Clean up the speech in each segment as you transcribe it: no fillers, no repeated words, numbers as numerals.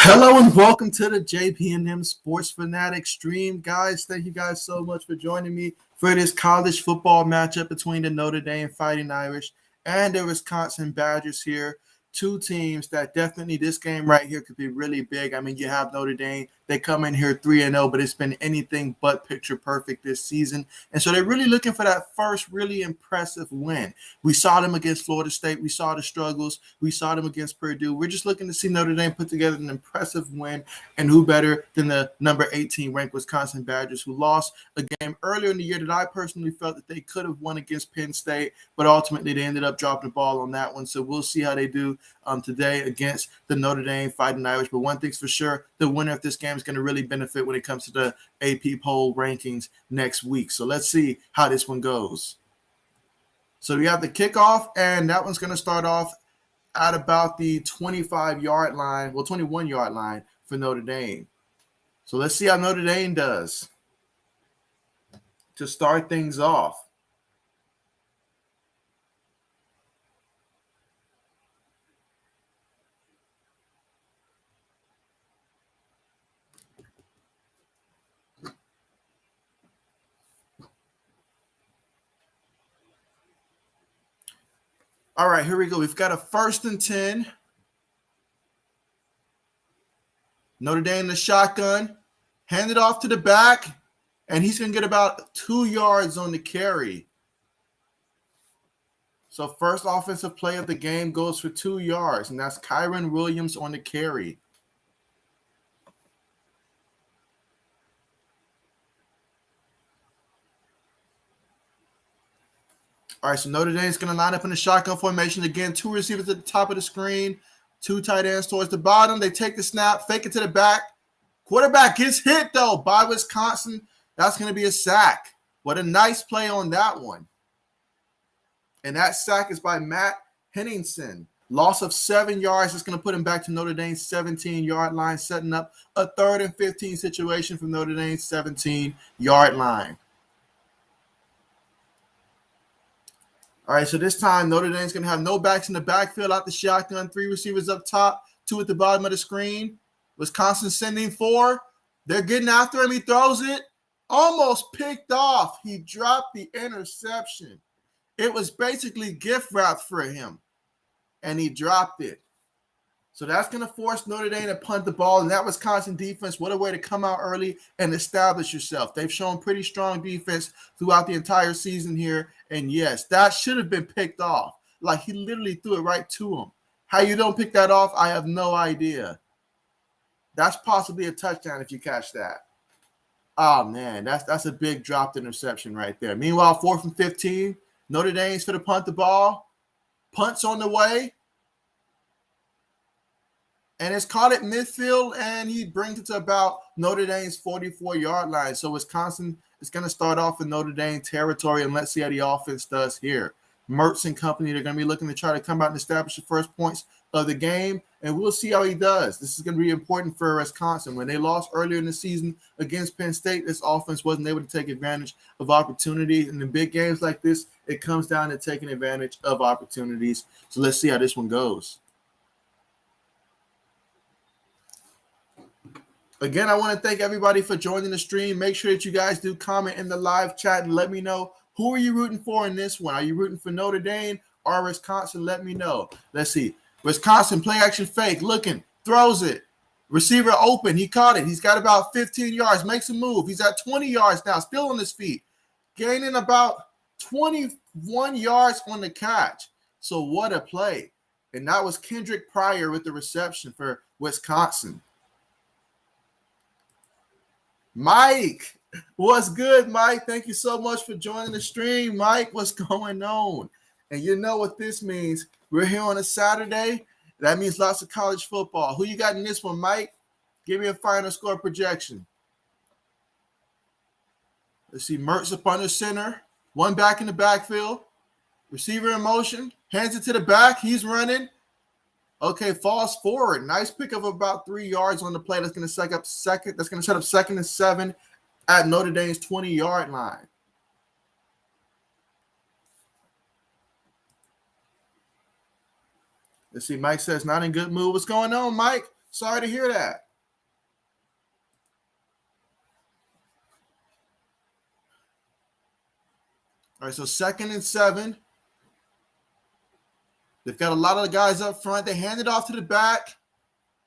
Hello and welcome to the JB&M Sports Fanatic stream, guys. Thank you guys so much for joining me for this college football matchup between the Notre Dame Fighting Irish and the Wisconsin Badgers here. Two teams that definitely this game right here could be really big. I mean, you have Notre Dame. They come in here 3-0, but it's been anything but picture perfect this season. And so they're really looking for that first really impressive win. We saw them against Florida State. We saw the struggles. We saw them against Purdue. We're just looking to see Notre Dame put together an impressive win. And who better than the number 18 ranked Wisconsin Badgers, who lost a game earlier in the year that I personally felt that they could have won against Penn State, but ultimately they ended up dropping the ball on that one. So we'll see how they do today against the Notre Dame Fighting Irish. But one thing's for sure, the winner of this game is going to really benefit when it comes to the AP poll rankings next week. So let's see how this one goes. So we have the kickoff, and that one's going to start off at about the 25-yard line, 21-yard line for Notre Dame. So let's see how Notre Dame does to start things off. All right, here we go. We've got a 1st and 10. Notre Dame the shotgun. Hand it off to the back, and he's going to get about 2 yards on the carry. So first offensive play of the game goes for 2 yards, and that's Kyron Williams on the carry. All right, so Notre Dame is going to line up in the shotgun formation. Again, 2 receivers at the top of the screen, 2 tight ends towards the bottom. They take the snap, fake it to the back. Quarterback gets hit, though, by Wisconsin. That's going to be a sack. What a nice play on that one. And that sack is by Matt Henningsen. Loss of 7 yards is going to put him back to Notre Dame's 17-yard line, setting up a 3rd and 15 situation from Notre Dame's 17-yard line. All right, so this time Notre Dame's going to have no backs in the backfield out the shotgun, 3 receivers up top, 2 at the bottom of the screen. Wisconsin sending 4. They're getting after him. He throws it. Almost picked off. He dropped the interception. It was basically gift wrapped for him, and he dropped it. So that's going to force Notre Dame to punt the ball, and that Wisconsin defense, what a way to come out early and establish yourself. They've shown pretty strong defense throughout the entire season here, and yes, that should have been picked off. Like, he literally threw it right to him. How you don't pick that off, I have no idea. That's possibly a touchdown if you catch that. Oh, man, that's a big dropped interception right there. Meanwhile, 4th and 15, Notre Dame's for to punt the ball. Punt's on the way. And it's caught at midfield, and he brings it to about Notre Dame's 44-yard line. So Wisconsin is going to start off in Notre Dame territory, and let's see how the offense does here. Mertz and company, they're going to be looking to try to come out and establish the first points of the game, and we'll see how he does. This is going to be important for Wisconsin. When they lost earlier in the season against Penn State, this offense wasn't able to take advantage of opportunities. And in big games like this, it comes down to taking advantage of opportunities. So let's see how this one goes. Again, I want to thank everybody for joining the stream. Make sure that you guys do comment in the live chat and let me know, who are you rooting for in this one? Are you rooting for Notre Dame or Wisconsin? Let me know. Let's see. Wisconsin, play action fake, looking, throws it. Receiver open. He caught it. He's got about 15 yards, makes a move. He's at 20 yards now, still on his feet, gaining about 21 yards on the catch. So what a play. And that was Kendrick Pryor with the reception for Wisconsin. Mike, what's good, Mike? Thank you so much for joining the stream. Mike, what's going on? And you know what this means. We're here on a Saturday. That means lots of college football. Who you got in this one, Mike? Give me a final score projection. Let's see, Mertz up under center. 1 back in the backfield. Receiver in motion. Hands it to the back. He's running. Okay, falls forward. Nice pick of about 3 yards on the play. That's going to set up second. That's going to set up 2nd and 7 at Notre Dame's 20-yard line. Let's see. Mike says, not in good mood. What's going on, Mike? Sorry to hear that. All right, so 2nd and 7. They've got a lot of the guys up front. They hand it off to the back.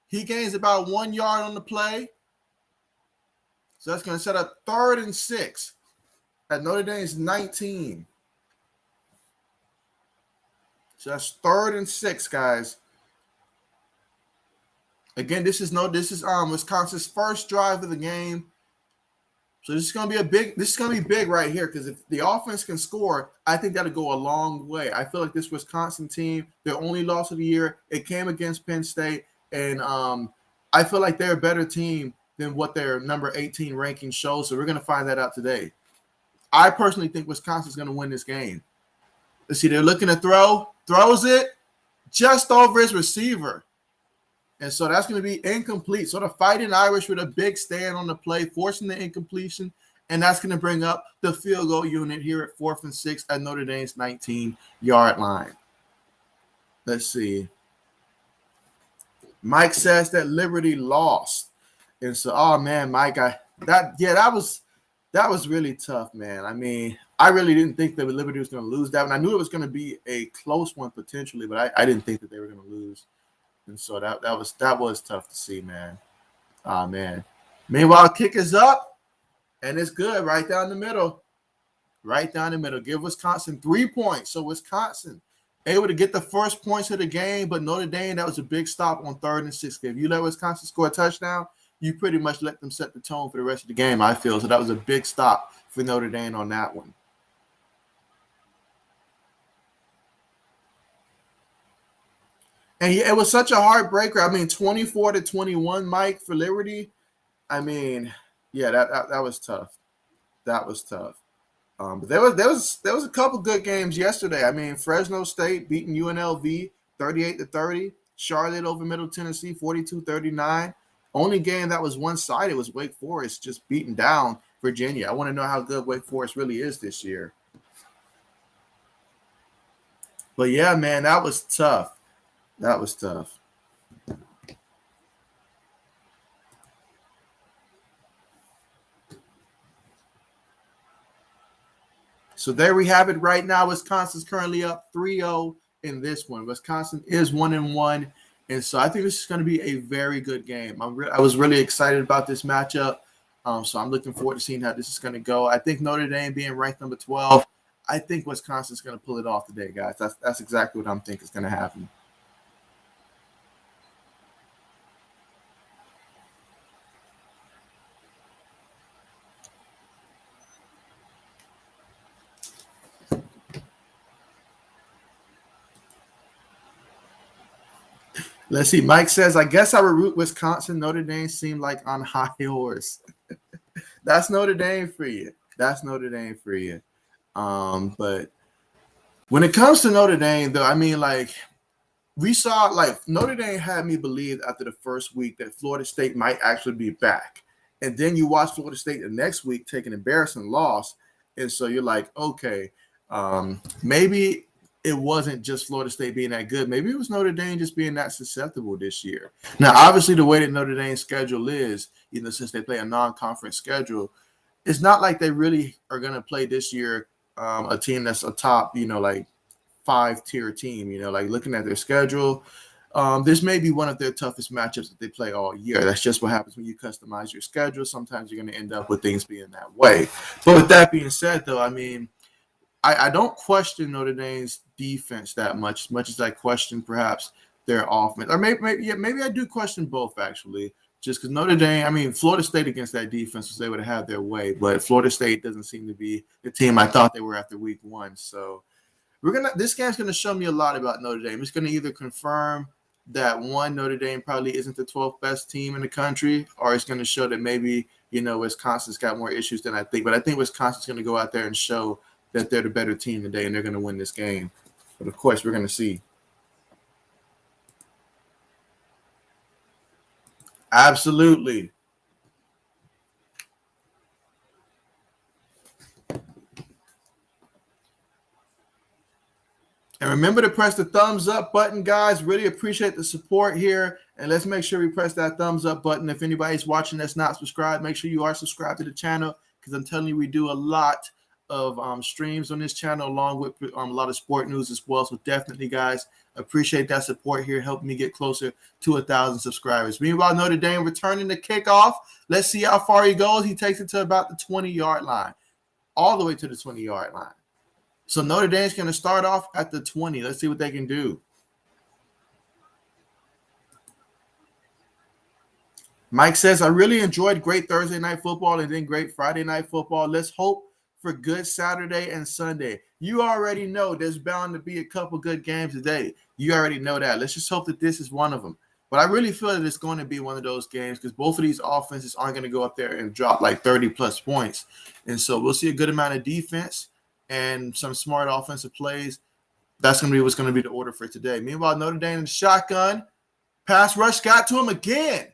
He gains about 1 yard on the play. So that's going to set up 3rd and 6 at Notre Dame's 19. So that's 3rd and 6, guys. Again, this is Wisconsin's first drive of the game. So this is going to be big right here, because if the offense can score, I think that'll go a long way. I feel like this Wisconsin team, their only loss of the year, it came against Penn State, and I feel like they're a better team than what their number 18 ranking shows. So we're going to find that out today. I personally think Wisconsin's going to win this game. Let's see, they're looking to throws it just over his receiver. And so that's going to be incomplete. So the Fighting Irish with a big stand on the play, forcing the incompletion. And that's going to bring up the field goal unit here at 4th and 6 at Notre Dame's 19-yard line. Let's see. Mike says that Liberty lost. And so, oh man, Mike, that was really tough, man. I mean, I really didn't think that Liberty was going to lose that one. I knew it was going to be a close one potentially, but I didn't think that they were going to lose. And so that was tough to see, man. Oh, man. Meanwhile, kick is up, and it's good right down the middle. Right down the middle. Give Wisconsin 3 points. So Wisconsin able to get the first points of the game, but Notre Dame, that was a big stop on 3rd and 6. If you let Wisconsin score a touchdown, you pretty much let them set the tone for the rest of the game, I feel. So that was a big stop for Notre Dame on that one. And it was such a heartbreaker. I mean, 24-21, Mike, for Liberty. I mean, yeah, that was tough. That was tough. But there was a couple good games yesterday. I mean, Fresno State beating UNLV 38-30. Charlotte over Middle Tennessee 42-39. Only game that was one-sided was Wake Forest just beating down Virginia. I want to know how good Wake Forest really is this year. But yeah, man, that was tough. That was tough. So there we have it right now. Wisconsin's currently up 3-0 in this one. Wisconsin is 1-1. And so I think this is going to be a very good game. I was really excited about this matchup. So I'm looking forward to seeing how this is going to go. I think Notre Dame being ranked number 12, I think Wisconsin's going to pull it off today, guys. That's exactly what I'm thinking is going to happen. Let's see. Mike says, I guess I would root Wisconsin. Notre Dame seemed like on high horse. That's Notre Dame for you. That's Notre Dame for you. But when it comes to Notre Dame, though, I mean, like, we saw, like, Notre Dame had me believe after the first week that Florida State might actually be back. And then you watch Florida State the next week take an embarrassing loss. And so you're like, okay, maybe it wasn't just Florida State being that good. Maybe it was Notre Dame just being that susceptible this year. Now, obviously, the way that Notre Dame's schedule is, since they play a non-conference schedule, it's not like they really are going to play this year a team that's a top, like 5-tier team. Like looking at their schedule, this may be one of their toughest matchups that they play all year. That's just what happens when you customize your schedule. Sometimes you're going to end up with things being that way. But with that being said, though, I mean, I don't question Notre Dame's defense that much as I question perhaps their offense. Or maybe I do question both, actually, just because Notre Dame, I mean, Florida State against that defense was able to have their way, but Florida State doesn't seem to be the team I thought they were after week one. So this game's going to show me a lot about Notre Dame. It's going to either confirm that, one, Notre Dame probably isn't the 12th best team in the country, or it's going to show that maybe, Wisconsin's got more issues than I think. But I think Wisconsin's going to go out there and show that they're the better team today and they're going to win this game. But, of course, we're going to see. Absolutely. And remember to press the thumbs up button, guys. Really appreciate the support here And let's make sure we press that thumbs up button. If anybody's watching that's not subscribed, make sure you are subscribed to the channel, because I'm telling you, we do a lot of streams on this channel, along with a lot of sport news as well. So definitely, guys, appreciate that support here, helping me get closer to 1,000 subscribers. Meanwhile, Notre Dame returning the kickoff. Let's see how far he goes. He takes it to about the 20-yard line, all the way to the 20-yard line. So Notre Dame's going to start off at the 20. Let's see what they can do. Mike says, I really enjoyed great Thursday night football and then great Friday night football. Let's hope for good Saturday and Sunday. You already know there's bound to be a couple good games today. You already know that. Let's just hope that this is one of them. But I really feel that it's going to be one of those games, because both of these offenses aren't going to go up there and drop like 30-plus points. And so we'll see a good amount of defense and some smart offensive plays. That's going to be what's going to be the order for today. Meanwhile, Notre Dame in the shotgun. Pass rush got to him again.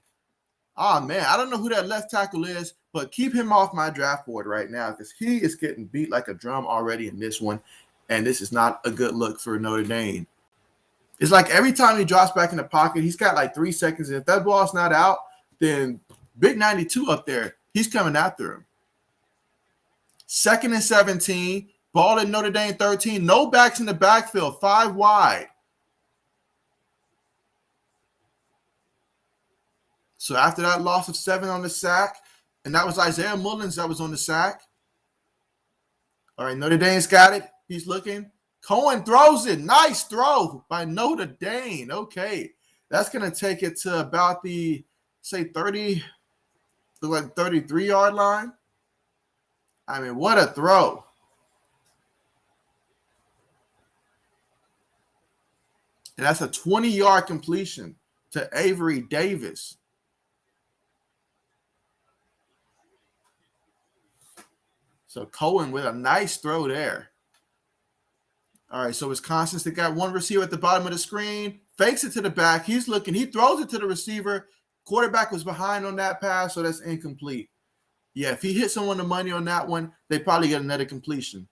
Oh, man, I don't know who that left tackle is, but keep him off my draft board right now, because he is getting beat like a drum already in this one, and this is not a good look for Notre Dame. It's like every time he drops back in the pocket, he's got like 3 seconds, and if that ball's not out, then Big 92 up there, he's coming after him. 2nd and 17, ball at Notre Dame 13, no backs in the backfield, 5 wide. So after that loss of 7 on the sack, and that was Isaiah Mullins that was on the sack. All right, Notre Dame's got it. He's looking. Cohen throws it. Nice throw by Notre Dame. Okay, that's going to take it to about the, say, 30, like 33-yard line. I mean, what a throw. And that's a 20-yard completion to Avery Davis. So Cohen with a nice throw there. All right, so Wisconsin's got one receiver at the bottom of the screen, fakes it to the back. He's looking. He throws it to the receiver. Quarterback was behind on that pass, so that's incomplete. Yeah, if he hits someone the money on that one, they probably get another completion.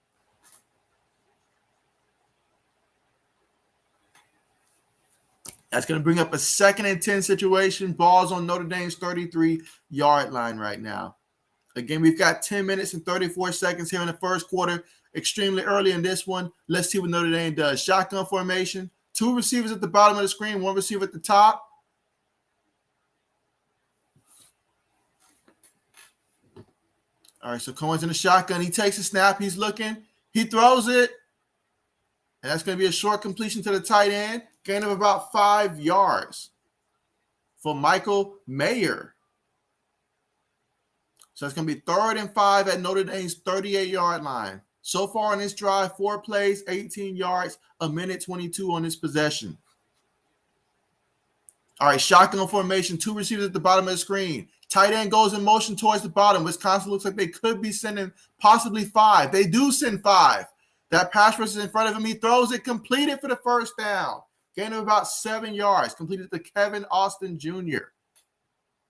That's going to bring up a 2nd and 10 situation. Ball's on Notre Dame's 33-yard line right now. Again, we've got 10 minutes and 34 seconds here in the first quarter. Extremely early in this one. Let's see what Notre Dame does. Shotgun formation. 2 receivers at the bottom of the screen. 1 receiver at the top. All right, so Cohen's in the shotgun. He takes a snap. He's looking. He throws it. And that's going to be a short completion to the tight end. Gain of about 5 yards for Michael Mayer. So it's going to be 3rd and 5 at Notre Dame's 38-yard line. So far on this drive, 4 plays, 18 yards, 1:22 on this possession. All right, shotgun formation, 2 receivers at the bottom of the screen. Tight end goes in motion towards the bottom. Wisconsin looks like they could be sending possibly 5. They do send 5. That pass rush is in front of him. He throws it, completed for the first down. Gain of about 7 yards, completed to Kevin Austin Jr.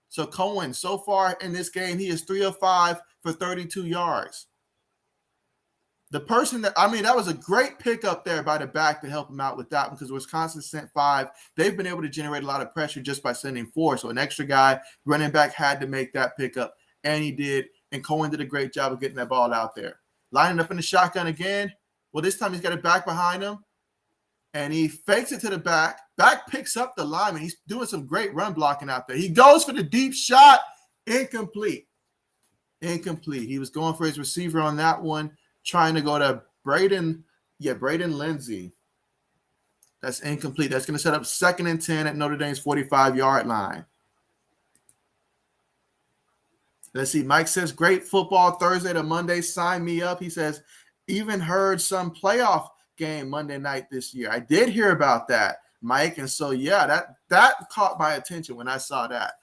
So Cohen, so far in this game, he is 3 of 5 for 32 yards. The person that was a great pickup there by the back to help him out with that one, because Wisconsin sent 5. They've been able to generate a lot of pressure just by sending 4. So an extra guy, running back, had to make that pickup, and he did. And Cohen did a great job of getting that ball out there. Lining up in the shotgun again. Well, this time he's got it back behind him, and he fakes it to the back. Back picks up the lineman. He's doing some great run blocking out there. He goes for the deep shot. Incomplete. He was going for his receiver on that one, trying to go to Braden Lindsey. That's incomplete. That's going to set up 2nd and 10 at Notre Dame's 45-yard line. Let's see. Mike says, great football Thursday to Monday. Sign me up. He says, even heard some playoff game Monday night this year. I did hear about that, Mike. And so, yeah, that caught my attention when I saw that.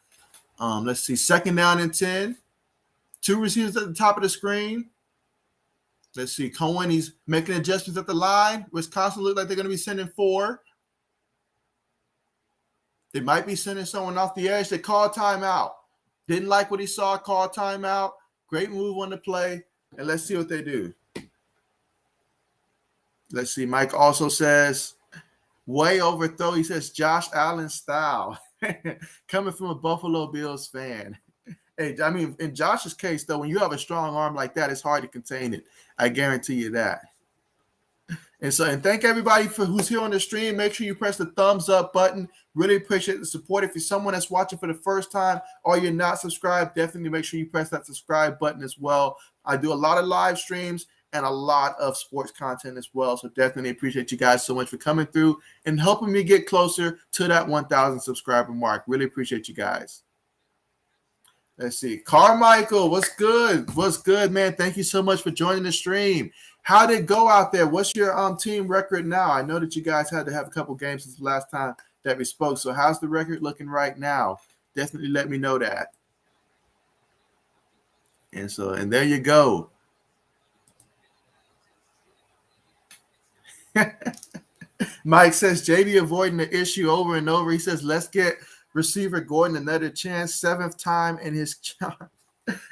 Let's see. 2nd down and 10. 2 receivers at the top of the screen. Let's see. Cohen, he's making adjustments at the line. Wisconsin look like they're going to be sending 4. They might be sending someone off the edge. They call timeout. Didn't like what he saw. Call timeout. Great move on the play. And let's see what they do. Let's see. Mike also says, way overthrow. He says, Josh Allen style. Coming from a Buffalo Bills fan. Hey, I mean, in Josh's case, though, when you have a strong arm like that, it's hard to contain it. I guarantee you that. And thank everybody for who's here on the stream. Make sure you press the thumbs up button. Really appreciate the support. If you're someone that's watching for the first time or you're not subscribed, definitely make sure you press that subscribe button as well. I do a lot of live streams and a lot of sports content as well. So definitely appreciate you guys so much for coming through and helping me get closer to that 1,000 subscriber mark. Really appreciate you guys. Let's see. Carmichael, what's good? What's good, man? Thank you so much for joining the stream. How did it go out there? What's your team record now? I know that you guys had to have a couple games since the last time that we spoke. So how's the record looking right now? Definitely let me know that. And there you go. Mike says JB avoiding the issue over and over. He says, let's get receiver Gordon another chance, 7th time in his charge.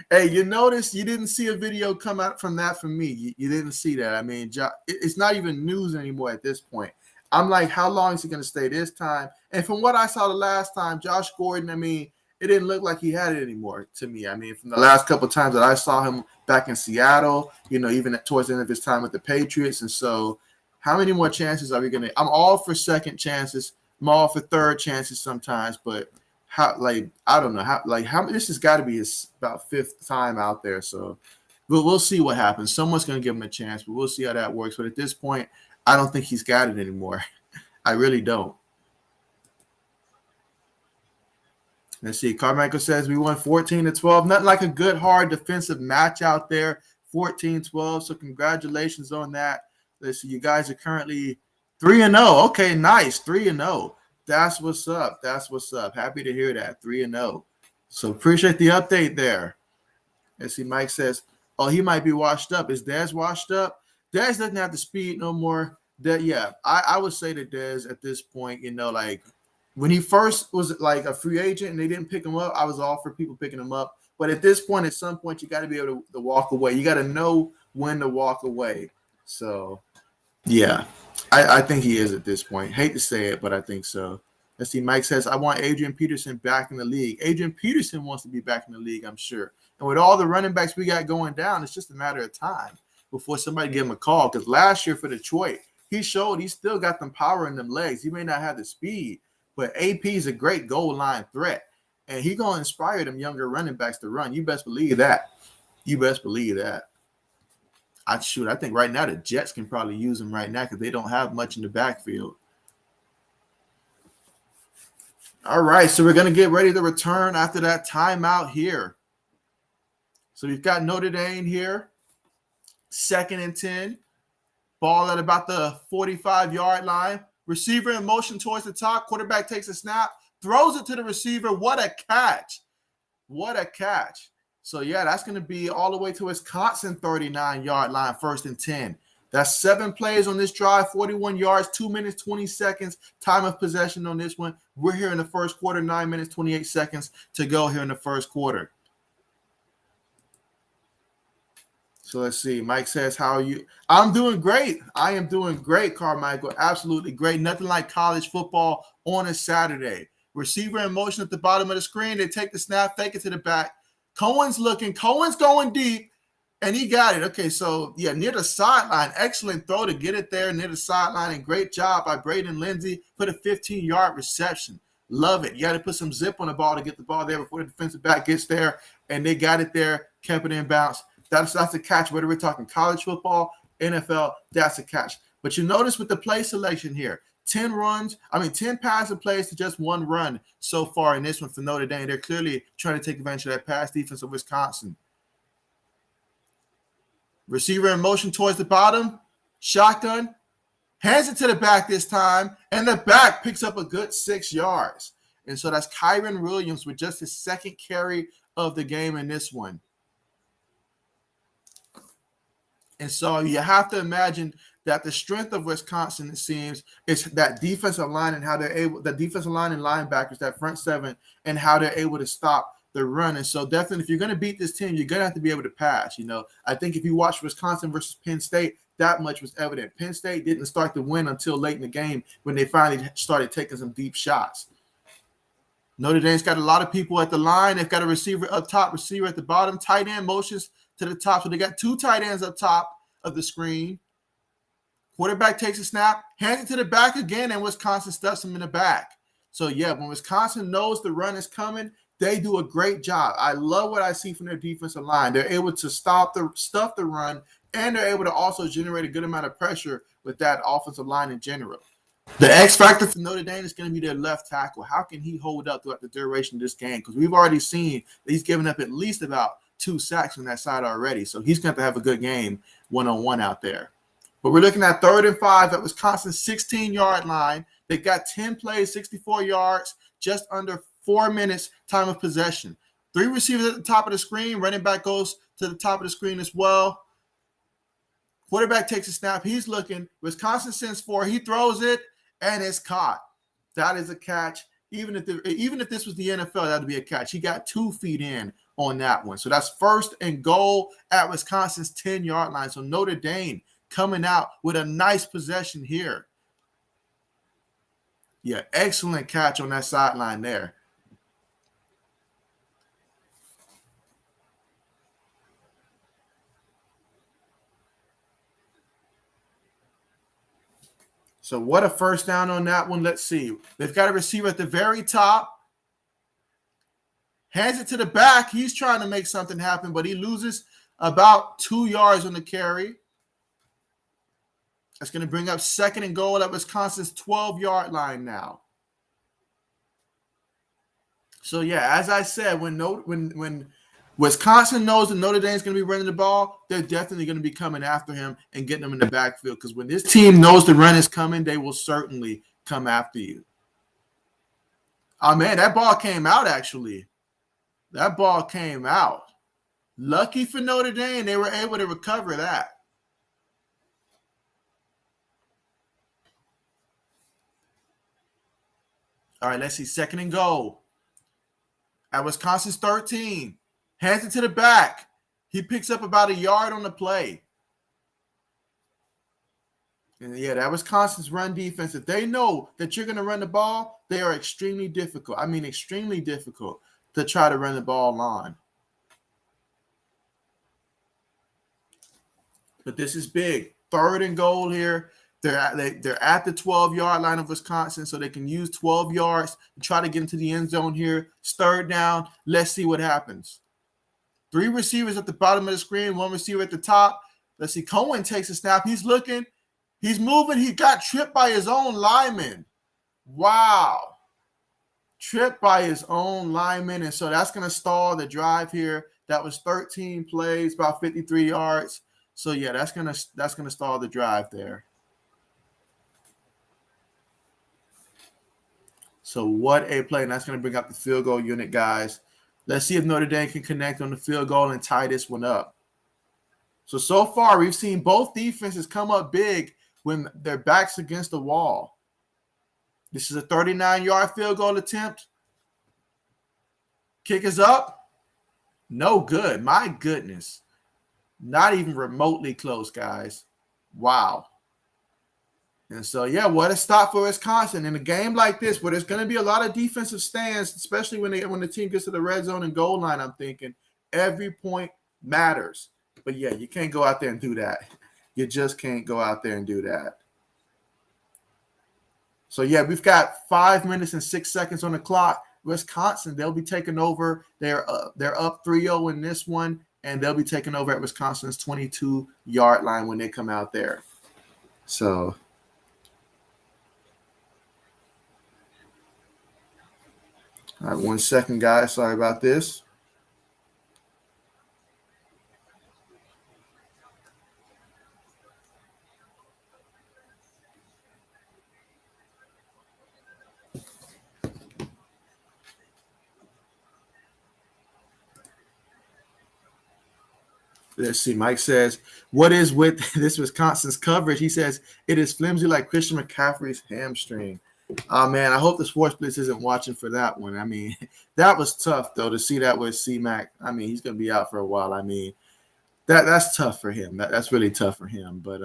Hey, you notice you didn't see a video come out from that from me. You didn't see that. I mean, it's not even news anymore at this point. I'm like, how long is he going to stay this time? And from what I saw the last time, Josh Gordon, I mean, it didn't look like he had it anymore to me. I mean, from the last couple of times that I saw him back in Seattle, even towards the end of his time with the Patriots. And so how many more chances are we going to – I'm all for second chances. I'm all for third chances sometimes, but – I don't know how this has got to be his about 5th time out there. So we'll see what happens. Someone's going to give him a chance, but we'll see how that works. But at this point, I don't think he's got it anymore. I really don't. Let's see. Carmichael says we won 14-12. Nothing like a good, hard defensive match out there. 14-12. So congratulations on that. Let's see. You guys are currently 3-0. Okay, nice. 3-0. That's what's up. That's what's up. Happy to hear that. 3-0. So appreciate the update there. Let's see. Mike says, oh, he might be washed up. Is Dez washed up? Dez doesn't have the speed no more. I would say that Dez at this point, like when he first was like a free agent and they didn't pick him up, I was all for people picking him up. But at this point, at some point, you got to be able to walk away. You got to know when to walk away. So, yeah. I think he is at this point. Hate to say it, but I think so. Let's see. Mike says, I want Adrian Peterson back in the league. Adrian Peterson wants to be back in the league, I'm sure. And with all the running backs we got going down, it's just a matter of time before somebody give him a call. Because last year for Detroit, he showed he still got them power in them legs. He may not have the speed, but AP is a great goal line threat. And he's going to inspire them younger running backs to run. You best believe that. You best believe that. I think right now the Jets can probably use him right now because they don't have much in the backfield. All right, so we're going to get ready to return after that timeout here. So we've got Notre Dame here, 2nd and 10. Ball at about the 45-yard line. Receiver in motion towards the top. Quarterback takes a snap, throws it to the receiver. What a catch. What a catch. So, yeah, that's going to be all the way to Wisconsin 39-yard line, 1st and 10. That's 7 plays on this drive, 41 yards, 2 minutes, 20 seconds, time of possession on this one. We're here in the first quarter, 9 minutes, 28 seconds to go here in the first quarter. So let's see. Mike says, how are you? I'm doing great. I am doing great, Carmichael. Absolutely great. Nothing like college football on a Saturday. Receiver in motion at the bottom of the screen. They take the snap, fake it to the back. Cohen's looking. Cohen's going deep, and he got it. Okay, so, yeah, near the sideline. Excellent throw to get it there near the sideline, and great job by Braden Lindsey. Put a 15-yard reception. Love it. You got to put some zip on the ball to get the ball there before the defensive back gets there, and they got it there, kept it in bounds. That's a catch. Whether we're talking college football, NFL, that's a catch. But you notice with the play selection here, 10 passing plays to just 1 run so far in this one for Notre Dame. They're clearly trying to take advantage of that pass defense of Wisconsin. Receiver in motion towards the bottom. Shotgun. Hands it to the back this time. And the back picks up a good 6 yards. And so that's Kyron Williams with just his 2nd carry of the game in this one. And so you have to imagine that the strength of Wisconsin, it seems, is that defensive line and how they're able, the defensive line and linebackers, that front 7, and how they're able to stop the run. And so definitely, if you're going to beat this team, you're going to have to be able to pass. I think if you watch Wisconsin versus Penn State, that much was evident. Penn State didn't start to win until late in the game when they finally started taking some deep shots. Notre Dame's got a lot of people at the line. They've got a receiver up top, receiver at the bottom, tight end motions to the top. So they got two tight ends up top of the screen. Quarterback takes a snap, hands it to the back again, and Wisconsin stuffs him in the back. So, yeah, when Wisconsin knows the run is coming, they do a great job. I love what I see from their defensive line. They're able to stuff the run, and they're able to also generate a good amount of pressure with that offensive line in general. The X factor for Notre Dame is going to be their left tackle. How can he hold up throughout the duration of this game? Because we've already seen that he's given up at least about 2 sacks on that side already. So he's going to have a good game one-on-one out there. But we're looking at 3rd and 5 at Wisconsin's 16-yard line. They got 10 plays, 64 yards, just under 4 minutes time of possession. 3 receivers at the top of the screen. Running back goes to the top of the screen as well. Quarterback takes a snap. He's looking. Wisconsin sends 4. He throws it, and it's caught. That is a catch. Even if this was the NFL, that would be a catch. He got 2 feet in on that one. So that's 1st and goal at Wisconsin's 10-yard line. So Notre Dame coming out with a nice possession here. Yeah, excellent catch on that sideline there. So what a first down on that one. Let's see. They've got a receiver at the very top. Hands it to the back. He's trying to make something happen, but he loses about 2 yards on the carry. That's going to bring up 2nd and goal at Wisconsin's 12-yard line now. So, yeah, as I said, when Wisconsin knows that Notre Dame's going to be running the ball, they're definitely going to be coming after him and getting him in the backfield. Because when this team knows the run is coming, they will certainly come after you. Oh, man, that ball came out, actually. That ball came out. Lucky for Notre Dame, they were able to recover that. All right, let's see. 2nd and goal at Wisconsin's 13. Hands it to the back. He picks up about 1 yard on the play. And, yeah, that Wisconsin's run defense, if they know that you're going to run the ball, they are extremely difficult. I mean, extremely difficult to try to run the ball on. But this is big. 3rd and goal here. They're at the 12-yard line of Wisconsin, so they can use 12 yards to try to get into the end zone here. It's 3rd down. Let's see what happens. 3 receivers at the bottom of the screen, 1 receiver at the top. Let's see. Cohen takes a snap. He's looking. He's moving. He got tripped by his own lineman. Wow. Tripped by his own lineman, and so that's going to stall the drive here. That was 13 plays, about 53 yards. So, yeah, that's gonna stall the drive there. So what a play, and that's going to bring up the field goal unit, guys. Let's see if Notre Dame can connect on the field goal and tie this one up. So far, we've seen both defenses come up big when their backs against the wall. This is a 39-yard field goal attempt. Kick is up. No good. My goodness. Not even remotely close, guys. Wow. And so, yeah, what a stop for Wisconsin. In a game like this where there's going to be a lot of defensive stands, especially when the team gets to the red zone and goal line, I'm thinking every point matters. But, yeah, you can't go out there and do that. You just can't go out there and do that. So, yeah, we've got 5 minutes and 6 seconds on the clock. Wisconsin, they'll be taking over. They're up 3-0 in this one, and they'll be taking over at Wisconsin's 22-yard line when they come out there. So, all right, 1 second, guys. Sorry about this. Let's see. Mike says, what is with this Wisconsin's coverage? He says, it is flimsy like Christian McCaffrey's hamstring. Oh, man, I hope the Sports Blitz isn't watching for that one. I mean, that was tough, though, to see that with C-Mac. I mean, he's going to be out for a while. I mean, that's tough for him. That's really tough for him. But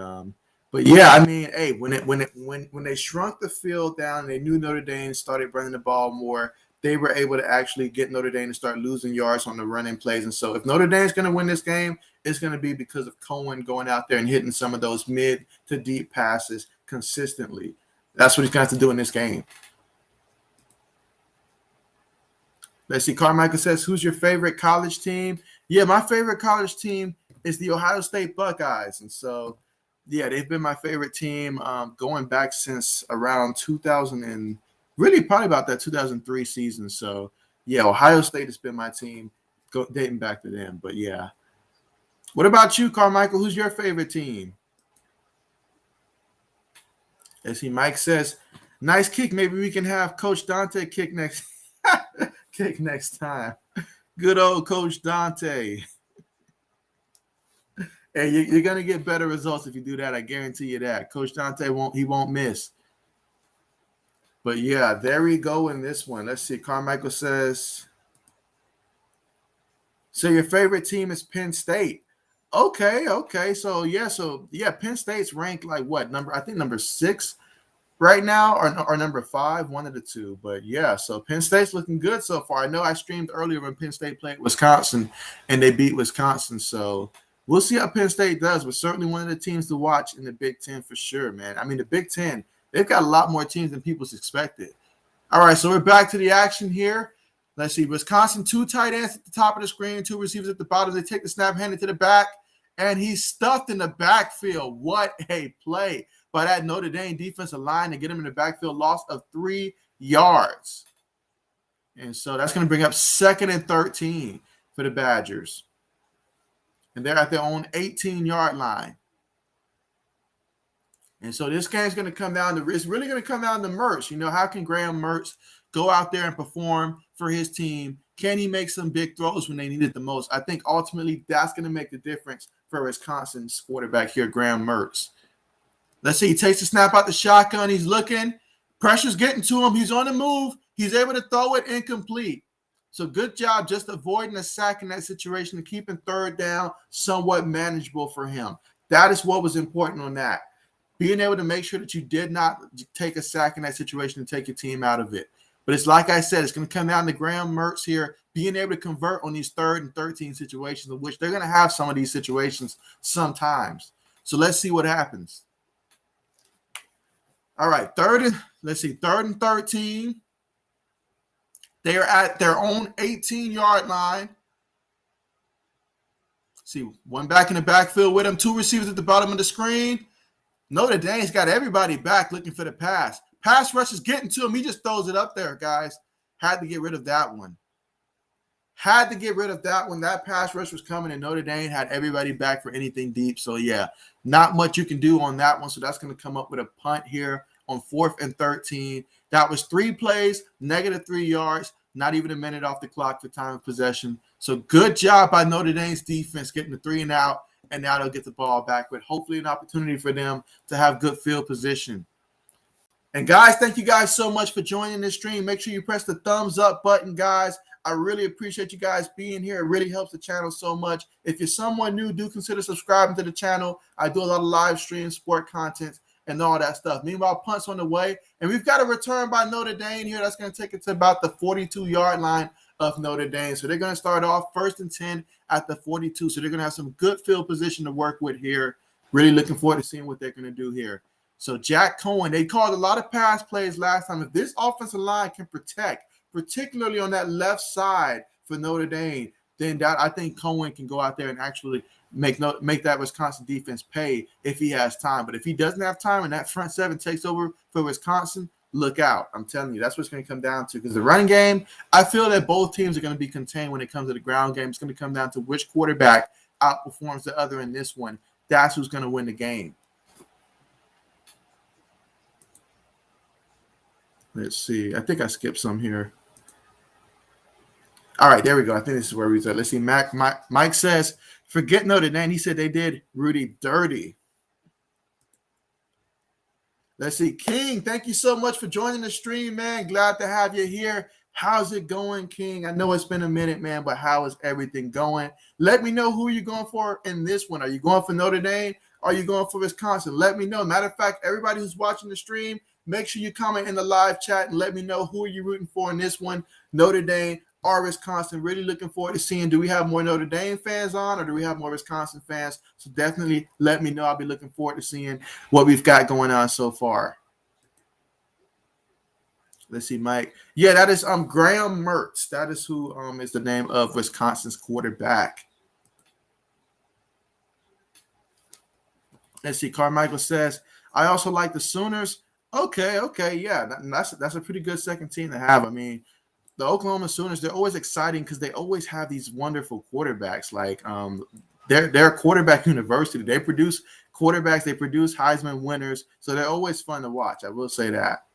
yeah, I mean, hey, when they shrunk the field down and they knew Notre Dame started running the ball more, they were able to actually get Notre Dame to start losing yards on the running plays. And so if Notre Dame's going to win this game, it's going to be because of Cohen going out there and hitting some of those mid to deep passes consistently. That's what he's going to have to do in this game. Let's see. Carmichael says, who's your favorite college team? Yeah, my favorite college team is the Ohio State Buckeyes. And so, yeah, they've been my favorite team going back since around 2000 and really probably about that 2003 season. So, yeah, Ohio State has been my team dating back to them. But, yeah. What about you, Carmichael? Who's your favorite team? Let's see. Mike says, nice kick. Maybe we can have Coach Dante kick next time. Good old Coach Dante. Hey, you're going to get better results if you do that. I guarantee you that. Coach Dante won't miss. But, yeah, there we go in this one. Let's see. Carmichael says, so your favorite team is Penn State. Okay. So, Penn State's ranked like what? Number 6 right now or number 5, one of the two. But, yeah, so Penn State's looking good so far. I know I streamed earlier when Penn State played Wisconsin, and they beat Wisconsin. So, we'll see how Penn State does. But certainly one of the teams to watch in the Big Ten for sure, man. I mean, the Big Ten, they've got a lot more teams than people expected. All right, so we're back to the action here. Let's see. Wisconsin, 2 tight ends at the top of the screen, 2 receivers at the bottom. They take the snap, hand it to the back, and he's stuffed in the backfield. What a play by that Notre Dame defensive line to get him in the backfield, loss of 3 yards. And so that's going to bring up 2nd and 13 for the Badgers. And they're at their own 18-yard line. And so this game's going to come down to – it's really going to come down to Mertz. You know, how can Graham Mertz go out there and perform for his team? Can he make some big throws when they need it the most? I think ultimately that's going to make the difference for Wisconsin's quarterback here, Graham Mertz. Let's see. He takes the snap out the shotgun. He's looking. Pressure's getting to him. He's on the move. He's able to throw it incomplete. So good job just avoiding a sack in that situation and keeping 3rd down somewhat manageable for him. That is what was important on that. Being able to make sure that you did not take a sack in that situation and take your team out of it. But it's like I said, it's going to come down to Graham Mertz here being able to convert on these 3rd and 13 situations, of which they're going to have some of these situations sometimes. So let's see what happens. All right, 3rd and 13. They are at their own 18-yard line. See, one back in the backfield with him, 2 receivers at the bottom of the screen. Notre Dame's got everybody back looking for the pass. Pass rush is getting to him. He just throws it up there, guys. Had to get rid of that one. That pass rush was coming, and Notre Dame had everybody back for anything deep. So, yeah, not much you can do on that one. So that's going to come up with a punt here on 4th and 13. That was 3 plays, -3 yards, not even a minute off the clock for time of possession. So good job by Notre Dame's defense getting the 3 and out, and now they'll get the ball back with hopefully an opportunity for them to have good field position. And, guys, thank you guys so much for joining this stream. Make sure you press the thumbs up button, guys. I really appreciate you guys being here. It really helps the channel so much. If you're someone new, do consider subscribing to the channel. I do a lot of live streams, sport content, and all that stuff. Meanwhile, punts on the way. And we've got a return by Notre Dame here. That's going to take it to about the 42-yard line of Notre Dame. So they're going to start off 1st and 10 at the 42. So they're going to have some good field position to work with here. Really looking forward to seeing what they're going to do here. So Jack Cohen, they called a lot of pass plays last time. If this offensive line can protect, particularly on that left side for Notre Dame, then that I think Cohen can go out there and actually make that Wisconsin defense pay if he has time. But if he doesn't have time and that front 7 takes over for Wisconsin, look out. I'm telling you, that's what it's going to come down to. Because the running game, I feel that both teams are going to be contained when it comes to the ground game. It's going to come down to which quarterback outperforms the other in this one. That's who's going to win the game. Let's see. I think I skipped some here. All right, there we go. I think this is where we said. Let's see. Mike says, forget Notre Dame. He said they did Rudy dirty. Let's see. King, thank you so much for joining the stream, man. Glad to have you here. How's it going, King? I know it's been a minute, man, but how is everything going? Let me know who you're going for in this one. Are you going for Notre Dame? Are you going for Wisconsin? Let me know. Matter of fact, everybody who's watching the stream, Make sure you comment in the live chat and let me know who are you rooting for in this one, Notre Dame or Wisconsin. Really looking forward to seeing, do we have more Notre Dame fans on or do we have more Wisconsin fans? So definitely let me know. I'll be looking forward to seeing what we've got going on so far. Let's see, Mike. Yeah, that is Graham Mertz. That is who is the name of Wisconsin's quarterback. Let's see. Carmichael says, I also like the Sooners. Okay, yeah. That's a pretty good second team to have. I mean, the Oklahoma Sooners, they're always exciting because they always have these wonderful quarterbacks. Like they're a quarterback university. They produce quarterbacks, they produce Heisman winners. So they're always fun to watch. I will say that.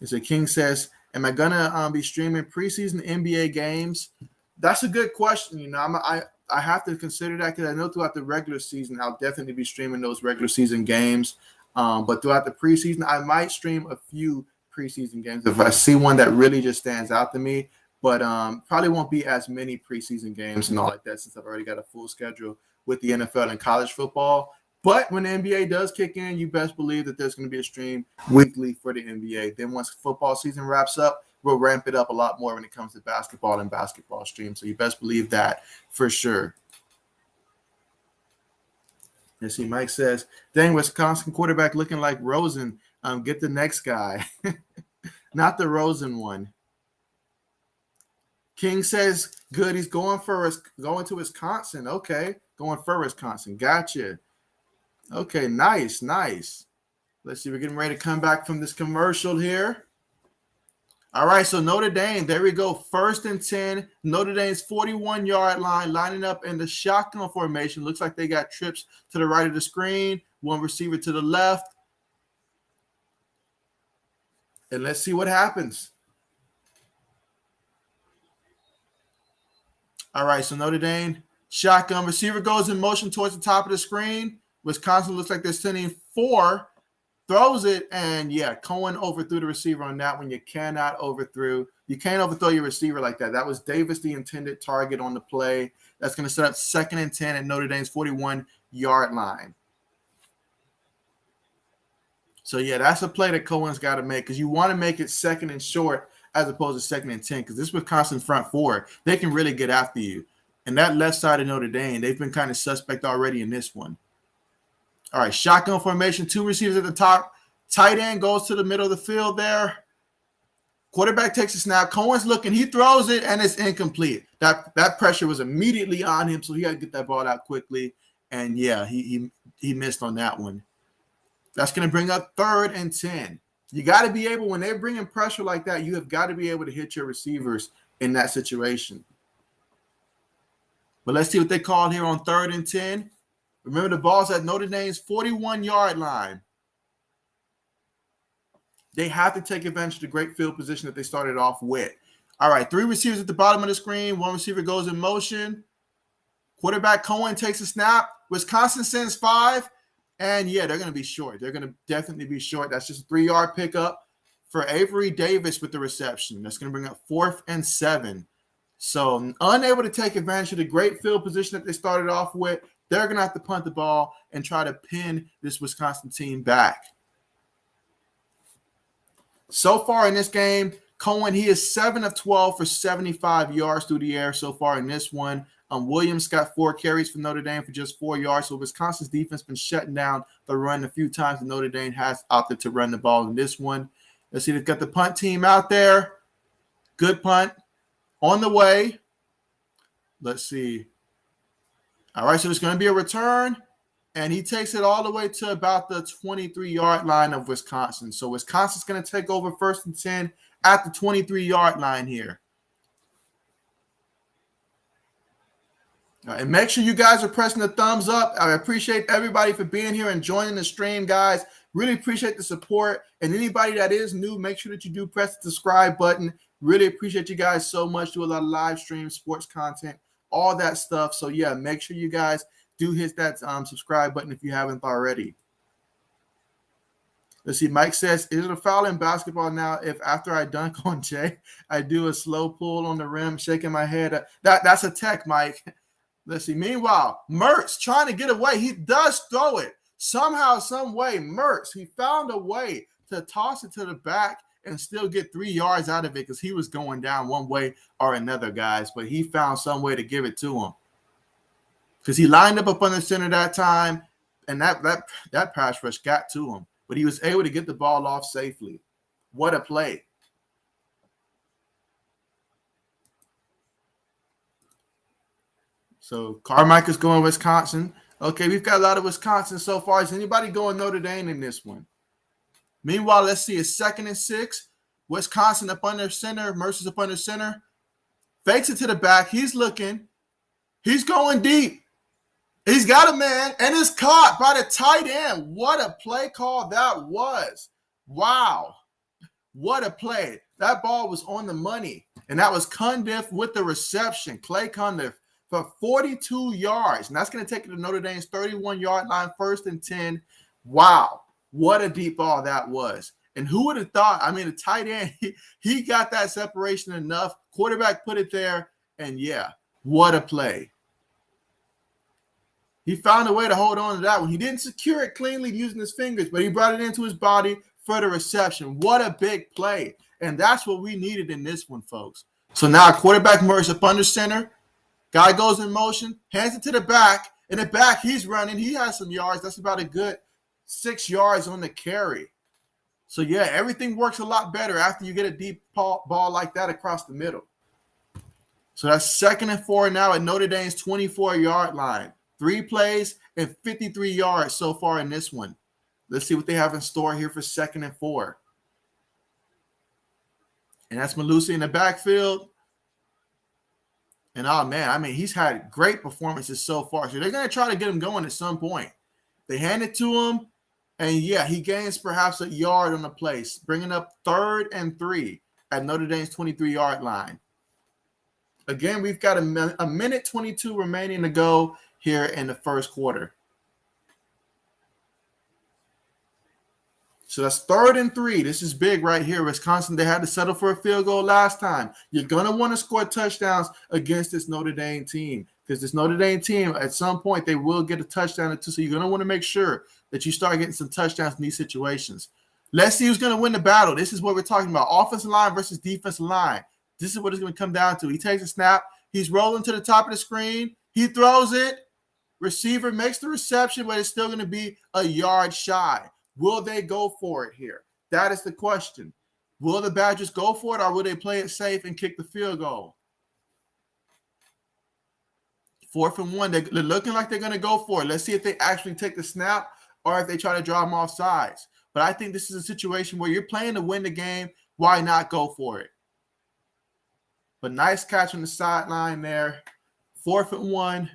So King says, am I gonna be streaming preseason NBA games? That's a good question. You know, I have to consider that because I know throughout the regular season I'll definitely be streaming those regular season games. But throughout the preseason, I might stream a few preseason games if I see one that really just stands out to me. But probably won't be as many preseason games and all like that since I've already got a full schedule with the NFL and college football. But when the NBA does kick in, you best believe that there's going to be a stream weekly for the NBA. Then once football season wraps up, we'll ramp it up a lot more when it comes to basketball and basketball streams. So you best believe that for sure. Let's see, Mike says, dang, Wisconsin quarterback looking like Rosen. Get the next guy. Not the Rosen one. King says, good, he's going to Wisconsin. Okay, going for Wisconsin. Gotcha. Okay, nice. Let's see, we're getting ready to come back from this commercial here. All right, so Notre Dame, there we go. 1st and 10. Notre Dame's 41-yard line, lining up in the shotgun formation. Looks like they got trips to the right of the screen, one receiver to the left. And let's see what happens. All right, so Notre Dame, shotgun. Receiver goes in motion towards the top of the screen. Wisconsin looks like they're sending 4. Throws it, and yeah, Cohen overthrew the receiver on that one. You can't overthrow your receiver like that. That was Davis, the intended target on the play. That's going to set up 2nd and 10 at Notre Dame's 41-yard line. So yeah, that's a play that Cohen's got to make because you want to make it 2nd and short as opposed to 2nd and 10 because this Wisconsin front 4, they can really get after you. And that left side of Notre Dame, they've been kind of suspect already in this one. All right, shotgun formation, 2 receivers at the top. Tight end goes to the middle of the field there. Quarterback takes a snap. Cohen's looking. He throws it, and it's incomplete. That pressure was immediately on him, so he had to get that ball out quickly. And, yeah, he missed on that one. That's going to bring up 3rd and 10. You got to be able, when they're bringing pressure like that, you have got to be able to hit your receivers in that situation. But let's see what they called here on 3rd and 10. Remember, the ball's at Notre Dame's 41-yard line. They have to take advantage of the great field position that they started off with. All right, 3 receivers at the bottom of the screen. 1 receiver goes in motion. Quarterback Cohen takes a snap. Wisconsin sends 5. And, yeah, they're going to be short. They're going to definitely be short. That's just a 3-yard pickup for Avery Davis with the reception. That's going to bring up 4th and 7. So, unable to take advantage of the great field position that they started off with, they're going to have to punt the ball and try to pin this Wisconsin team back. So far in this game, Cohen, he is 7 of 12 for 75 yards through the air so far in this one. Williams got 4 carries for Notre Dame for just 4 yards. So Wisconsin's defense been shutting down the run a few times, and Notre Dame has opted to run the ball in this one. Let's see, they've got the punt team out there. Good punt on the way. Let's see. All right, so there's going to be a return, and he takes it all the way to about the 23-yard line of Wisconsin. So Wisconsin's going to take over 1st and 10 at the 23-yard line here. And make sure you guys are pressing the thumbs up. I appreciate everybody for being here and joining the stream, guys. Really appreciate the support. And anybody that is new, make sure that you do press the subscribe button. Really appreciate you guys so much. Do a lot of live streams, sports content, all that stuff. So, yeah, make sure you guys do hit that subscribe button if you haven't already. Let's see. Mike says, is it a foul in basketball now if after I dunk on Jay, I do a slow pull on the rim, shaking my head? That's a tech, Mike. Let's see. Meanwhile, Mertz trying to get away. He does throw it. Somehow, some way, Mertz, he found a way to toss it to the back and still get 3 yards out of it because he was going down one way or another, guys. But he found some way to give it to him because he lined up under center that time, and that pass rush got to him. But he was able to get the ball off safely. What a play. So Carmichael's going Wisconsin. Okay, we've got a lot of Wisconsin so far. Is anybody going Notre Dame in this one? Meanwhile, let's see. It's 2nd and 6. Wisconsin up under center. Mercer's up under center. Fakes it to the back. He's looking. He's going deep. He's got a man, and it's caught by the tight end. What a play call that was. Wow. What a play. That ball was on the money, and that was Cundiff with the reception. Clay Cundiff for 42 yards, and that's going to take it to Notre Dame's 31-yard line, 1st and 10. Wow. What a deep ball that was. And who would have thought? I mean, the tight end, he got that separation enough. Quarterback put it there, and yeah, what a play. He found a way to hold on to that one. He didn't secure it cleanly using his fingers, but he brought it into his body for the reception. What a big play. And that's what we needed in this one, folks. So now quarterback Mercer up under center. Guy goes in motion, hands it to the back. In the back, he's running. He has some yards. That's about a good 6 yards on the carry. So, yeah, everything works a lot better after you get a deep ball like that across the middle. So that's 2nd and 4 now at Notre Dame's 24-yard line. 3 plays and 53 yards so far in this one. Let's see what they have in store here for 2nd and 4. And that's Malusi in the backfield. And, oh, man, I mean, he's had great performances so far. So they're going to try to get him going at some point. They hand it to him, and, yeah, he gains perhaps a yard on the play, bringing up 3rd and 3 at Notre Dame's 23-yard line. Again, we've got a minute 22 remaining to go here in the first quarter. So that's 3rd and 3. This is big right here. Wisconsin, they had to settle for a field goal last time. You're going to want to score touchdowns against this Notre Dame team because this Notre Dame team, at some point, they will get a touchdown or two. So you're going to want to make sure that you start getting some touchdowns in these situations. Let's see who's going to win the battle. This is what we're talking about. Offensive line versus defensive line. This is what it's going to come down to. He takes a snap. He's rolling to the top of the screen. He throws it. Receiver makes the reception, but it's still going to be a yard shy. Will they go for it here? That is the question. Will the Badgers go for it, or will they play it safe and kick the field goal? 4th and 1. They're looking like they're going to go for it. Let's see if they actually take the snap or if they try to draw them off sides. But I think this is a situation where you're playing to win the game. Why not go for it? But nice catch on the sideline there. 4th and 1.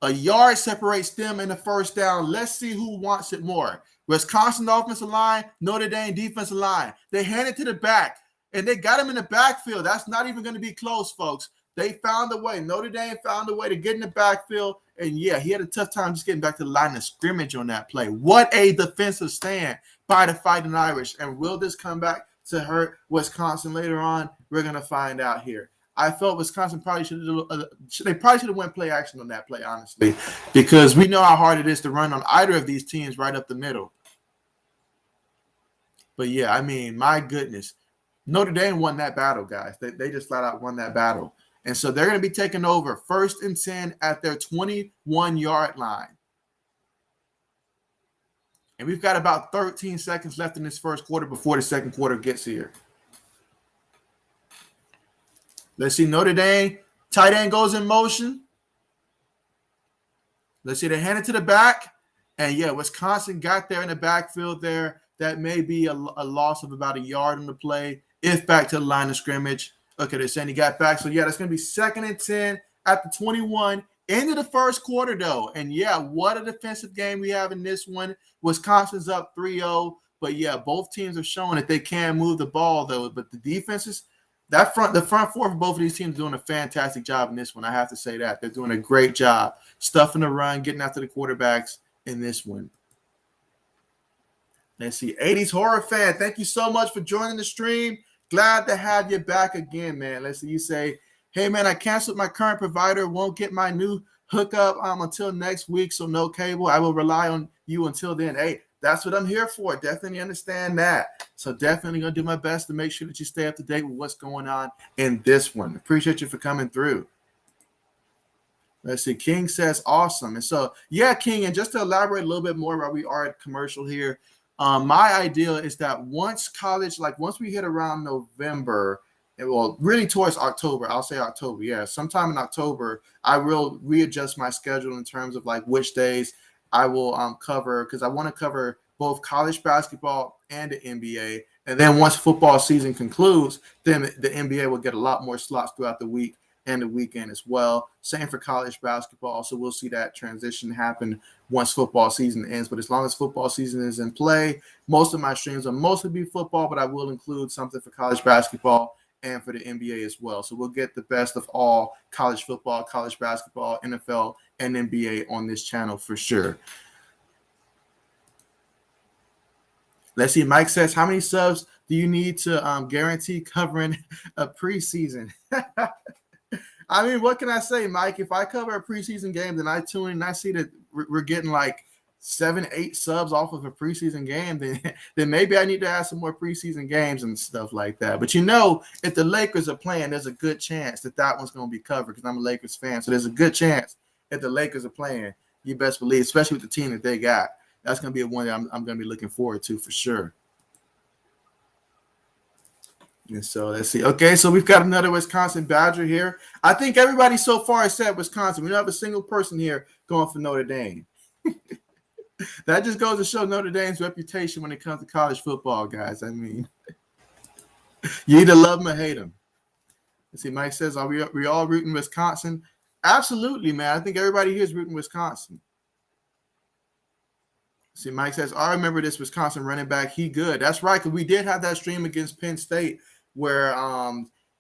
A yard separates them in the first down. Let's see who wants it more. Wisconsin offensive line, Notre Dame defensive line. They hand it to the back, and they got him in the backfield. That's not even going to be close, folks. They found a way. Notre Dame found a way to get in the backfield, and, yeah, he had a tough time just getting back to the line of scrimmage on that play. What a defensive stand by the Fighting Irish, and will this come back to hurt Wisconsin later on? We're going to find out here. I felt Wisconsin probably should have went play action on that play, honestly, because we know how hard it is to run on either of these teams right up the middle. But, yeah, I mean, my goodness. Notre Dame won that battle, guys. They just flat out won that battle. And so they're going to be taking over 1st and 10 at their 21-yard line. And we've got about 13 seconds left in this first quarter before the second quarter gets here. Let's see, Notre Dame, tight end goes in motion. Let's see, they hand it to the back. And, yeah, Wisconsin got there in the backfield there. That may be a loss of about a yard on the play, if back to the line of scrimmage. Okay, they're saying he got back. So, yeah, that's going to be 2nd and 10 at the 21. Into the first quarter, though. And, yeah, what a defensive game we have in this one. Wisconsin's up 3-0. But, yeah, both teams are showing that they can move the ball, though. But the defenses – the front four for both of these teams are doing a fantastic job in this one. I have to say that. They're doing a great job stuffing the run, getting after the quarterbacks in this one. Let's see. 80s Horror Fan, thank you so much for joining the stream. Glad to have you back again, man. Let's see. You say, hey, man, I canceled my current provider. Won't get my new hookup until next week, so no cable. I will rely on you until then. Hey, That's what I'm here for. Definitely understand that. So definitely going to do my best to make sure that you stay up to date with what's going on in this one. Appreciate you for coming through. Let's see. King says awesome. And so, yeah, King, and just to elaborate a little bit more where we are at commercial here, my idea is that once we hit around November, well, really towards October, I'll say October. Yeah, sometime in October, I will readjust my schedule in terms of like which days I will cover, because I want to cover both college basketball and the NBA. And then once football season concludes, then the NBA will get a lot more slots throughout the week and the weekend as well. Same for college basketball. So we'll see that transition happen once football season ends. But as long as football season is in play, most of my streams will mostly be football, but I will include something for college basketball and for the NBA as well. So we'll get the best of all college football, college basketball, NFL, and NBA on this channel for sure. Let's see. Mike says, how many subs do you need to guarantee covering a preseason? I mean, what can I say, Mike? If I cover a preseason game, then I tune in and I see that we're getting like 7-8 subs off of a preseason game, then maybe I need to add some more preseason games and stuff like that. But if the Lakers are playing, there's a good chance that one's going to be covered, because I'm a Lakers fan. So there's a good chance if the Lakers are playing, you best believe, especially with the team that they got, that's going to be one that I'm going to be looking forward to for sure. And so let's see. Okay, so we've got another Wisconsin Badger here. I think everybody so far has said Wisconsin. We don't have a single person here going for Notre Dame. That just goes to show Notre Dame's reputation when it comes to college football, guys. I mean, you either love them or hate them. Let's see. Mike says, are we all rooting Wisconsin? Absolutely, man. I think everybody here is rooting Wisconsin. See, Mike says, I remember this Wisconsin running back. He good. That's right, because we did have that stream against Penn State where,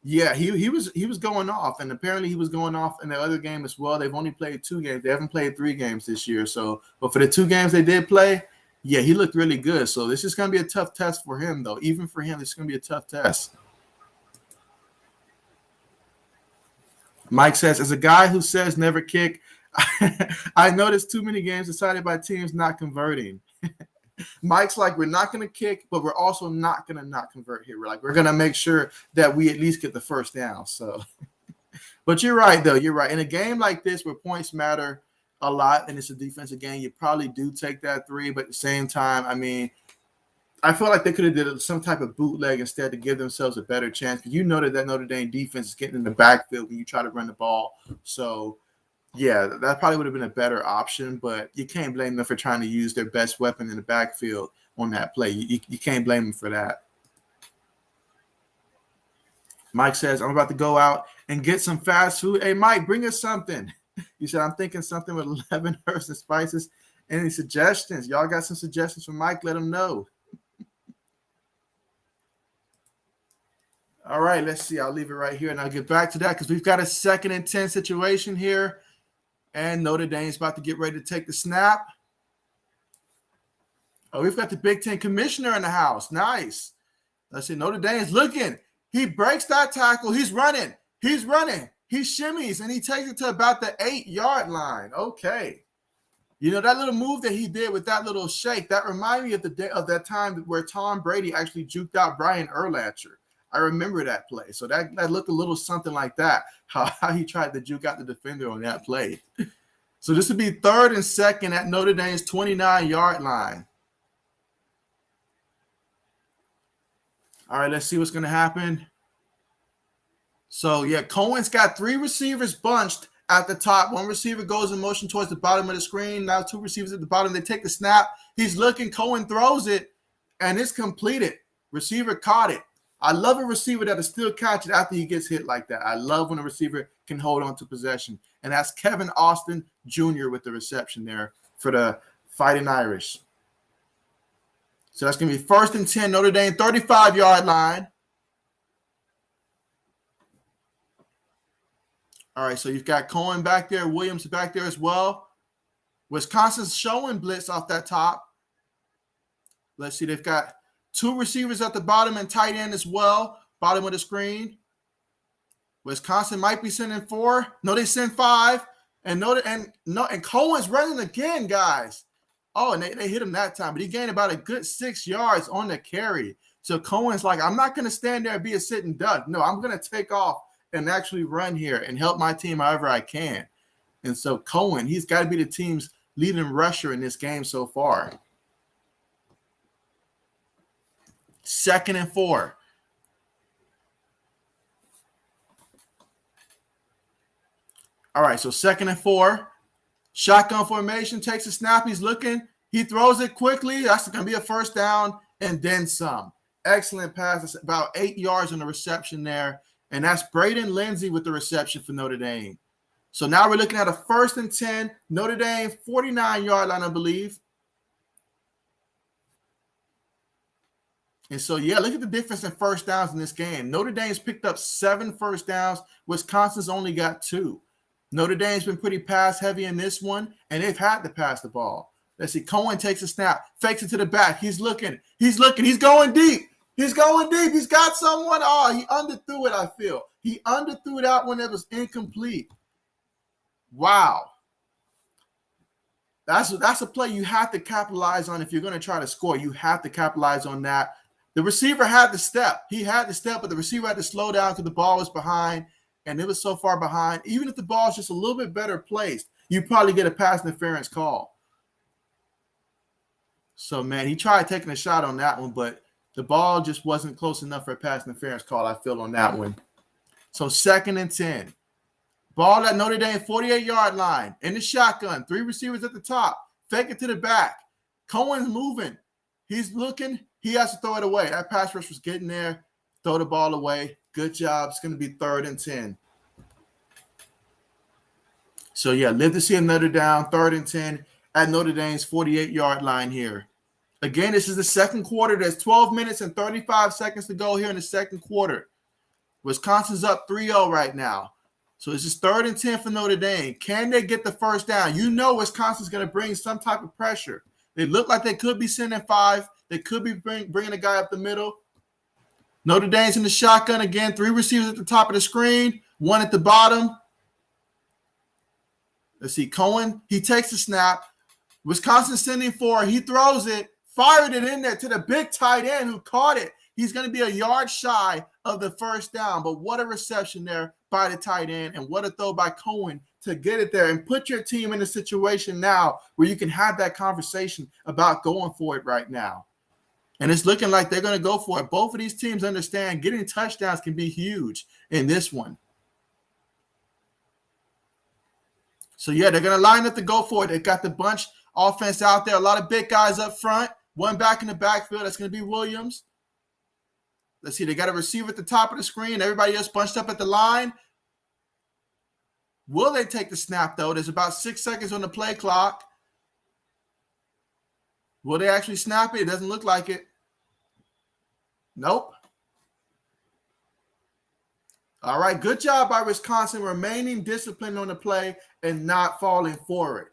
he was going off, and apparently he was going off in the other game as well. They've only played 2 games. They haven't played 3 games this year. So, but for the 2 games they did play, yeah, he looked really good. So this is going to be a tough test for him, though. Even for him, this is going to be a tough test. Mike says, as a guy who says never kick, I noticed too many games decided by teams not converting. Mike's like, we're not going to kick, but we're also not going to not convert here. We're going to make sure that we at least get the first down. So, but you're right, though. You're right. In a game like this where points matter a lot and it's a defensive game, you probably do take that 3. But at the same time, I mean, I feel like they could have did some type of bootleg instead to give themselves a better chance, because that Notre Dame defense is getting in the backfield when you try to run the ball. So, yeah, that probably would have been a better option, but you can't blame them for trying to use their best weapon in the backfield on that play. You can't blame them for that. Mike says, I'm about to go out and get some fast food. Hey, Mike, bring us something. You said, I'm thinking something with 11 herbs and spices. Any suggestions? Y'all got some suggestions from Mike? Let him know. All right, let's see. I'll leave it right here, and I'll get back to that because we've got a 2nd and 10 situation here. And Notre Dame's about to get ready to take the snap. Oh, we've got the Big Ten commissioner in the house. Nice. Let's see. Notre Dame's looking. He breaks that tackle. He's running. He shimmies, and he takes it to about the 8-yard line. Okay. That little move that he did with that little shake, that reminded me of that time where Tom Brady actually juked out Brian Urlacher. I remember that play. So that looked a little something like that, how he tried to juke out the defender on that play. So this would be 3rd and 2nd at Notre Dame's 29-yard line. All right, let's see what's going to happen. So, yeah, Cohen's got 3 receivers bunched at the top. 1 receiver goes in motion towards the bottom of the screen. Now 2 receivers at the bottom. They take the snap. He's looking. Cohen throws it, and it's completed. Receiver caught it. I love a receiver that'll still catch it after he gets hit like that. I love when a receiver can hold on to possession. And that's Kevin Austin Jr. with the reception there for the Fighting Irish. So that's going to be 1st and 10, Notre Dame, 35-yard line. All right, so you've got Cohen back there, Williams back there as well. Wisconsin's showing blitz off that top. Let's see, they've got 2 receivers at the bottom and tight end as well, bottom of the screen. Wisconsin might be sending 4. No, they send 5. And Cohen's running again, guys. Oh, and they hit him that time, but he gained about a good 6 yards on the carry. So Cohen's like, I'm not going to stand there and be a sitting duck. No, I'm going to take off and actually run here and help my team however I can. And so Cohen, he's got to be the team's leading rusher in this game so far. 2nd and 4. All right, so 2nd and 4. Shotgun formation, takes a snap. He's looking. He throws it quickly. That's going to be a first down and then some. Excellent pass. It's about 8 yards on the reception there. And that's Braden Lindsay with the reception for Notre Dame. So now we're looking at a 1st and 10. Notre Dame, 49-yard line, I believe. And so, yeah, look at the difference in first downs in this game. Notre Dame's picked up 7 first downs. Wisconsin's only got 2. Notre Dame's been pretty pass-heavy in this one, and they've had to pass the ball. Let's see. Cohen takes a snap, fakes it to the back. He's looking. He's going deep. He's got someone. Oh, he underthrew it, I feel. He underthrew it out when it was incomplete. Wow. That's a play you have to capitalize on if you're going to try to score. You have to capitalize on that. The receiver had to step. He had to step, but the receiver had to slow down because the ball was behind, and it was so far behind. Even if the ball is just a little bit better placed, you probably get a pass interference call. So, man, he tried taking a shot on that one, but the ball just wasn't close enough for a pass interference call, I feel, on that one. So 2nd and 10. Ball at Notre Dame 48-yard line. In the shotgun. 3 receivers at the top. Fake it to the back. Cohen's moving. He's looking. He has to throw it away. That pass rush was getting there. Throw the ball away. Good job. It's going to be 3rd and 10. So, yeah, live to see another down. 3rd and 10 at Notre Dame's 48-yard line here. Again, this is the second quarter. There's 12 minutes and 35 seconds to go here in the second quarter. Wisconsin's up 3-0 right now. So this is 3rd and 10 for Notre Dame. Can they get the first down? You know Wisconsin's going to bring some type of pressure. They look like they could be sending 5. They could be bringing a guy up the middle. Notre Dame's in the shotgun again. 3 receivers at the top of the screen. 1 at the bottom. Let's see. Cohen, he takes the snap. Wisconsin sending 4. He throws it. Fired it in there to the big tight end who caught it. He's going to be a yard shy of the first down. But what a reception there by the tight end, and what a throw by Cohen to get it there and put your team in a situation now where you can have that conversation about going for it right now. And it's looking like they're going to go for it. Both of these teams understand getting touchdowns can be huge in this one. So, yeah, they're going to line up to go for it. They've got the bunch offense out there. A lot of big guys up front. 1 back in the backfield. That's going to be Williams. Let's see. They got a receiver at the top of the screen. Everybody else bunched up at the line. Will they take the snap, though? There's about 6 seconds on the play clock. Will they actually snap it? It doesn't look like it. Nope. All right. Good job by Wisconsin remaining disciplined on the play and not falling for it.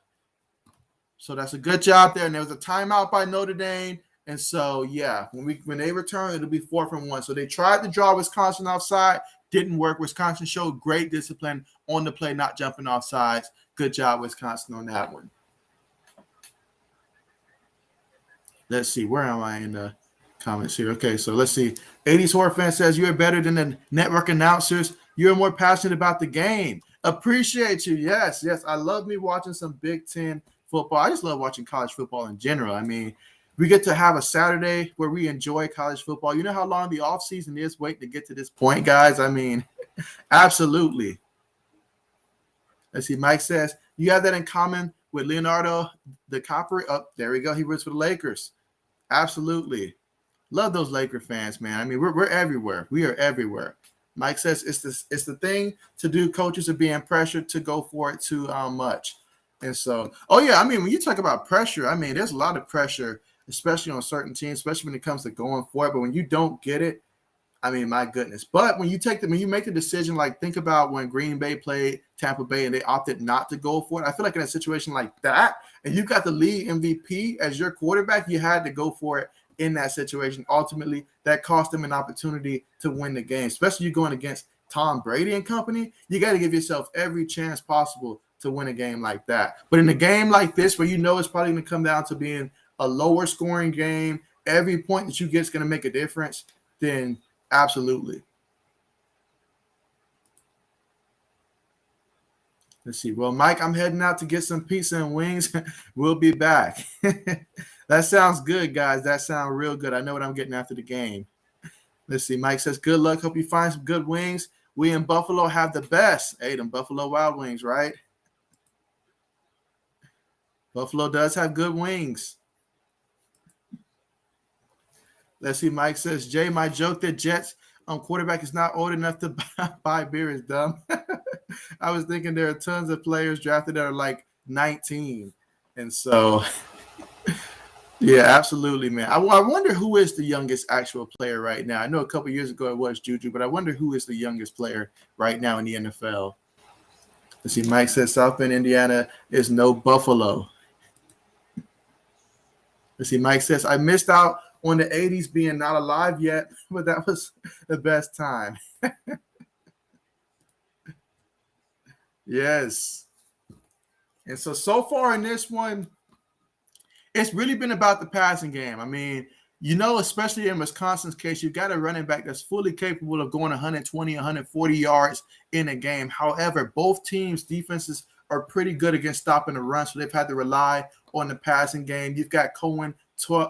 So that's a good job there. And there was a timeout by Notre Dame. And so, yeah, when they return, it'll be 4th and 1. So they tried to draw Wisconsin offside. Didn't work. Wisconsin showed great discipline on the play, not jumping off sides. Good job, Wisconsin, on that one. Let's see. Where am I in the comments here? Okay, so let's see. 80s Horror Fan says, you're better than the network announcers. You're more passionate about the game. Appreciate you. Yes. I love me watching some Big Ten football. I just love watching college football in general. I mean, we get to have a Saturday where we enjoy college football. You know how long the offseason is waiting to get to this point, guys? I mean, absolutely. Let's see. Mike says, you have that in common with Leonardo DiCaprio. Oh, there we go. He roots for the Lakers. Absolutely. Love those Laker fans, man. I mean, we're everywhere. We are everywhere. Mike says it's the thing to do. Coaches are being pressured to go for it too much. And so, oh, yeah, I mean, when you talk about pressure, I mean, there's a lot of pressure, especially on certain teams, especially when it comes to going for it. But when you don't get it, I mean, my goodness. But when you make the decision, like think about when Green Bay played Tampa Bay and they opted not to go for it. I feel like in a situation like that, and you've got the league MVP as your quarterback, you had to go for it in that situation. Ultimately, that cost them an opportunity to win the game, especially you going against Tom Brady and company. You got to give yourself every chance possible to win a game like that. But in a game like this, where you know it's probably going to come down to being a lower scoring game, every point that you get is going to make a difference, then absolutely. Let's see. Well, Mike, I'm heading out to get some pizza and wings. We'll be back. That sounds good, guys. That sounds real good. I know what I'm getting after the game. Let's see. Mike says, good luck. Hope you find some good wings. We in Buffalo have the best. Hey, them Buffalo Wild Wings, right? Buffalo does have good wings. Let's see. Mike says, Jay, my joke that Jets quarterback is not old enough to buy beer is dumb. I was thinking there are tons of players drafted that are like 19. And so, yeah, absolutely, man. I wonder who is the youngest actual player right now. I know a couple years ago it was Juju, but I wonder who is the youngest player right now in the NFL. Let's see. Mike says South Bend, Indiana is no Buffalo. Let's see. Mike says, I missed out on the 80s being not alive yet, but that was the best time. Yes. And so far in this one, it's really been about the passing game. I mean, you know, especially in Wisconsin's case, you've got a running back that's fully capable of going 120, 140 yards in a game. However, both teams' defenses are pretty good against stopping the run, so they've had to rely on the passing game. You've got Cohen,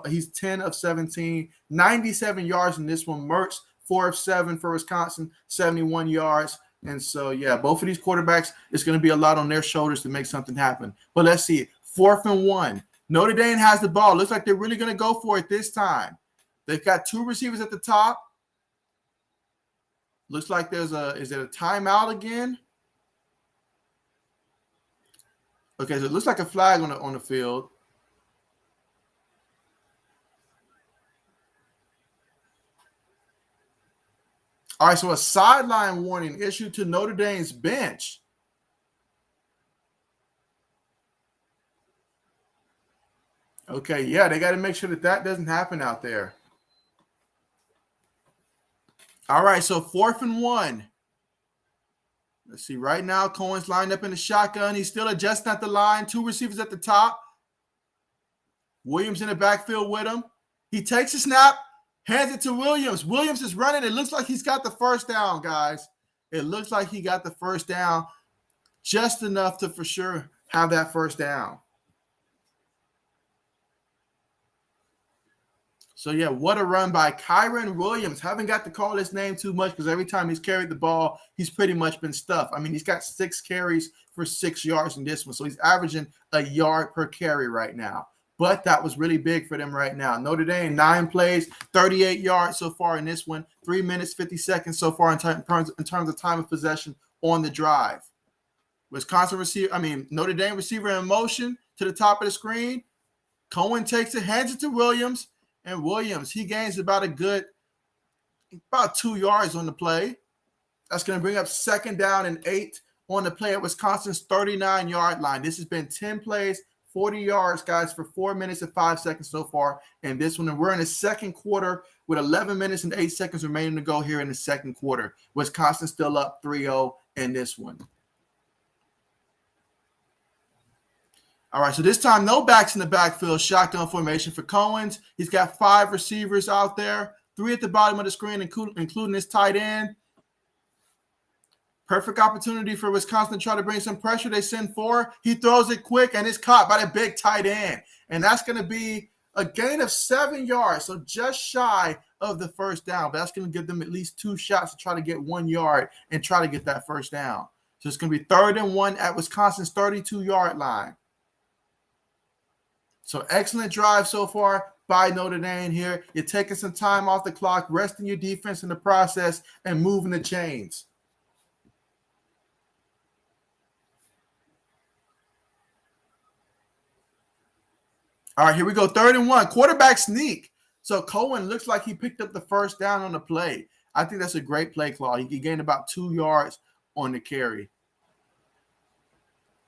he's 10 of 17, 97 yards in this one. Mertz, 4 of 7 for Wisconsin, 71 yards. And so, yeah, both of these quarterbacks, it's going to be a lot on their shoulders to make something happen. But let's see. 4th and 1. Notre Dame has the ball. Looks like they're really going to go for it this time. They've got 2 receivers at the top. Looks like is it a timeout again? Okay, so it looks like a flag on the field. All right, so a sideline warning issued to Notre Dame's bench. Okay, yeah, they got to make sure that doesn't happen out there. All right, so 4th and 1. Let's see. Right now, Cohen's lined up in the shotgun. He's still adjusting at the line. 2 receivers at the top. Williams in the backfield with him. He takes a snap, hands it to Williams. Williams is running. It looks like he's got the first down, guys. It looks like he got the first down, just enough to for sure have that first down. So, yeah, what a run by Kyren Williams. Haven't got to call his name too much because every time he's carried the ball, he's pretty much been stuffed. I mean, he's got 6 carries for 6 yards in this one. So he's averaging a yard per carry right now. But that was really big for them right now. Notre Dame, 9 plays, 38 yards so far in this one. 3 minutes, 50 seconds so far in terms of time of possession on the drive. Notre Dame receiver in motion to the top of the screen. Cohen takes it, hands it to Williams. And Williams, he gains about 2 yards on the play. That's going to bring up 2nd down and 8 on the play at Wisconsin's 39-yard line. This has been 10 plays, 40 yards, guys, for 4 minutes and 5 seconds so far in this one. And we're in the second quarter with 11 minutes and 8 seconds remaining to go here in the second quarter. Wisconsin still up 3-0 in this one. All right, so this time, no backs in the backfield, shotgun formation for Cohen's. He's got 5 receivers out there, 3 at the bottom of the screen, including his tight end. Perfect opportunity for Wisconsin to try to bring some pressure. They send 4. He throws it quick, and it's caught by the big tight end. And that's going to be a gain of 7 yards, so just shy of the first down. But that's going to give them at least 2 shots to try to get 1 yard and try to get that first down. So it's going to be 3rd and 1 at Wisconsin's 32-yard line. So excellent drive so far by Notre Dame here. You're taking some time off the clock, resting your defense in the process, and moving the chains. All right, here we go. 3rd and 1. Quarterback sneak. So Cohen looks like he picked up the first down on the play. I think that's a great play call. He gained about 2 yards on the carry.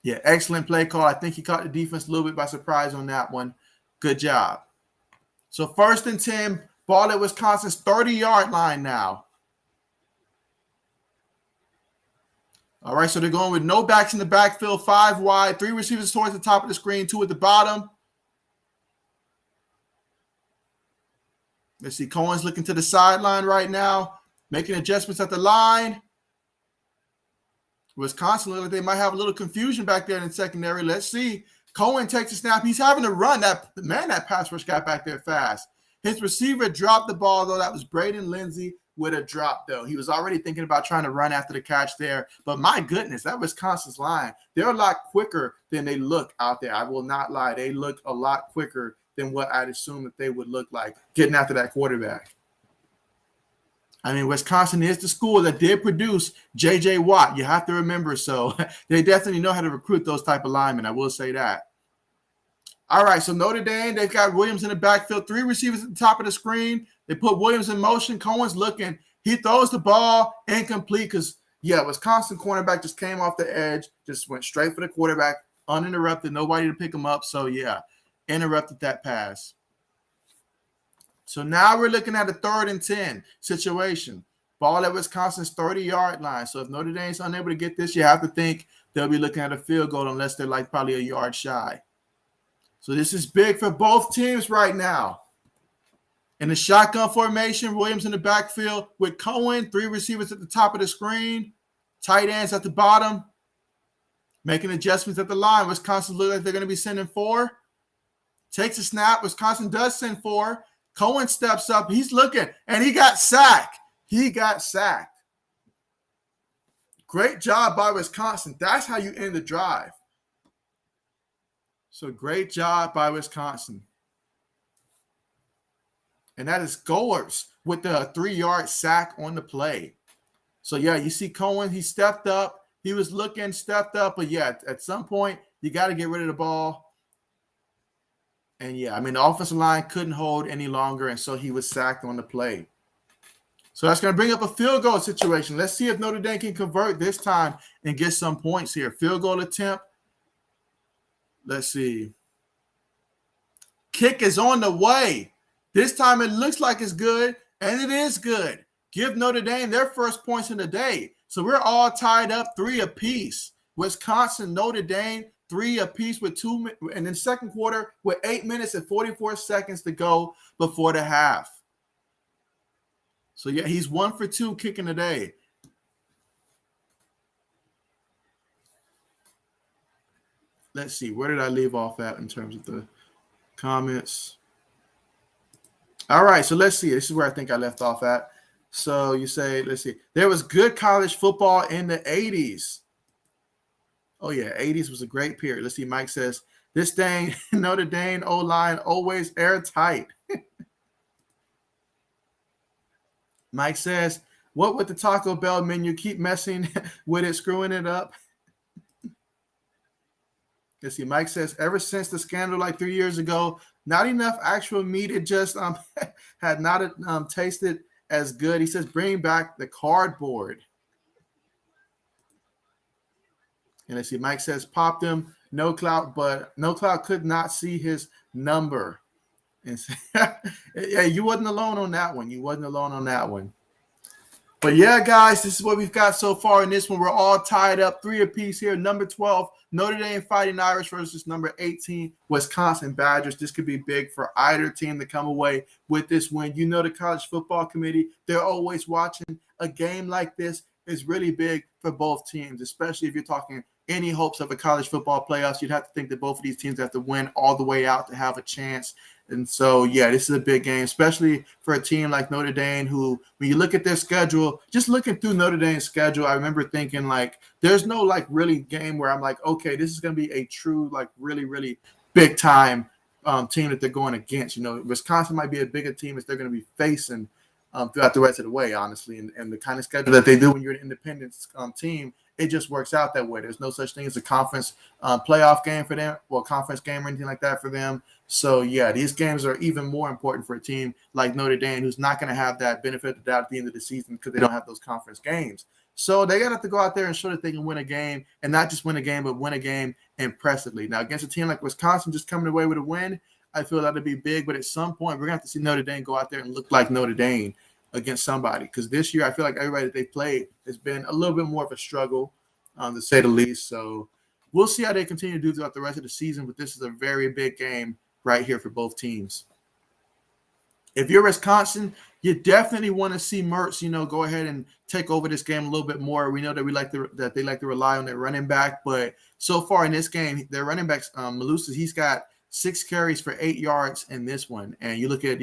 Yeah, excellent play call. I think he caught the defense a little bit by surprise on that one. Good job. So 1st and 10, ball at Wisconsin's 30-yard line now. All right, so they're going with no backs in the backfield, 5 wide, 3 receivers towards the top of the screen, 2 at the bottom. Let's see, Cohen's looking to the sideline right now, making adjustments at the line. Wisconsin look like they might have a little confusion back there in the secondary. Let's see. Cohen takes a snap. He's having to run. That pass rush got back there fast. His receiver dropped the ball, though. That was Braden Lindsey with a drop, though. He was already thinking about trying to run after the catch there. But my goodness, that Wisconsin's line, they're a lot quicker than they look out there. I will not lie. They look a lot quicker than what I'd assume that they would look like getting after that quarterback. I mean, Wisconsin is the school that did produce J.J. Watt. You have to remember. So they definitely know how to recruit those type of linemen. I will say that. All right, so Notre Dame, they've got Williams in the backfield, 3 receivers at the top of the screen. They put Williams in motion. Cohen's looking. He throws the ball incomplete because, Wisconsin cornerback just came off the edge, just went straight for the quarterback, uninterrupted, nobody to pick him up. So, interrupted that pass. So now we're looking at a 3rd and 10 situation. Ball at Wisconsin's 30-yard line. So if Notre Dame's unable to get this, you have to think they'll be looking at a field goal unless they're like probably a yard shy. So this is big for both teams right now. In the shotgun formation, Williams in the backfield with Cohen, 3 receivers at the top of the screen, tight ends at the bottom, making adjustments at the line. Wisconsin looks like they're going to be sending 4. Takes a snap. Wisconsin does send 4. Cohen steps up. He's looking, and he got sacked. Great job by Wisconsin. That's how you end the drive. So great job by Wisconsin. And that is Goers with the 3-yard sack on the play. So, you see Cohen, he stepped up. He was looking, stepped up. But, at some point, you got to get rid of the ball. And, the offensive line couldn't hold any longer, and so he was sacked on the play. So that's going to bring up a field goal situation. Let's see if Notre Dame can convert this time and get some points here. Field goal attempt. Let's see. Kick is on the way. This time it looks like it's good, and it is good. Give Notre Dame their first points in the day. So we're all tied up 3 apiece. Wisconsin, Notre Dame, 3 apiece with 2, and then second quarter with 8 minutes and 44 seconds to go before the half. So, he's 1 for 2 kicking today. Let's see. Where did I leave off at in terms of the comments? All right, so let's see. This is where I think I left off at. So you say, let's see. There was good college football in the 80s. Oh, 80s was a great period. Let's see. Mike says, this dang Notre Dame O-line always airtight. Mike says, what with the Taco Bell menu? Keep messing with it, screwing it up. Let's see. Mike says, ever since the scandal like 3 years ago, not enough actual meat. It just had not tasted as good. He says, bring back the cardboard. And let's see. Mike says, pop them. No clout, but No Clout could not see his number. And you wasn't alone on that one. But guys, this is what we've got so far in this one. We're all tied up 3 apiece here. Number 12, Notre Dame Fighting Irish versus number 18, Wisconsin Badgers. This could be big for either team to come away with this win. The College Football Committee, they're always watching. A game like this is really big for both teams, especially if you're talking any hopes of a college football playoffs. You'd have to think that both of these teams have to win all the way out to have a chance. And so, this is a big game, especially for a team like Notre Dame who, when you look at their schedule, just looking through Notre Dame's schedule, I remember thinking, there's no, really game where I'm like, okay, this is going to be a true, really, really big-time team that they're going against. Wisconsin might be a bigger team as they're going to be facing throughout the rest of the way, honestly. And the kind of schedule that they do when you're an independent team, it just works out that way. There's no such thing as a conference playoff game for them or conference game or anything like that for them. So, these games are even more important for a team like Notre Dame who's not going to have that benefit of the doubt at the end of the season because they don't have those conference games. So they got to have to go out there and show that they can win a game, and not just win a game, but win a game impressively. Now, against a team like Wisconsin just coming away with a win, I feel that would be big. But at some point, we're going to have to see Notre Dame go out there and look like Notre Dame against somebody, because this year I feel like everybody that they played has been a little bit more of a struggle. to say the least. So we'll see how they continue to do throughout the rest of the season, but this is a very big game right here for both teams. If you're Wisconsin, you definitely want to see Mertz, go ahead and take over this game a little bit more. We know that they like to rely on their running back, but so far in this game, their running back, Malusis, he's got 6 carries for 8 yards in this one. And you look at,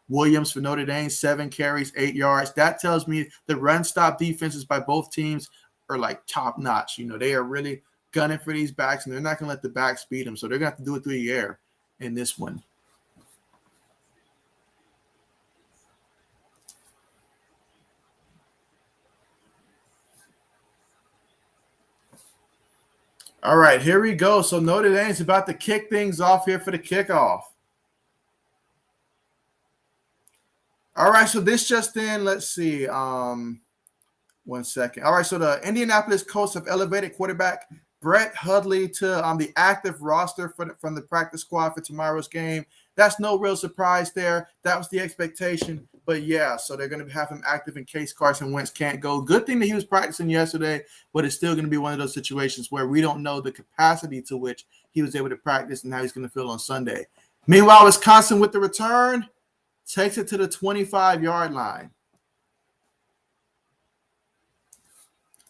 Williams for Notre Dame, 7 carries, 8 yards. That tells me the run stop defenses by both teams are like top notch. They are really gunning for these backs, and they're not going to let the backs beat them. So they're going to have to do it through the air in this one. All right, here we go. So Notre Dame's about to kick things off here for the kickoff. All right, so this just in, let's see. 1 second. All right, so the Indianapolis Colts have elevated quarterback Brett Hundley to the active roster from the practice squad for tomorrow's game. That's no real surprise there. That was the expectation. But, yeah, so they're going to have him active in case Carson Wentz can't go. Good thing that he was practicing yesterday, but it's still going to be one of those situations where we don't know the capacity to which he was able to practice and how he's going to feel on Sunday. Meanwhile, Wisconsin with the return takes it to the 25-yard line.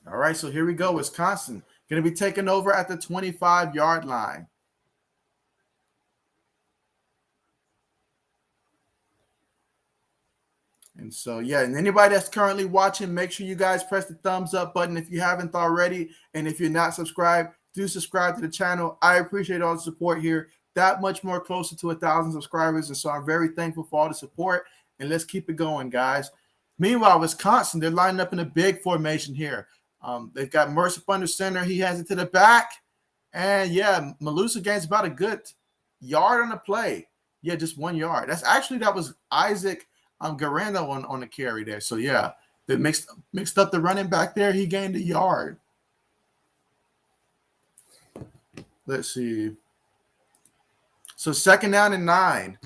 All right, so here we go. Wisconsin going to be taking over at the 25-yard line. And so, yeah, and anybody that's currently watching, make sure you guys press the thumbs up button if you haven't already. And if you're not subscribed, do subscribe to the channel. I appreciate all the support here. That much more closer to 1,000 subscribers. And so I'm very thankful for all the support. And let's keep it going, guys. Meanwhile, Wisconsin, they're lining up in a big formation here. They've got Mertz up under center. He has it to the back. And, yeah, Malusa gains about a good yard on the play. Yeah, just 1 yard. That was Isaac Garando on the carry there. So, yeah, they mixed up the running back there. He gained a yard. Let's see. So, 2nd down and 9.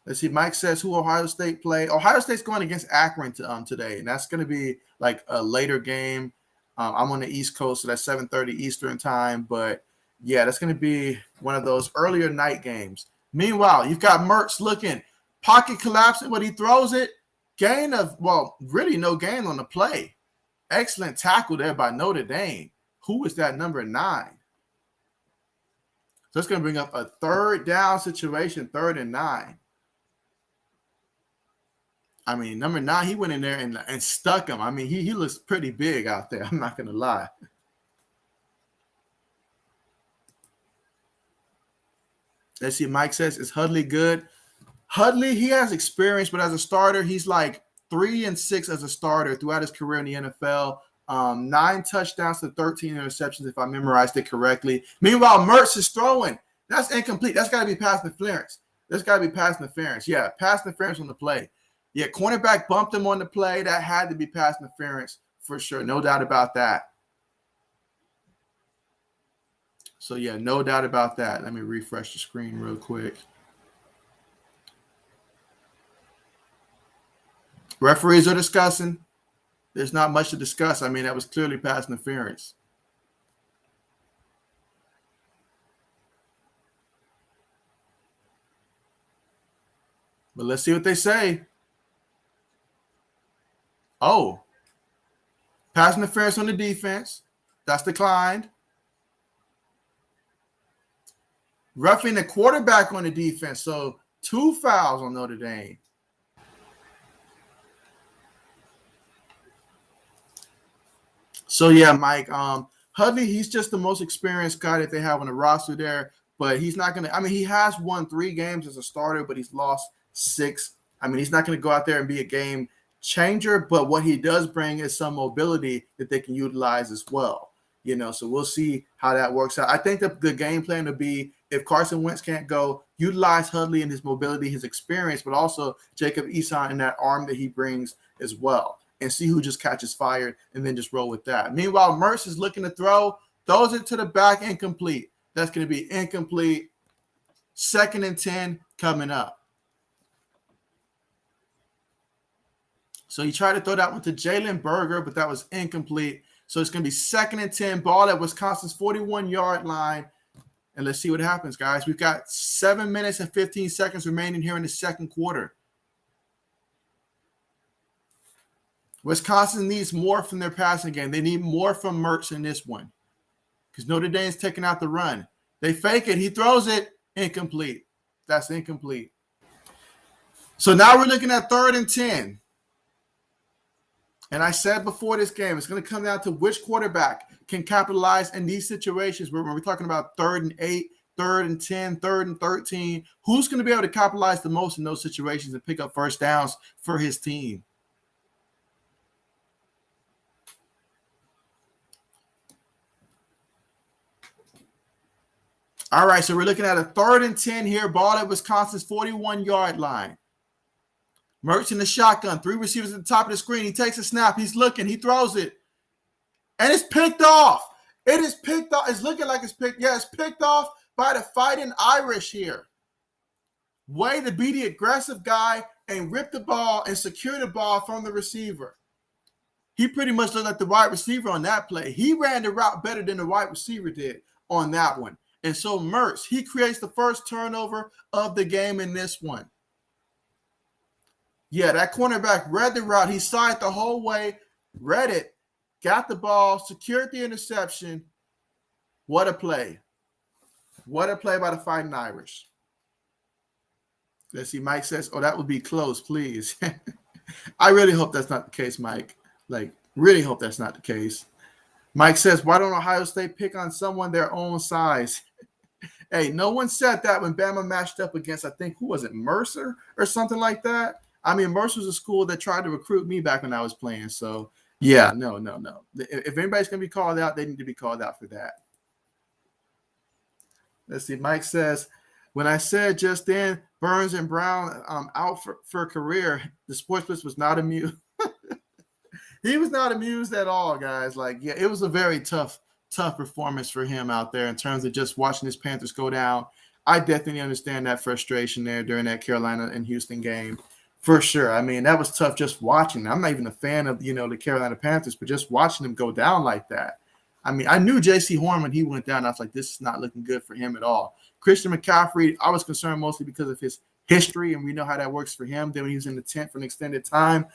Let's see. Mike says who Ohio State play. Ohio State's going against Akron today, and that's going to be like a later game. I'm on the East Coast, so that's 7:30 Eastern time. But, yeah, that's going to be one of those earlier night games. Meanwhile, you've got Mertz looking. Pocket collapsing, but he throws it. Really no gain on the play. Excellent tackle there by Notre Dame. Who is that number 9? So it's going to bring up a 3rd down situation, 3rd and 9. I mean, number 9, he went in there and stuck him. I mean, he looks pretty big out there. I'm not going to lie. Let's see. Mike says, is Hundley good? Hundley, he has experience, but as a starter, he's like 3-6 as a starter throughout his career in the NFL. 9 touchdowns to 13 interceptions, if I memorized it correctly. Meanwhile, Mertz is throwing. That's incomplete. That's got to be pass interference. Yeah, pass interference on the play. Yeah, cornerback bumped him on the play. That had to be pass interference for sure. No doubt about that. So, yeah, no doubt about that. Let me refresh the screen real quick. Referees are discussing. There's not much to discuss. I mean, that was clearly pass interference. But let's see what they say. Oh, pass interference on the defense. That's declined. Roughing the quarterback on the defense. So 2 fouls on Notre Dame. So, yeah, Mike, Hundley, he's just the most experienced guy that they have on the roster there, but he's not going to – I mean, he has won 3 games as a starter, but he's lost 6. I mean, he's not going to go out there and be a game changer, but what he does bring is some mobility that they can utilize as well. So we'll see how that works out. I think the game plan will be if Carson Wentz can't go, utilize Hundley and his mobility, his experience, but also Jacob Eason and that arm that he brings as well. And see who just catches fire and then just roll with that. Meanwhile, Mertz is looking to throw, throws it to the back, incomplete. That's going to be incomplete. 2nd and 10 coming up. So he tried to throw that one to Jalen Berger, but that was incomplete. So it's going to be 2nd and 10, ball at Wisconsin's 41-yard line. And let's see what happens, guys. We've got 7 minutes and 15 seconds remaining here in the second quarter. Wisconsin needs more from their passing game. They need more from Mertz in this one because Notre Dame's taking out the run. They fake it. He throws it. Incomplete. That's incomplete. So now we're looking at 3rd and 10. And I said before this game, it's going to come down to which quarterback can capitalize in these situations where we're talking about 3rd and 8, 3rd and 10, 3rd and 13. Who's going to be able to capitalize the most in those situations and pick up first downs for his team? All right, so we're looking at a 3rd and 10 here, ball at Wisconsin's 41-yard line. Mertz in the shotgun, 3 receivers at the top of the screen. He takes a snap. He's looking. He throws it. And it's picked off. It is picked off. It's looking like it's picked. Yeah, it's picked off by the Fighting Irish here. Way to be the aggressive guy and rip the ball and secure the ball from the receiver. He pretty much looked like the wide receiver on that play. He ran the route better than the wide receiver did on that one. And so Mertz, he creates the first turnover of the game in this one. Yeah, that cornerback read the route. He saw it the whole way, read it, got the ball, secured the interception. What a play. What a play by the Fighting Irish. Let's see, Mike says, oh, that would be close, please. I really hope that's not the case, Mike. Really hope that's not the case. Mike says, why don't Ohio State pick on someone their own size? Hey, no one said that when Bama matched up against, I think, who was it, Mercer or something like that? I mean, Mercer was a school that tried to recruit me back when I was playing. So, yeah, no. If anybody's going to be called out, they need to be called out for that. Let's see. Mike says, when I said just then, Burns and Brown out for a career, the sports was not amused. He was not amused at all, guys. Yeah, it was a very tough performance for him out there in terms of just watching his Panthers go down. I definitely understand that frustration there during that Carolina and Houston game. For sure. I mean, that was tough just watching. I'm not even a fan of, the Carolina Panthers, but just watching them go down like that. I mean, I knew J.C. Horn when he went down. I was like, this is not looking good for him at all. Christian McCaffrey, I was concerned mostly because of his history, and we know how that works for him. Then when he was in the tent for an extended time,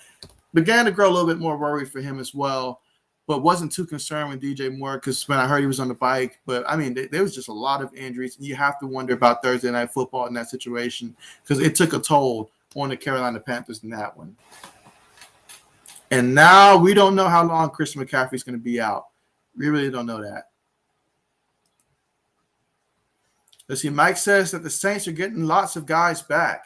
began to grow a little bit more worried for him as well, but wasn't too concerned with DJ Moore because when I heard he was on the bike. But, I mean, there was just a lot of injuries, and you have to wonder about Thursday Night Football in that situation because it took a toll on the Carolina Panthers in that one. And now we don't know how long Christian McCaffrey is going to be out. We really don't know that. Let's see. Mike says that the Saints are getting lots of guys back.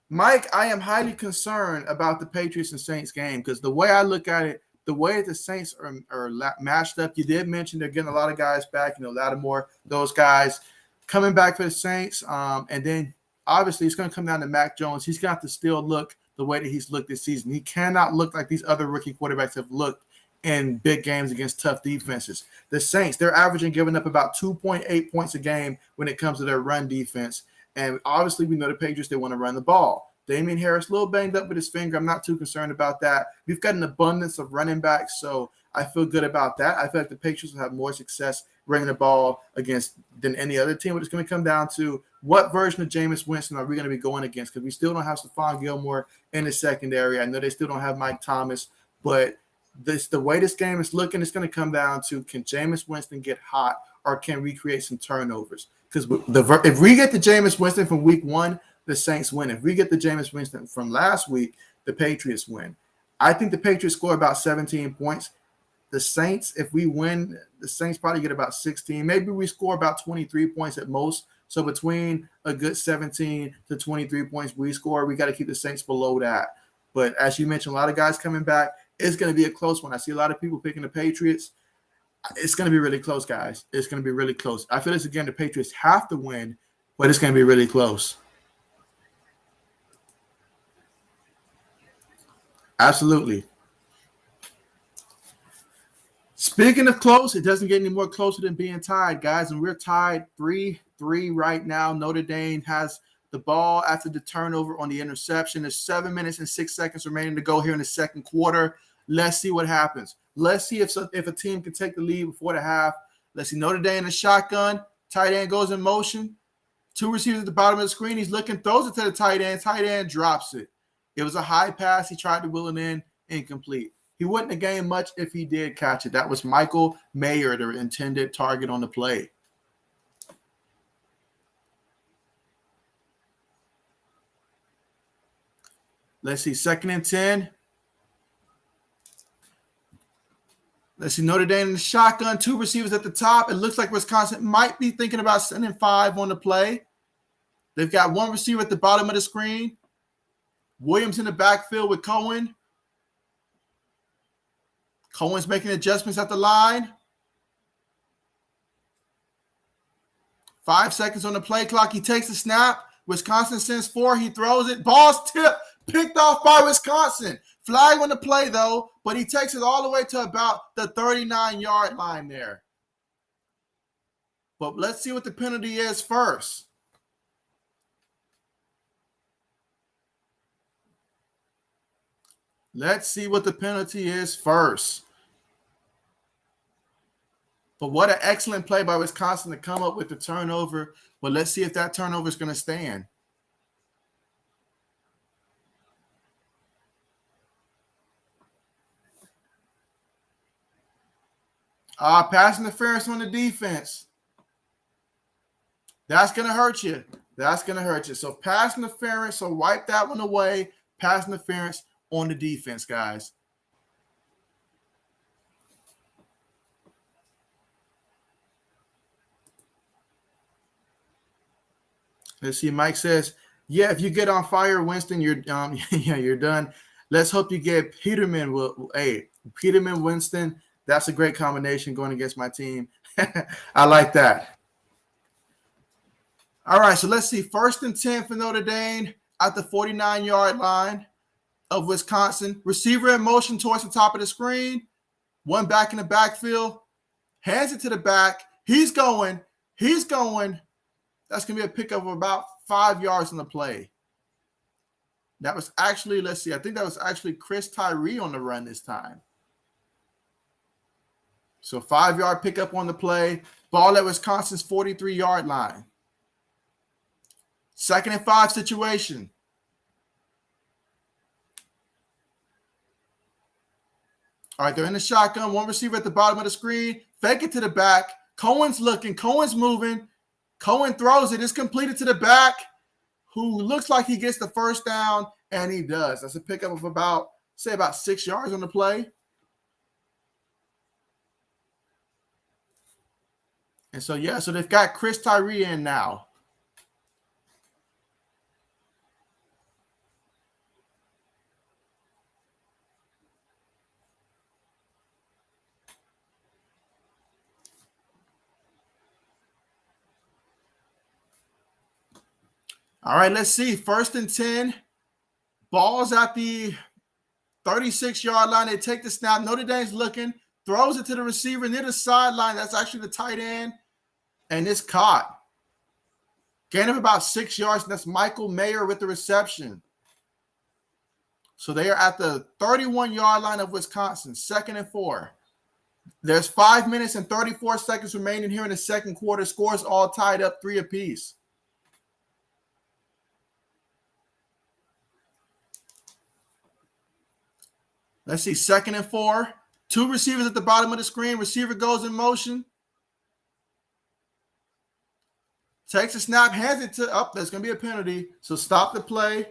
Mike, I am highly concerned about the Patriots and Saints game because the way I look at it, the way the Saints are matched up, you did mention they're getting a lot of guys back, Lattimore, those guys coming back for the Saints. And then obviously it's going to come down to Mac Jones. He's got to still look the way that he's looked this season. He cannot look like these other rookie quarterbacks have looked in big games against tough defenses. The Saints, they're averaging giving up about 2.8 points a game when it comes to their run defense. And obviously we know the Patriots, they want to run the ball. Damian Harris, a little banged up with his finger. I'm not too concerned about that. We've got an abundance of running backs, so I feel good about that. I feel like the Patriots will have more success running the ball against than any other team. But it's going to come down to what version of Jameis Winston are we going to be going against, because we still don't have Stephon Gilmore in the secondary. I know they still don't have Mike Thomas, but the way this game is looking, it's going to come down to, can Jameis Winston get hot or can we create some turnovers? Because if we get the Jameis Winston from week one, the Saints win. If we get the Jameis Winston from last week, the Patriots win. I think the Patriots score about 17 points. The Saints, if we win, the Saints probably get about 16. Maybe we score about 23 points at most. So between a good 17 to 23 points we score, we got to keep the Saints below that. But as you mentioned, a lot of guys coming back. It's going to be a close one. I see a lot of people picking the Patriots. It's going to be really close, guys. It's going to be really close. I feel this again, the Patriots have to win, but it's going to be really close. Absolutely. Speaking of close, it doesn't get any more closer than being tied, guys. And we're tied 3-3 right now. Notre Dame has the ball after the turnover on the interception. There's 7 minutes and 6 seconds remaining to go here in the second quarter. Let's see what happens. Let's see if a team can take the lead before the half. Let's see Notre Dame in the shotgun. Tight end goes in motion. 2 receivers at the bottom of the screen. He's looking, throws it to the tight end. Tight end drops it. It was a high pass. He tried to wheel it in, incomplete. He wouldn't have gained much if he did catch it. That was Michael Mayer, the intended target on the play. Let's see, 2nd and 10. Let's see, Notre Dame in the shotgun, 2 receivers at the top. It looks like Wisconsin might be thinking about sending 5 on the play. They've got 1 receiver at the bottom of the screen. Williams in the backfield with Cohen. Cohen's making adjustments at the line. 5 seconds on the play clock. He takes the snap. Wisconsin sends 4. He throws it. Ball's tipped. Picked off by Wisconsin. Flag on the play, though, but he takes it all the way to about the 39-yard line there. But let's see what the penalty is first. Let's see what the penalty is first. But what an excellent play by Wisconsin to come up with the turnover. But let's see if that turnover is going to stand. Pass interference on the defense. That's going to hurt you. That's going to hurt you. So pass interference, so wipe that one away. Pass interference on the defense, guys. Let's see. Mike says, yeah, if you get on fire, Winston, you're you're done. Let's hope you get Peterman. Peterman, Winston. That's a great combination going against my team. I like that. All right, so let's see. 1st and 10 for Notre Dame at the 49-yard line of Wisconsin. Receiver in motion towards the top of the screen. 1 back in the backfield. Hands it to the back. He's going. That's going to be a pickup of about 5 yards on the play. That was actually, let's see, I think that was actually Chris Tyree on the run this time. So 5-yard pickup on the play. Ball at Wisconsin's 43-yard line. 2nd and 5 situation. All right, they're in the shotgun. 1 receiver at the bottom of the screen. Fake it to the back. Cohen's looking. Cohen's moving. Cohen throws it. It's completed to the back, who looks like he gets the first down, and he does. That's a pickup of about 6 yards on the play. And so, so they've got Chris Tyree in now. All right, let's see. 1st and 10. Ball's at the 36-yard line. They take the snap. Notre Dame's looking. Throws it to the receiver near the sideline. That's actually the tight end. And it's caught. Gain of about 6 yards. And that's Michael Mayer with the reception. So they are at the 31-yard line of Wisconsin. 2nd and 4. There's 5 minutes and 34 seconds remaining here in the second quarter. Scores all tied up 3 apiece. Let's see. 2nd and 4. 2 receivers at the bottom of the screen. Receiver goes in motion. Takes a snap, hands it to up. There's going to be a penalty. So stop the play.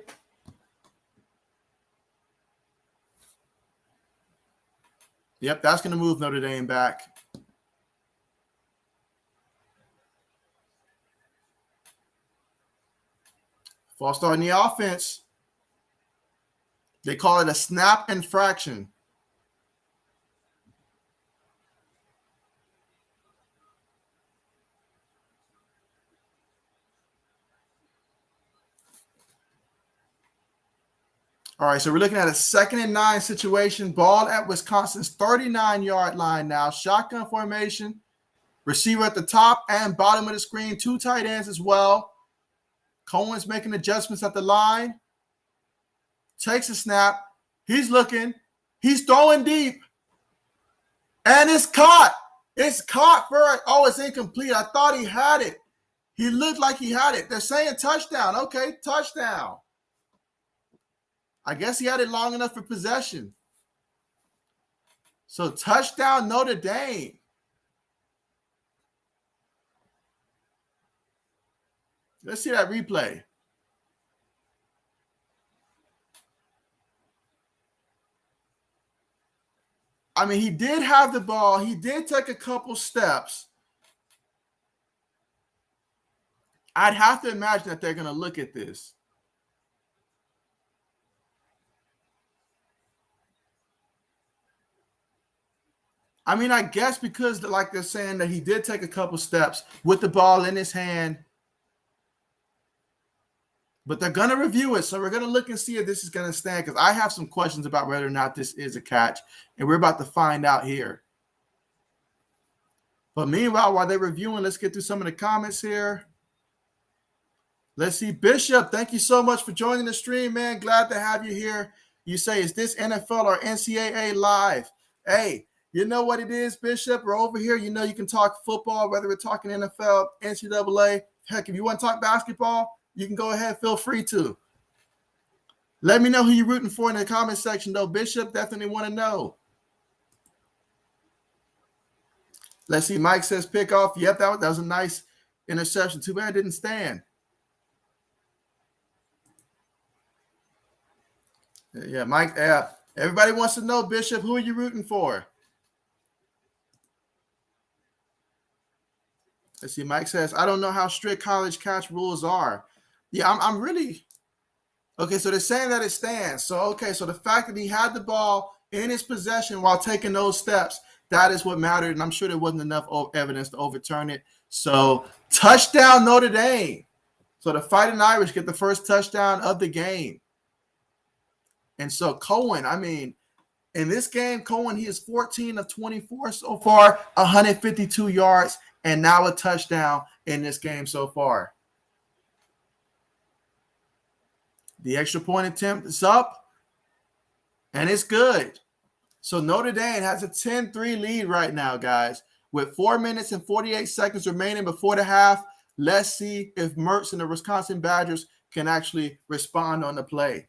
Yep, that's going to move Notre Dame back. False start in the offense. They call it a snap infraction. All right, so we're looking at a 2nd and 9 situation. Ball at Wisconsin's 39-yard line now. Shotgun formation. Receiver at the top and bottom of the screen. 2 tight ends as well. Cohen's making adjustments at the line. Takes a snap. He's looking. He's throwing deep. And it's caught. It's caught for, oh, it's incomplete. I thought he had it. He looked like he had it. They're saying touchdown. Okay, touchdown. I guess he had it long enough for possession. So touchdown Notre Dame. Let's see that replay. I mean, he did have the ball. He did take a couple steps. I'd have to imagine that they're going to look at this. I mean, I guess because like they're saying that he did take a couple steps with the ball in his hand. But they're going to review it. So we're going to look and see if this is going to stand, because I have some questions about whether or not this is a catch. And we're about to find out here. But meanwhile, while they're reviewing, let's get through some of the comments here. Let's see. Bishop, thank you so much for joining the stream, man. Glad to have you here. You say, is this NFL or NCAA live? Hey, you know what it is, Bishop? We're over here. You know you can talk football, whether we're talking NFL, NCAA. Heck, if you want to talk basketball, you can go ahead. Feel free to. Let me know who you're rooting for in the comment section, though. Bishop, definitely want to know. Let's see. Mike says pick off. Yep, that was a nice interception. Too bad it didn't stand. Yeah, Mike. Everybody wants to know, Bishop, who are you rooting for? Let's see. Mike says, I don't know how strict college catch rules are. Yeah, I'm really – okay, so they're saying that it stands. So, okay, so the fact that he had the ball in his possession while taking those steps, that is what mattered, and I'm sure there wasn't enough evidence to overturn it. So, touchdown Notre Dame. So, the Fighting Irish get the first touchdown of the game. And so, Cohen, I mean, in this game, Cohen, he is 14 of 24 so far, 152 yards, and now a touchdown in this game so far. The extra point attempt is up, and it's good. So Notre Dame has a 10-3 lead right now, guys. With 4 minutes and 48 seconds remaining before the half, let's see if Mertz and the Wisconsin Badgers can actually respond on the play.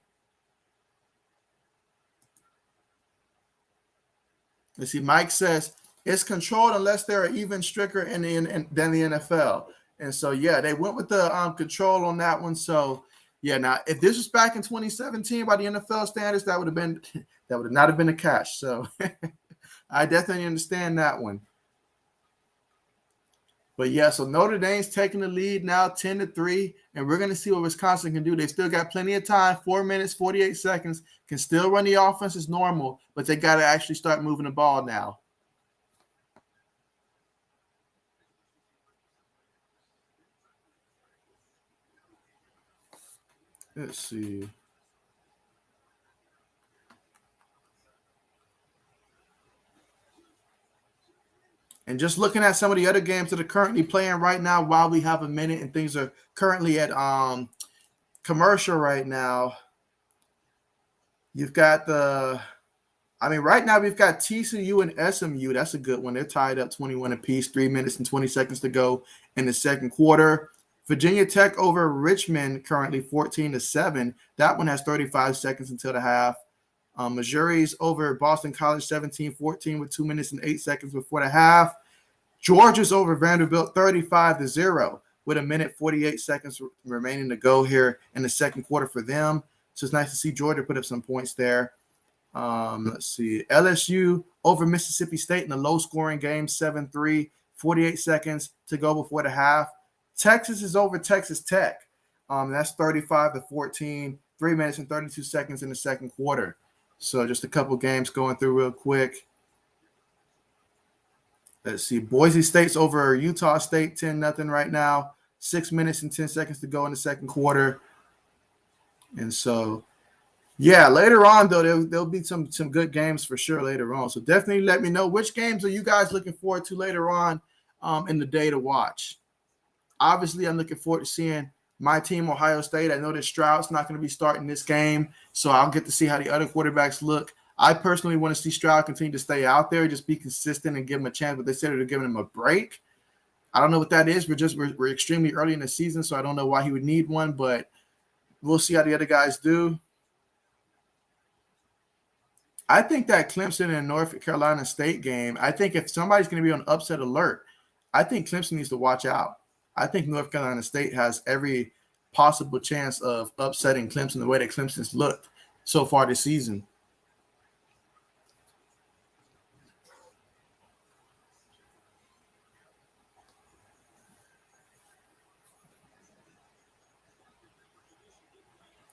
Let's see, Mike says, it's controlled unless they're even stricter than the NFL. And so, yeah, they went with the control on that one. So, yeah, now if this was back in 2017 by the NFL standards, that would not have been a catch. So I definitely understand that one. But yeah, so Notre Dame's taking the lead now 10-3, and we're going to see what Wisconsin can do. They still got plenty of time, 4 minutes, 48 seconds, can still run the offense as normal, but they got to actually start moving the ball now. Let's see. And just looking at some of the other games that are currently playing right now while we have a minute and things are currently at commercial right now. You've got right now we've got TCU and SMU. That's a good one. They're tied up 21 apiece, 3 minutes and 20 seconds to go in the second quarter. Virginia Tech over Richmond currently 14-7. That one has 35 seconds until the half. Missouri's over Boston College 17-14 with 2 minutes and 8 seconds before the half. Georgia's over Vanderbilt 35-0 with 1 minute 48 seconds remaining to go here in the second quarter for them. So it's nice to see Georgia put up some points there. Let's see. LSU over Mississippi State in a low-scoring game, 7-3, 48 seconds to go before the half. Texas is over Texas Tech. That's 35-14, 3 minutes and 32 seconds in the second quarter. So just a couple games going through real quick. Let's see. Boise State's over Utah State 10-0 right now. 6 minutes and 10 seconds to go in the second quarter. And so, yeah, later on, though, there'll be some good games for sure later on. So definitely let me know which games are you guys looking forward to later on in the day to watch. Obviously, I'm looking forward to seeing my team, Ohio State. I know that Stroud's not going to be starting this game, so I'll get to see how the other quarterbacks look. I personally want to see Stroud continue to stay out there, just be consistent and give him a chance, but they said they're giving him a break. I don't know what that is. We're extremely early in the season, so I don't know why he would need one, but we'll see how the other guys do. I think that Clemson and North Carolina State game, I think if somebody's going to be on upset alert, I think Clemson needs to watch out. I think North Carolina State has every possible chance of upsetting Clemson the way that Clemson's looked so far this season.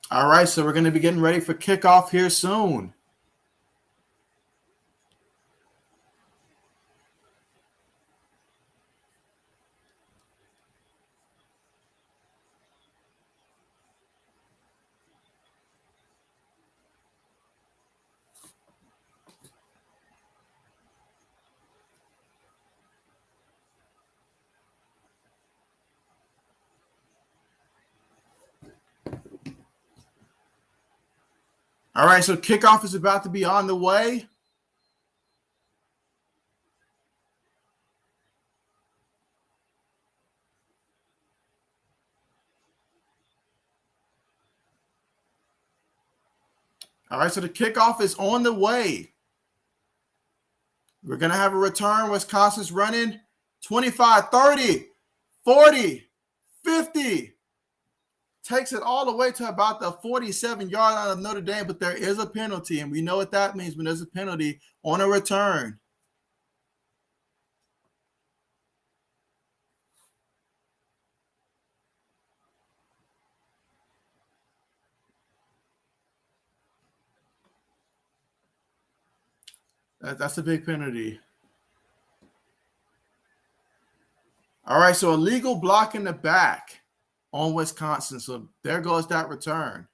All right, so we're going to be getting ready for kickoff here soon. All right, so kickoff is about to be on the way. All right, so the kickoff is on the way. We're going to have a return. Wisconsin's running 25, 30, 40, 50. Takes it all the way to about the 47-yard line of Notre Dame, but there is a penalty, and we know what that means when there's a penalty on a return. That's a big penalty. All right, so illegal block in the back on Wisconsin. So there goes that return.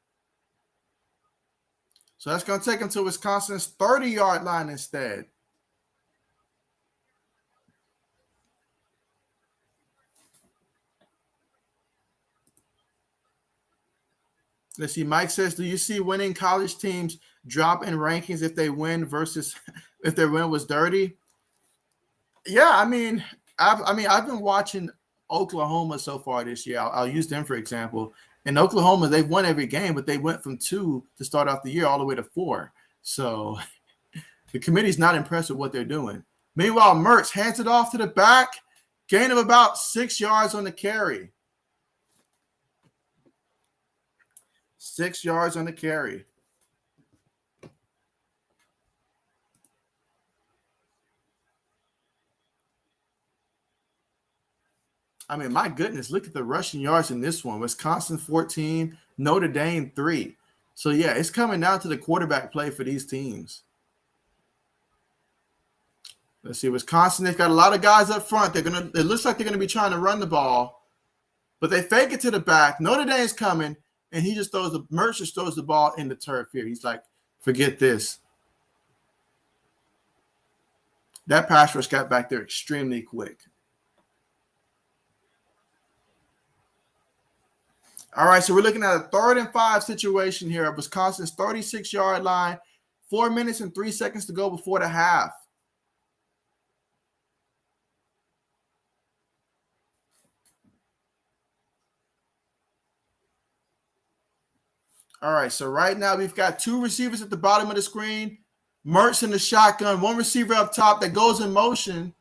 So that's going to take him to Wisconsin's 30-yard line instead. Let's see. Mike says, do you see winning college teams drop in rankings if they win versus if their win was dirty? Yeah, I mean, I've been watching Oklahoma so far this year. I'll use them for example. In Oklahoma, they've won every game, but they went from 2 to start off the year all the way to 4. So the committee's not impressed with what they're doing. Meanwhile, Mertz hands it off to the back, gain of about 6 yards on the carry. 6 yards on the carry. I mean, my goodness, look at the rushing yards in this one. Wisconsin 14, Notre Dame 3. So, yeah, it's coming down to the quarterback play for these teams. Let's see. Wisconsin, they've got a lot of guys up front. It looks like they're going to be trying to run the ball, but they fake it to the back. Notre Dame's coming, and Mertz just throws the ball in the turf here. He's like, forget this. That pass rush got back there extremely quick. All right, so we're looking at a 3rd and 5 situation here at Wisconsin's 36-yard line. 4 minutes and 3 seconds to go before the half. All right, so right now we've got 2 receivers at the bottom of the screen. Mertz in the shotgun, 1 receiver up top that goes in motion.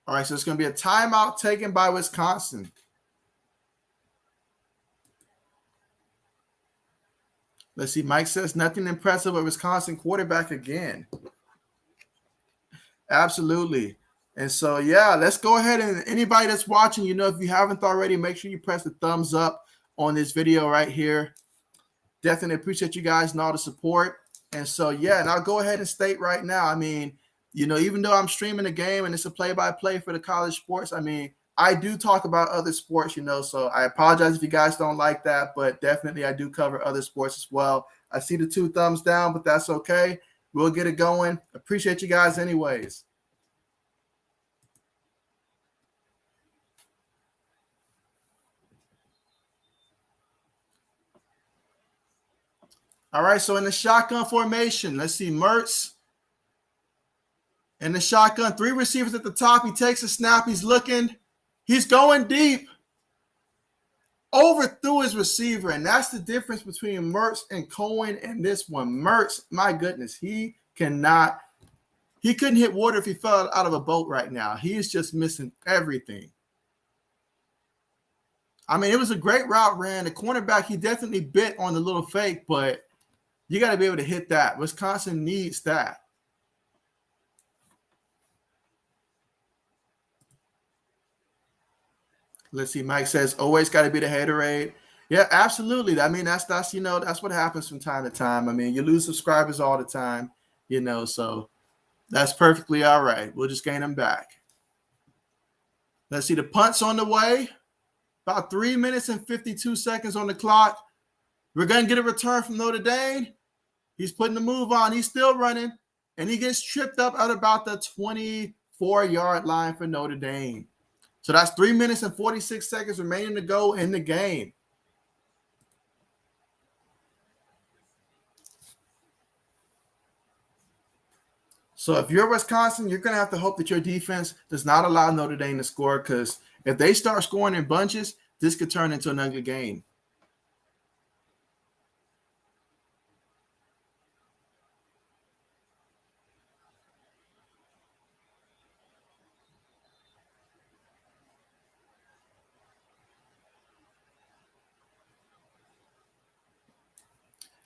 All right, so it's going to be a timeout taken by Wisconsin. Let's see. Mike says nothing impressive with Wisconsin quarterback again. Absolutely. And so, yeah, let's go ahead and anybody that's watching, if you haven't already, make sure you press the thumbs up on this video right here. Definitely appreciate you guys and all the support. And so, yeah, and I'll go ahead and state right now, even though I'm streaming the game and it's a play-by-play for the college sports, I do talk about other sports, so I apologize if you guys don't like that, but definitely I do cover other sports as well. I see the 2 thumbs down, but that's okay. We'll get it going. Appreciate you guys anyways. All right, so in the shotgun formation, let's see Mertz. In the shotgun, 3 receivers at the top. He takes a snap. He's looking. He's going deep. Overthrew his receiver, and that's the difference between Mertz and Cohen and this one. Mertz, my goodness, he couldn't hit water if he fell out of a boat right now. He is just missing everything. I mean, it was a great route ran. The cornerback, he definitely bit on the little fake, but you got to be able to hit that. Wisconsin needs that. Let's see. Mike says, always got to be the haterade. Yeah, absolutely. I mean, that's what happens from time to time. I mean, you lose subscribers all the time, so that's perfectly all right. We'll just gain them back. Let's see. The punt's on the way. About 3 minutes and 52 seconds on the clock. We're going to get a return from Notre Dame. He's putting the move on. He's still running, and he gets tripped up at about the 24-yard line for Notre Dame. So that's 3 minutes and 46 seconds remaining to go in the game. So if you're Wisconsin, you're going to have to hope that your defense does not allow Notre Dame to score, because if they start scoring in bunches, this could turn into an ugly game.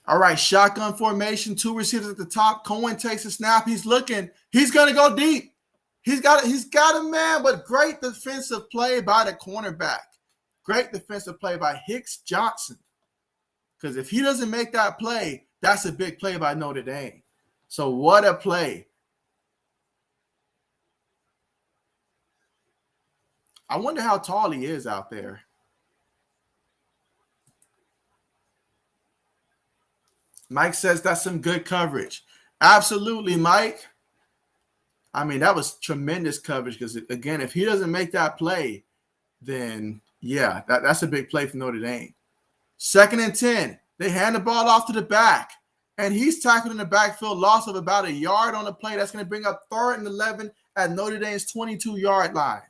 All right, shotgun formation, 2 receivers at the top. Cohen takes a snap. He's looking. He's going to go deep. He's got a man, but great defensive play by the cornerback. Great defensive play by Hicks Johnson. Because if he doesn't make that play, that's a big play by Notre Dame. So what a play. I wonder how tall he is out there. Mike says that's some good coverage. Absolutely, Mike. I mean, that was tremendous coverage, because, again, if he doesn't make that play, then, yeah, that's a big play for Notre Dame. 2nd and 10. They hand the ball off to the back, and he's tackled in the backfield, loss of about a yard on the play. That's going to bring up 3rd and 11 at Notre Dame's 22-yard line.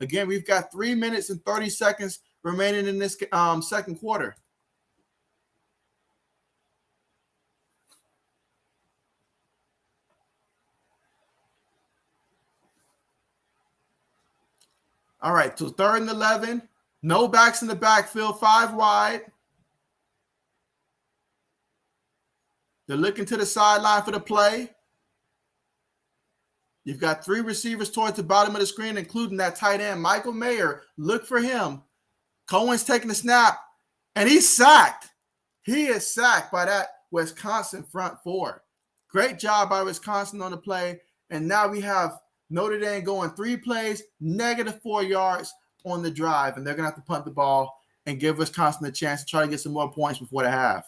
Again, we've got 3 minutes and 30 seconds remaining in this second quarter. All right, so 3rd and 11. No backs in the backfield, 5 wide. They're looking to the sideline for the play. You've got 3 receivers towards the bottom of the screen, including that tight end, Michael Mayer. Look for him. Cohen's taking the snap, and he's sacked. He is sacked by that Wisconsin front 4. Great job by Wisconsin on the play, and now we have Notre Dame going 3 plays, -4 yards on the drive, and they're going to have to punt the ball and give Wisconsin a chance to try to get some more points before the half.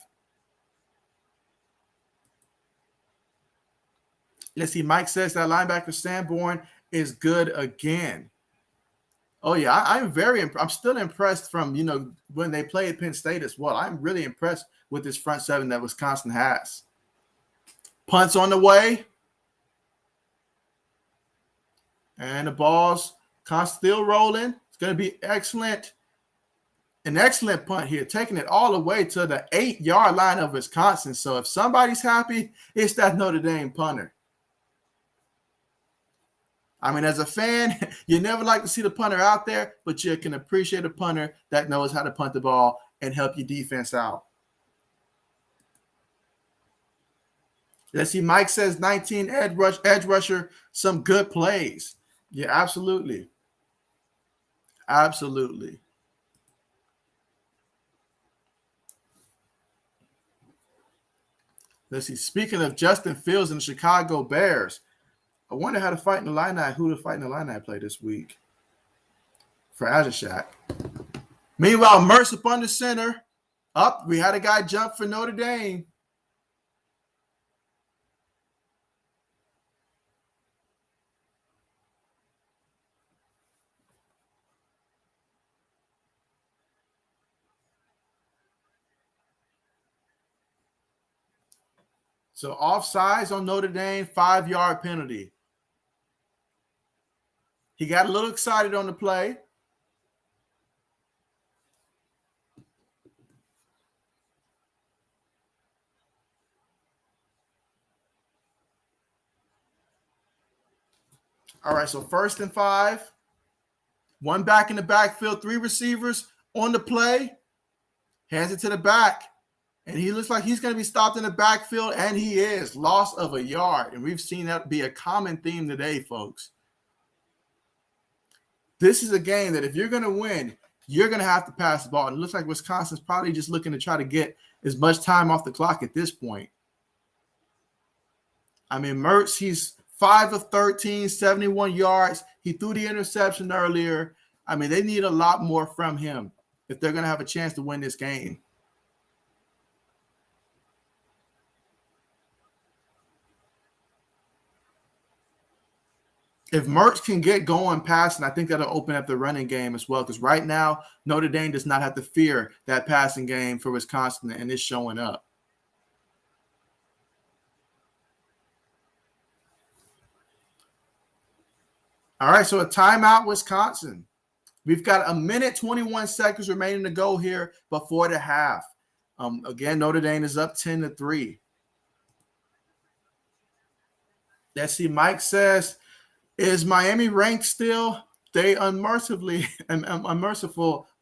Let's see. Mike says that linebacker Sanborn is good again. Oh, yeah. I'm still impressed from, when they played Penn State as well. I'm really impressed with this front 7 that Wisconsin has. Punts on the way. And the ball's still rolling. It's going to be excellent. An excellent punt here, taking it all the way to the 8-yard line of Wisconsin. So if somebody's happy, it's that Notre Dame punter. I mean, as a fan, you never like to see the punter out there, but you can appreciate a punter that knows how to punt the ball and help your defense out. Let's see. Mike says 19 edge rusher, some good plays. Yeah, absolutely. Absolutely. Let's see. Speaking of Justin Fields and the Chicago Bears, I wonder who the Fighting Illini play this week for Azashak. Meanwhile, Mertz up under center. Up, we had a guy jump for Notre Dame. So offsides on Notre Dame, 5-yard penalty. He got a little excited on the play. All right, so 1st and 5. One back in the backfield, 3 receivers on the play. Hands it to the back. And he looks like he's going to be stopped in the backfield, and he is. Loss of a yard. And we've seen that be a common theme today, folks. This is a game that if you're going to win, you're going to have to pass the ball. And it looks like Wisconsin's probably just looking to try to get as much time off the clock at this point. I mean, Mertz, he's 5 of 13, 71 yards. He threw the interception earlier. I mean, they need a lot more from him if they're going to have a chance to win this game. If Mertz can get going passing, I think that'll open up the running game as well. Because right now, Notre Dame does not have to fear that passing game for Wisconsin, and it's showing up. All right, so a timeout, Wisconsin. We've got 1 minute, 21 seconds remaining to go here before the half. Again, Notre Dame is up 10-3. Let's see. Mike says, is Miami ranked still? They unmerciful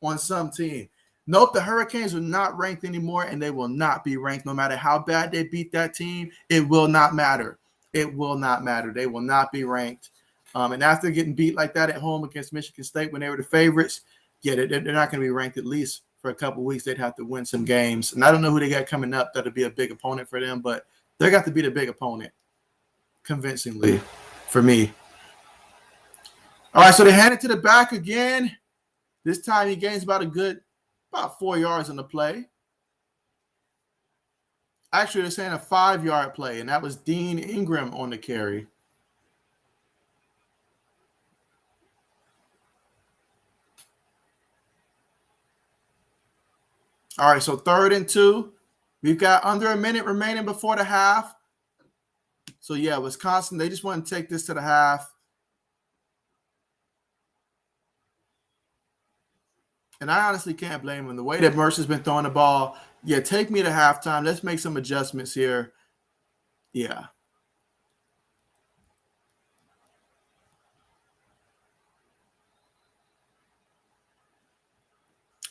on some team. Nope, the Hurricanes are not ranked anymore, and they will not be ranked no matter how bad they beat that team. It will not matter. It will not matter. They will not be ranked. And after getting beat like that at home against Michigan State when they were the favorites, yeah, they're not going to be ranked at least for a couple of weeks. They'd have to win some games. And I don't know who they got coming up that'll be a big opponent for them, but they got to be the big opponent convincingly for me. All right, so they hand it to the back again. This time he gains about 4 yards on the play. Actually, they're saying a 5-yard play, and that was Dean Ingram on the carry. All right, so 3rd and 2. We've got under 1 minute remaining before the half. So, yeah, Wisconsin, they just want to take this to the half. And I honestly can't blame him. The way that Mercer's been throwing the ball, yeah, take me to halftime. Let's make some adjustments here. Yeah.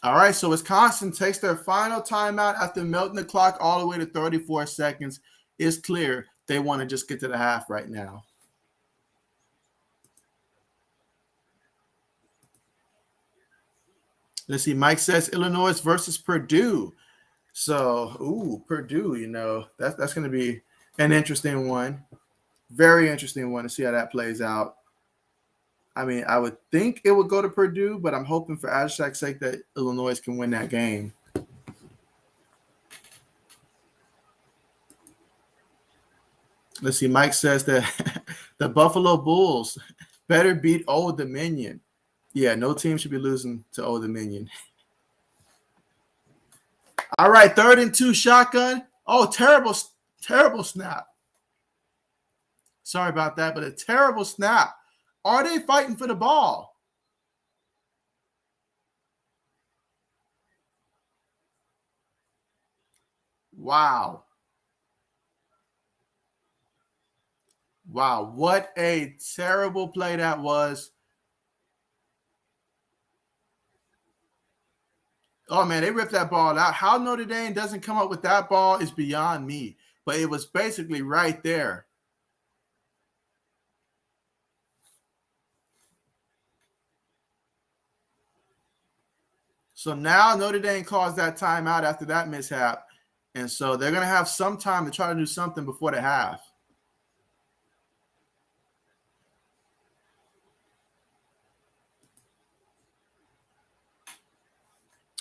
All right, so Wisconsin takes their final timeout after melting the clock all the way to 34 seconds. It's clear they want to just get to the half right now. Let's see. Mike says Illinois versus Purdue. So, Purdue, that's going to be an interesting one. Very interesting one to see how that plays out. I mean, I would think it would go to Purdue, but I'm hoping for Aztec's sake that Illinois can win that game. Let's see. Mike says that the Buffalo Bulls better beat Old Dominion. Yeah, no team should be losing to Old Dominion. All right, 3rd and 2 shotgun. Oh, terrible snap. Sorry about that, but a terrible snap. Are they fighting for the ball? Wow. Wow, what a terrible play that was. Oh, man, they ripped that ball out. How Notre Dame doesn't come up with that ball is beyond me. But it was basically right there. So now Notre Dame calls that timeout after that mishap. And so they're going to have some time to try to do something before the half.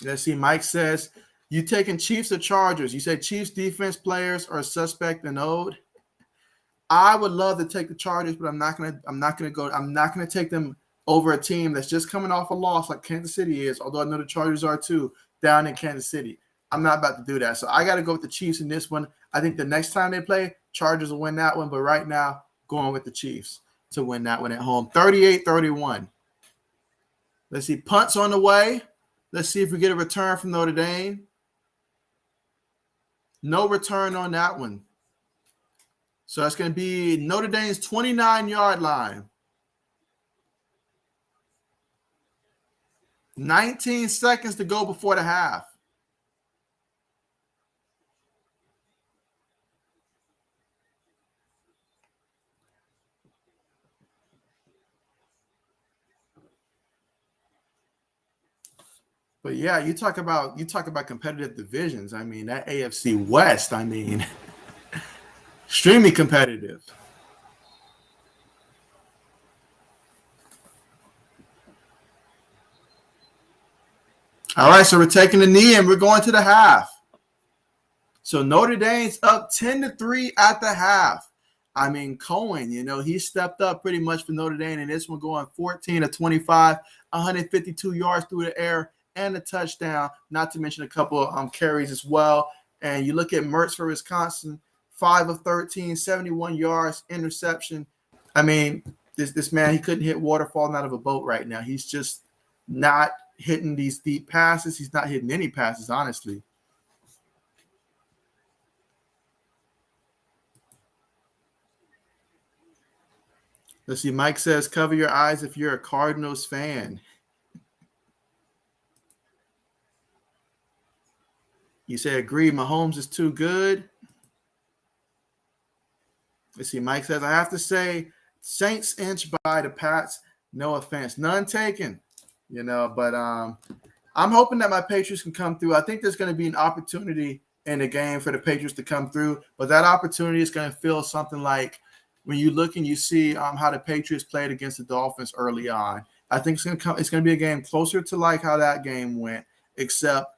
Let's see. Mike says, you taking Chiefs or Chargers? You said Chiefs defense players are suspect and owed. I would love to take the Chargers, but I'm not gonna take them over a team that's just coming off a loss like Kansas City is, although I know the Chargers are too, down in Kansas City. I'm not about to do that. So I got to go with the Chiefs in this one. I think the next time they play, Chargers will win that one. But right now, going with the Chiefs to win that one at home. 38-31. Let's see. Punts on the way. Let's see if we get a return from Notre Dame. No return on that one. So that's going to be Notre Dame's 29-yard line. 19 seconds to go before the half. But yeah, you talk about competitive divisions. I mean, that AFC West, I mean, extremely competitive. All right, so we're taking the knee and we're going to the half. So Notre Dame's up 10-3 at the half. I mean, Cohen, he stepped up pretty much for Notre Dame in this one, going 14-25, 152 yards through the air and a touchdown, not to mention a couple of carries as well. And you look at Mertz for Wisconsin, 5 of 13, 71 yards, interception. I mean, this man, he couldn't hit water falling out of a boat right now. He's just not hitting these deep passes. He's not hitting any passes, honestly. Let's see. Mike says, cover your eyes if you're a Cardinals fan. You say, agree, Mahomes is too good. Let's see. Mike says, I have to say, Saints inch by the Pats. No offense. None taken. But I'm hoping that my Patriots can come through. I think there's going to be an opportunity in the game for the Patriots to come through. But that opportunity is going to feel something like when you look and you see how the Patriots played against the Dolphins early on. I think it's going to be a game closer to like how that game went, except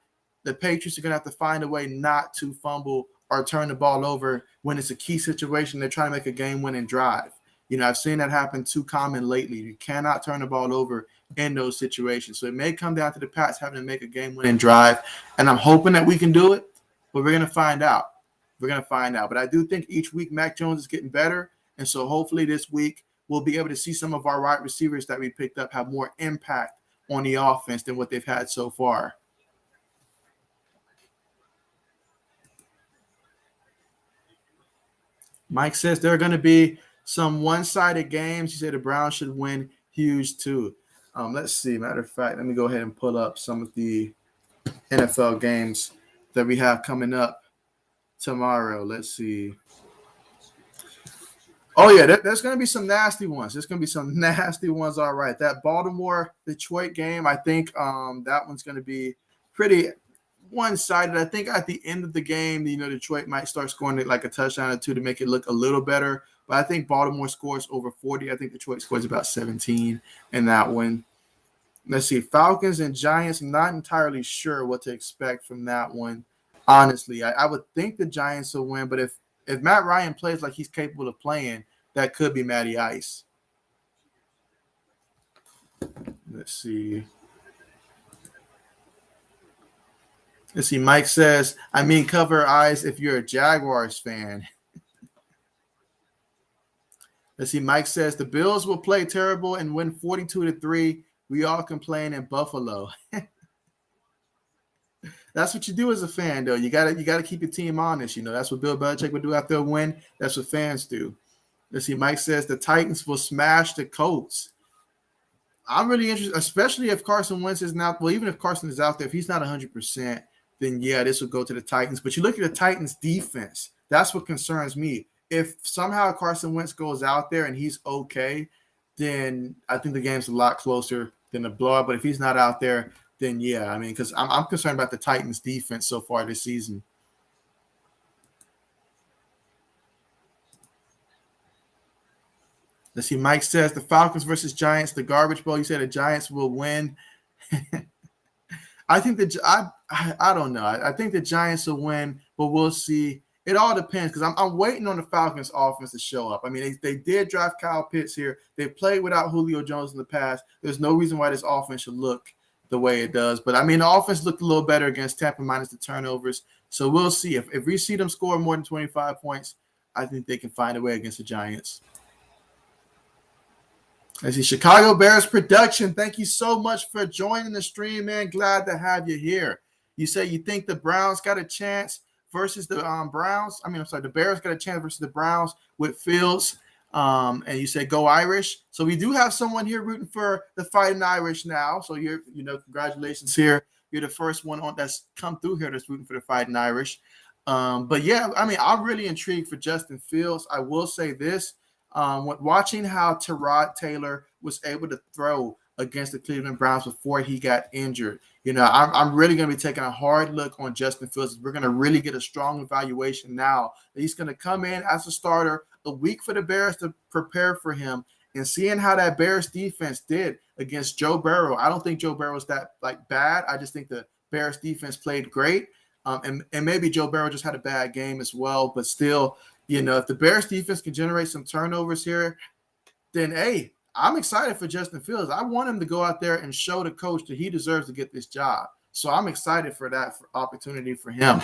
the Patriots are going to have to find a way not to fumble or turn the ball over when it's a key situation. They're trying to make a game-winning drive. I've seen that happen too common lately. You cannot turn the ball over in those situations. So it may come down to the Pats having to make a game-winning drive, and I'm hoping that we can do it, but we're going to find out. But I do think each week Mac Jones is getting better, and so hopefully this week we'll be able to see some of our wide receivers that we picked up have more impact on the offense than what they've had so far. Mike says there are going to be some one-sided games. He said the Browns should win huge too. Let's see. Matter of fact, let me go ahead and pull up some of the NFL games that we have coming up tomorrow. Let's see. Oh, yeah, there's going to be some nasty ones. All right. That Baltimore-Detroit game, I think that one's going to be pretty one-sided. I think at the end of the game, Detroit might start scoring like a touchdown or two to make it look a little better. But I think Baltimore scores over 40. I think Detroit scores about 17 in that one. Let's see. Falcons and Giants. I'm not entirely sure what to expect from that one. Honestly, I would think the Giants will win. But if Matt Ryan plays like he's capable of playing, that could be Matty Ice. Let's see. Mike says, cover eyes if you're a Jaguars fan. Mike says, the Bills will play terrible and win 42-3. We all complain in Buffalo. That's what you do as a fan, though. You gotta keep your team honest. That's what Bill Belichick would do after a win. That's what fans do. Mike says the Titans will smash the Colts. I'm really interested, especially if Carson Wentz is not. Well, even if Carson is out there, if he's not 100%, then yeah, this will go to the Titans. But you look at the Titans' defense. That's what concerns me. If somehow Carson Wentz goes out there and he's okay, then I think the game's a lot closer than a blowout. But if he's not out there, then yeah, because I'm concerned about the Titans' defense so far this season. Let's see. Mike says the Falcons versus Giants, the garbage bowl. You said the Giants will win. I think I don't know. I think the Giants will win, but we'll see. It all depends because I'm waiting on the Falcons offense to show up. They did draft Kyle Pitts here. They've played without Julio Jones in the past. There's no reason why this offense should look the way it does. But, I mean, the offense looked a little better against Tampa minus the turnovers. So we'll see. If we see them score more than 25 points, I think they can find a way against the Giants. Let's see, Chicago Bears production. Thank you so much for joining the stream, man. Glad to have you here. You say you think the Browns got a chance versus the the Bears got a chance versus the Browns with Fields. And you say go Irish. So we do have someone here rooting for the Fighting Irish now. So congratulations here. You're the first one that's come through here that's rooting for the Fighting Irish. But yeah, I mean, I'm really intrigued for Justin Fields. I will say this. Watching how Tyrod Taylor was able to throw against the Cleveland Browns before he got injured, I'm really going to be taking a hard look on Justin Fields. We're going to really get a strong evaluation now that he's going to come in as a starter a week for the Bears to prepare for him, and seeing how that Bears defense did against Joe Burrow. I don't think Joe Burrow was that bad. I just think the Bears defense played great. And maybe Joe Burrow just had a bad game as well, but still, if the Bears defense can generate some turnovers here, then, hey, I'm excited for Justin Fields. I want him to go out there and show the coach that he deserves to get this job. So I'm excited for that opportunity for him.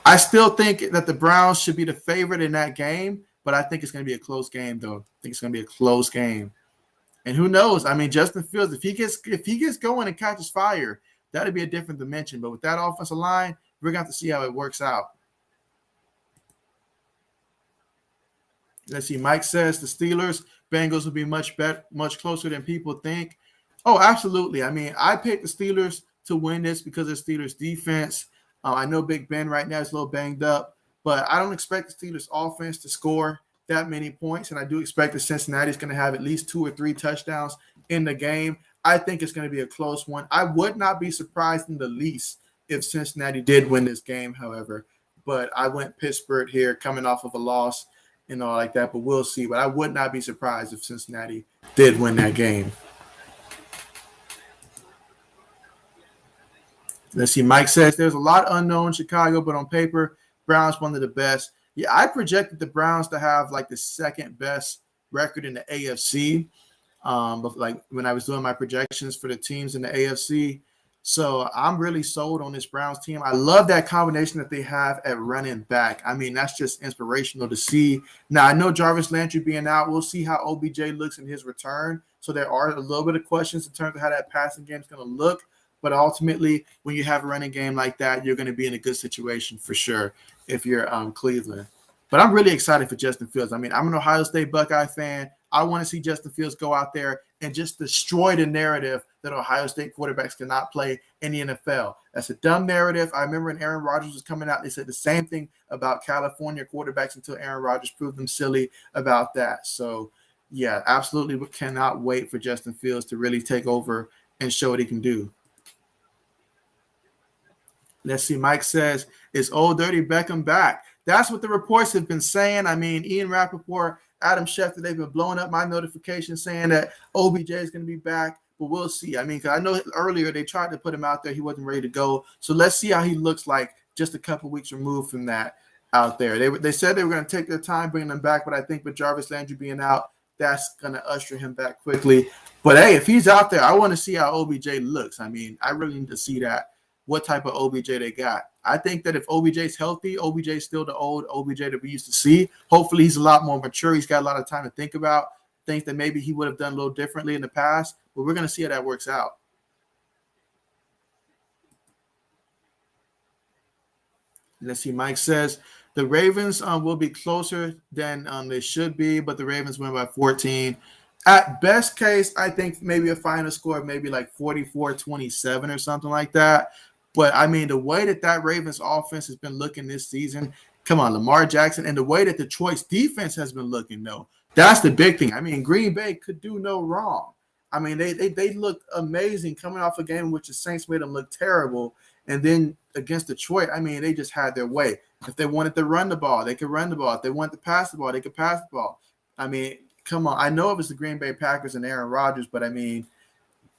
I still think that the Browns should be the favorite in that game, but I think it's going to be a close game, though. I think it's going to be a close game. And who knows? I mean, Justin Fields, if he gets going and catches fire, that'd be a different dimension. But with that offensive line, we're going to have to see how it works out. Let's see. Mike says the Steelers, Bengals will be much closer than people think. Oh, absolutely. I mean, I picked the Steelers to win this because of the Steelers' defense. I know Big Ben right now is a little banged up, but I don't expect the Steelers' offense to score that many points, and I do expect that Cincinnati is going to have at least 2 or 3 touchdowns in the game. I think it's going to be a close one. I would not be surprised in the least if Cincinnati did win this game, however, but I went Pittsburgh here coming off of a loss and all like that, but we'll see. But I would not be surprised if Cincinnati did win that game. Let's see. Mike says there's a lot unknown in Chicago, but on paper, Browns one of the best. Yeah, I projected the Browns to have the second best record in the AFC. But when I was doing my projections for the teams in the AFC. So I'm really sold on this Browns team. I love that combination that they have at running back. I mean, that's just inspirational to see. Now, I know Jarvis Landry being out. We'll see how OBJ looks in his return. So there are a little bit of questions in terms of how that passing game is going to look. But ultimately, when you have a running game like that, you're going to be in a good situation for sure if you're Cleveland. But I'm really excited for Justin Fields. I mean, I'm an Ohio State Buckeye fan. I want to see Justin Fields go out there and just destroy the narrative that Ohio State quarterbacks cannot play in the NFL. That's a dumb narrative. I remember when Aaron Rodgers was coming out, they said the same thing about California quarterbacks until Aaron Rodgers proved them silly about that. So, yeah, absolutely cannot wait for Justin Fields to really take over and show what he can do. Let's see. Mike says, is Old Dirty Beckham back? That's what the reports have been saying. I mean, Ian Rappaport, Adam Schefter, they've been blowing up my notifications saying that OBJ is going to be back, but we'll see. I mean, 'cause I know earlier they tried to put him out there. He wasn't ready to go. So let's see how he looks like just a couple weeks removed from that out there. They said they were going to take their time bringing him back, but I think with Jarvis Landry being out, that's going to usher him back quickly. But, hey, if he's out there, I want to see how OBJ looks. I mean, I really need to see that, what type of OBJ they got. I think that if OBJ's healthy, OBJ's still the old OBJ that we used to see. Hopefully he's a lot more mature. He's got a lot of time to think about things that maybe he would have done a little differently in the past. But we're going to see how that works out. Let's see. Mike says the Ravens will be closer than they should be, but the Ravens win by 14. At best case, I think maybe a final score of maybe 44-27 or something like that. But, I mean, the way that Ravens offense has been looking this season, come on, Lamar Jackson, and the way that Detroit's defense has been looking, though, that's the big thing. I mean, Green Bay could do no wrong. I mean, they looked amazing coming off a game in which the Saints made them look terrible. And then against Detroit, I mean, they just had their way. If they wanted to run the ball, they could run the ball. If they wanted to pass the ball, they could pass the ball. I mean, come on. I know it was the Green Bay Packers and Aaron Rodgers, but, I mean,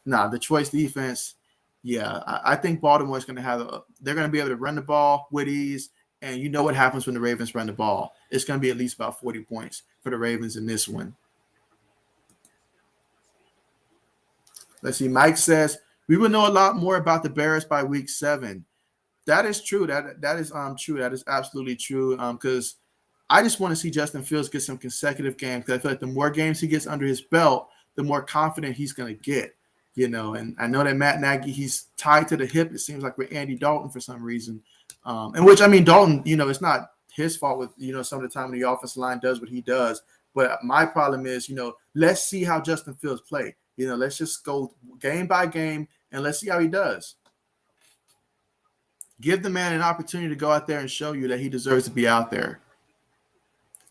Detroit's defense – yeah, I think Baltimore's going to they're going to be able to run the ball with ease, and you know what happens when the Ravens run the ball. It's going to be at least about 40 points for the Ravens in this one. Let's see. Mike says, We will know a lot more about the Bears by week 7. That is true. That is true. That is absolutely true. Because I just want to see Justin Fields get some consecutive games. Because I feel like the more games he gets under his belt, the more confident he's going to get. And I know that Matt Nagy, he's tied to the hip. It seems like with Andy Dalton for some reason. And which, I mean, Dalton, it's not his fault with, some of the time when the offensive line does what he does. But my problem is, let's see how Justin Fields play. Let's just go game by game and let's see how he does. Give the man an opportunity to go out there and show you that he deserves to be out there.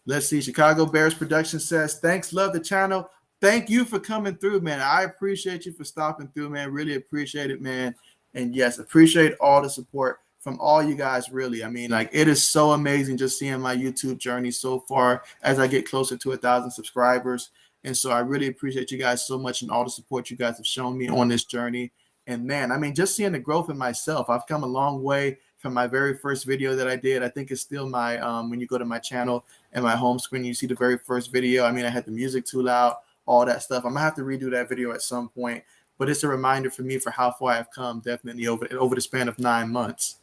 Let's see. Chicago Bears Production says, thanks, love the channel. Thank you for coming through, man. I appreciate you for stopping through, man. Really appreciate it, man. And yes, appreciate all the support from all you guys, really. I mean, like, it is so amazing just seeing my YouTube journey so far as I get closer to 1,000 subscribers. And so I really appreciate you guys so much and all the support you guys have shown me on this journey. And man, I mean, just seeing the growth in myself, I've come a long way from my very first video that I did. I think it's still my, when you go to my channel and my home screen, you see the very first video. I mean, I had the music too loud, all that stuff. I'm gonna have to redo that video at some point, but it's a reminder for me for how far I've come, definitely over the span of 9 months.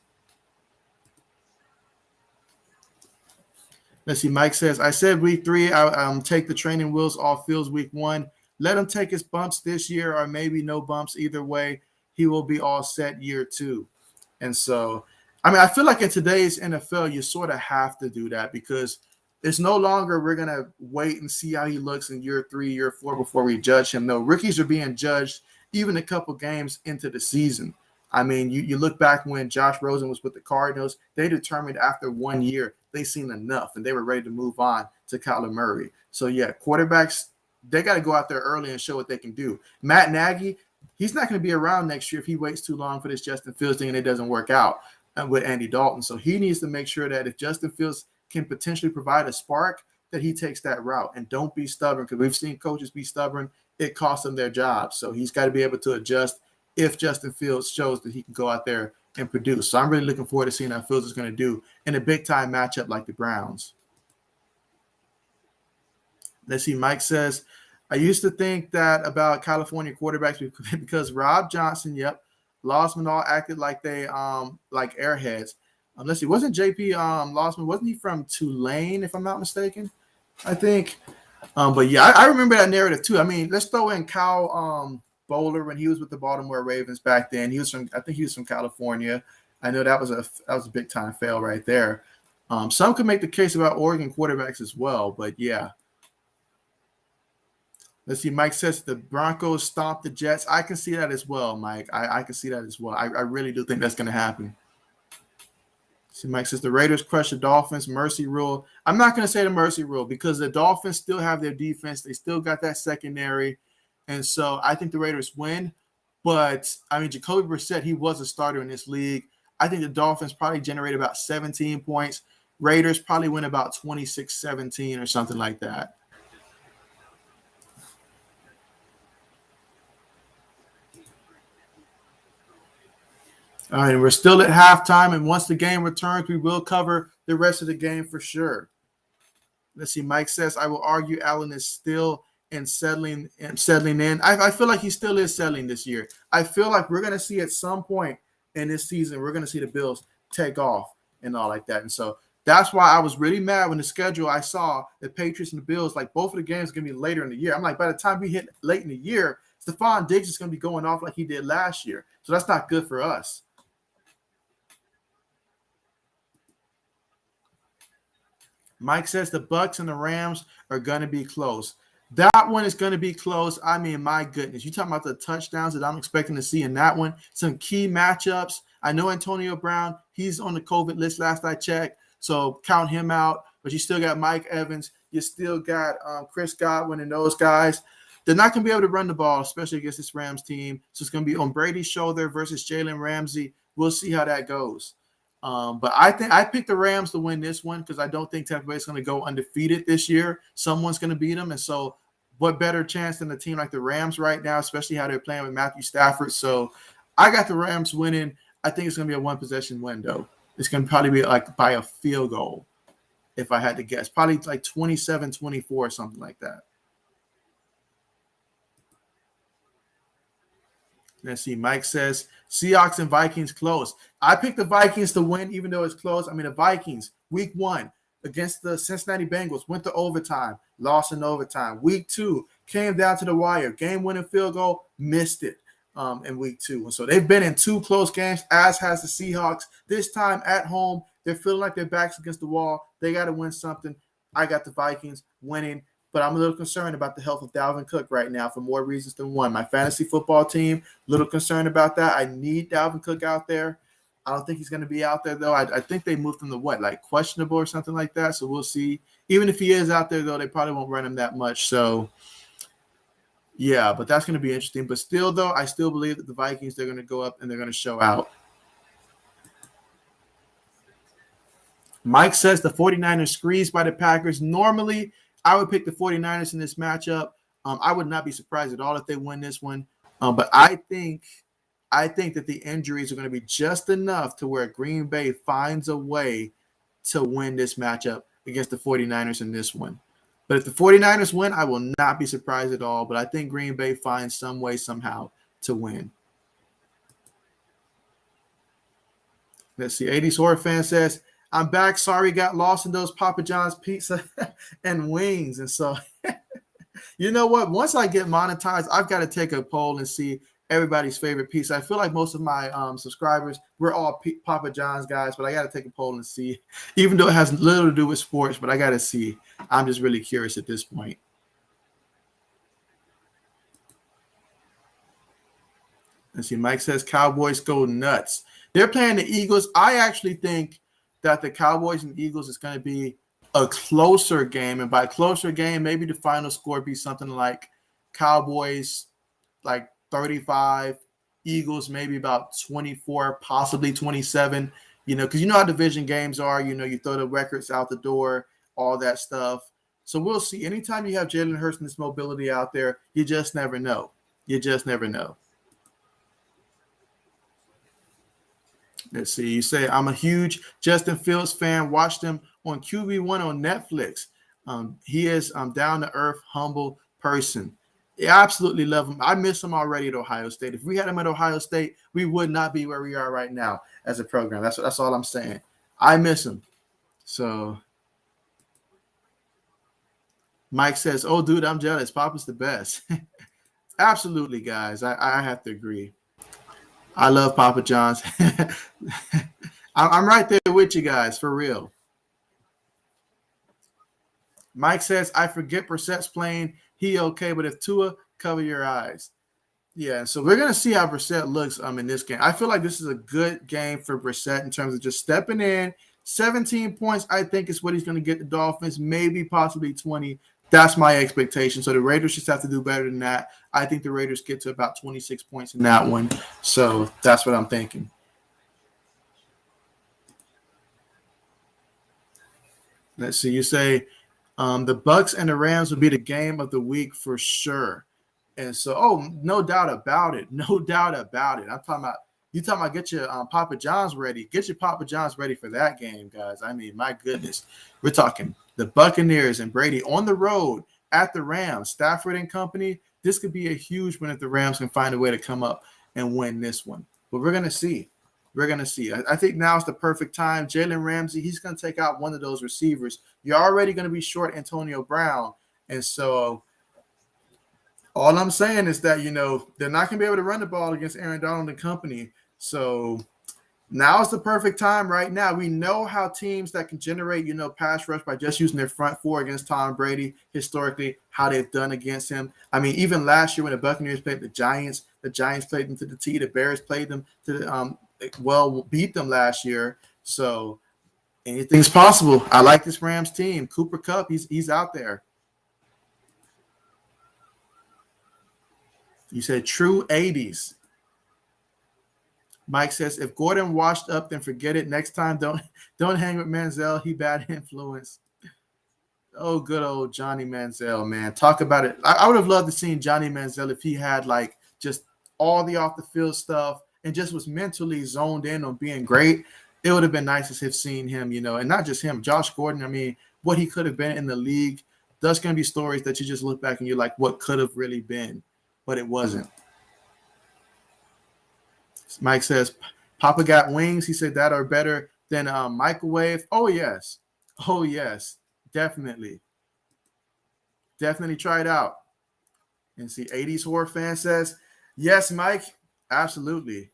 Let's see. Mike says, I said week 3, I take the training wheels off Fields week 1. Let him take his bumps this year, or maybe no bumps. Either way, he will be all set year 2. And so, I mean, I feel like in today's NFL, you sort of have to do that because it's no longer we're going to wait and see how he looks in year 3, year 4 before we judge him. No, rookies are being judged even a couple games into the season. I mean, you look back when Josh Rosen was with the Cardinals, they determined after 1 year they seen enough and they were ready to move on to Kyler Murray. So, yeah, quarterbacks, they got to go out there early and show what they can do. Matt Nagy, he's not going to be around next year if he waits too long for this Justin Fields thing and it doesn't work out with Andy Dalton. So he needs to make sure that if Justin Fields can potentially provide a spark, that he takes that route and don't be stubborn, because we've seen coaches be stubborn. It costs them their jobs. So he's got to be able to adjust if Justin Fields shows that he can go out there and produce. So I'm really looking forward to seeing how Fields is going to do in a big-time matchup like the Browns. Let's see. Mike says, I used to think that about California quarterbacks because Rob Johnson, Losman all acted like they like airheads. Let's see, wasn't JP Losman, wasn't he from Tulane, if I'm not mistaken? I think. But yeah, I remember that narrative too. I mean, let's throw in Kyle Bowler when he was with the Baltimore Ravens back then. I think he was from California. I know that was a big time fail right there. Some could make the case about Oregon quarterbacks as well, but yeah. Let's see. Mike says the Broncos stomped the Jets. I can see that as well, Mike. I can see that as well. I really do think that's going to happen. See, Mike says the Raiders crush the Dolphins. Mercy rule. I'm not going to say the mercy rule because the Dolphins still have their defense. They still got that secondary. And so I think the Raiders win. But, I mean, Jacoby Brissett, he was a starter in this league. I think the Dolphins probably generate about 17 points. Raiders probably win about 26-17 or something like that. All right, we're still at halftime, and once the game returns, we will cover the rest of the game for sure. Let's see. Mike says, I will argue Allen is still settling in. I feel like he still is settling this year. I feel like we're going to see at some point in this season, we're going to see the Bills take off and all like that. And so that's why I was really mad when the schedule I saw the Patriots and the Bills, like both of the games are going to be later in the year. I'm like, by the time we hit late in the year, Stephon Diggs is going to be going off like he did last year. So that's not good for us. Mike says the Bucks and the Rams are going to be close. That one is going to be close. I mean, my goodness. You're talking about the touchdowns that I'm expecting to see in that one. Some key matchups. I know Antonio Brown, he's on the COVID list last I checked, so count him out. But you still got Mike Evans. You still got Chris Godwin and those guys. They're not going to be able to run the ball, especially against this Rams team. So it's going to be on Brady's shoulder versus Jalen Ramsey. We'll see how that goes. But I think I picked the Rams to win this one because I don't think Tampa Bay is going to go undefeated this year. Someone's going to beat them. And so what better chance than a team like the Rams right now, especially how they're playing with Matthew Stafford. So I got the Rams winning. I think it's going to be a one-possession win, though. It's going to probably be like by a field goal, if I had to guess. Probably like 27-24 or something like that. Let's see. Mike says Seahawks and Vikings close. I picked the Vikings to win, even though it's close. I mean, the Vikings, week 1 against the Cincinnati Bengals, went to overtime, lost in overtime. Week 2 came down to the wire, game-winning field goal, missed it in week 2. And so they've been in 2 close games, as has the Seahawks. This time at home, they're feeling like their back's against the wall. They got to win something. I got the Vikings winning. But I'm a little concerned about the health of Dalvin Cook right now for more reasons than one. My fantasy football team, a little concerned about that. I need Dalvin Cook out there. I don't think he's going to be out there, though. I think they moved him to like questionable or something like that. So we'll see. Even if he is out there, though, they probably won't run him that much. So, yeah, but that's going to be interesting. But still, though, I still believe that the Vikings, they're going to go up and they're going to show out. Mike says the 49ers squeezed by the Packers. Normally, I would pick the 49ers in this matchup. I would not be surprised at all if they win this one. But I think that the injuries are going to be just enough to where Green Bay finds a way to win this matchup against the 49ers in this one. But if the 49ers win, I will not be surprised at all. But I think Green Bay finds some way somehow to win. Let's see. 80s Horror Fan says, I'm back. Sorry, got lost in those Papa John's pizza and wings. And so, you know what? Once I get monetized, I've got to take a poll and see everybody's favorite pizza. I feel like most of my subscribers, we're all Papa John's guys, but I got to take a poll and see, even though it has little to do with sports, but I got to see. I'm just really curious at this point. Let's see. Mike says Cowboys go nuts. They're playing the Eagles. I actually think that the Cowboys and Eagles is going to be a closer game. And by closer game, maybe the final score be something like Cowboys like 35, Eagles maybe about 24, possibly 27, because you know how division games are. You throw the records out the door, all that stuff. So we'll see. Anytime you have Jalen Hurts and this mobility out there, you just never know. You just never know. Let's see. You say, I'm a huge Justin Fields fan. Watched him on QB1 on Netflix. He is down-to-earth, humble person. I absolutely love him. I miss him already at Ohio State. If we had him at Ohio State, we would not be where we are right now as a program. That's all I'm saying. I miss him. So Mike says, oh, dude, I'm jealous. Papa's the best. Absolutely, guys. I have to agree. I love Papa John's. I'm right there with you guys, for real. Mike says, I forget Brissett's playing. He okay, but if Tua, cover your eyes. Yeah, so we're going to see how Brissett looks in this game. I feel like this is a good game for Brissett in terms of just stepping in. 17 points, I think, is what he's going to get the Dolphins, maybe possibly 20. That's my expectation. So the Raiders just have to do better than that. I think the Raiders get to about 26 points in that one. So that's what I'm thinking. Let's see. You say the Bucks and the Rams will be the game of the week for sure. And so, no doubt about it. No doubt about it. I'm talking about get your Papa John's ready. Get your Papa John's ready for that game, guys. I mean, my goodness. We're talking the Buccaneers and Brady on the road at the Rams, Stafford and company. This could be a huge win if the Rams can find a way to come up and win this one. But we're going to see. We're going to see. I think now is the perfect time. Jalen Ramsey, he's going to take out one of those receivers. You're already going to be short Antonio Brown. And so all I'm saying is that, they're not going to be able to run the ball against Aaron Donald and company. So now is the perfect time right now. We know how teams that can generate, pass rush by just using their front four against Tom Brady, historically, how they've done against him. I mean, even last year when the Buccaneers played the Giants played them to the T. The Bears played them to the beat them last year. So anything's possible. I like this Rams team. Cooper Kupp, he's out there. You said true 80s. Mike says, if Gordon washed up, then forget it. Next time, don't hang with Manziel. He bad influence. Oh, good old Johnny Manziel, man. Talk about it. I would have loved to see Johnny Manziel if he had just all the off the field stuff and just was mentally zoned in on being great. It would have been nice to have seen him, and not just him, Josh Gordon. I mean, what he could have been in the league. There's going to be stories that you just look back and you're like, what could have really been, but it wasn't. Mike says, Papa got wings. He said that are better than microwave. Oh, yes. Oh, yes. Definitely. Definitely try it out. And see, 80s horror fan says, yes, Mike. Absolutely.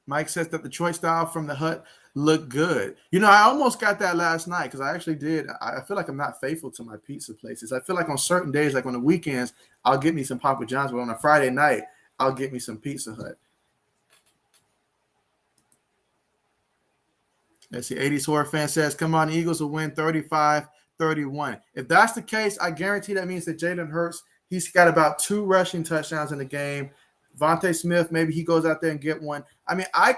Mike says that the Detroit style from the hut looked good. I almost got that last night because I actually did. I feel like I'm not faithful to my pizza places. I feel like on certain days, like on the weekends, I'll get me some Papa John's, but on a Friday night, I'll get me some Pizza Hut. Let's see. 80s horror fan says, come on, Eagles will win 35-31. If that's the case, I guarantee that means that Jalen Hurts, he's got about 2 rushing touchdowns in the game. Vontae Smith, maybe he goes out there and get one. I mean, I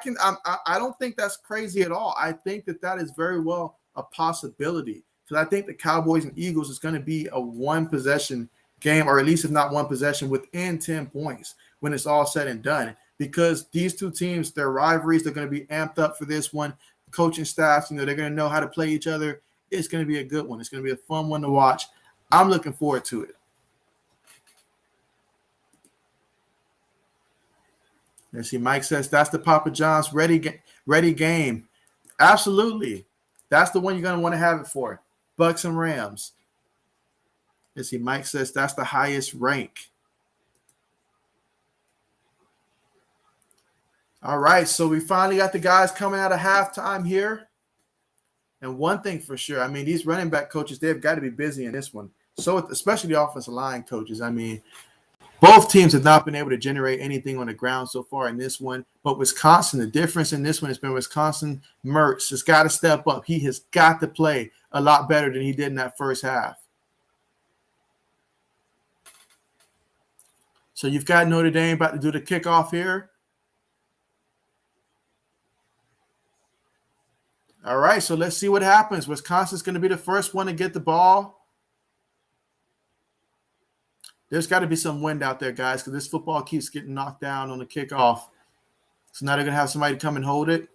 don't think that's crazy at all. I think that is very well a possibility because I think the Cowboys and Eagles is going to be a one-possession game, or at least if not one possession, within 10 points when it's all said and done. Because these two teams, their rivalries, they're going to be amped up for this one. Coaching staffs, they're going to know how to play each other. It's going to be a good one. It's going to be a fun one to watch. I'm looking forward to it. Let's see. Mike says that's the Papa John's ready game. Absolutely. That's the one you're going to want to have it for. Bucks and Rams. Let's see. Mike says that's the highest rank. All right. So we finally got the guys coming out of halftime here. And one thing for sure, I mean, these running back coaches, they've got to be busy in this one. So especially the offensive line coaches. I mean, both teams have not been able to generate anything on the ground so far in this one. But Wisconsin, the difference in this one has been Wisconsin. Mertz has got to step up. He has got to play a lot better than he did in that first half. So you've got Notre Dame about to do the kickoff here. All right, so let's see what happens. Wisconsin's going to be the first one to get the ball. There's got to be some wind out there, guys, because this football keeps getting knocked down on the kickoff. So now they're going to have somebody come and hold it.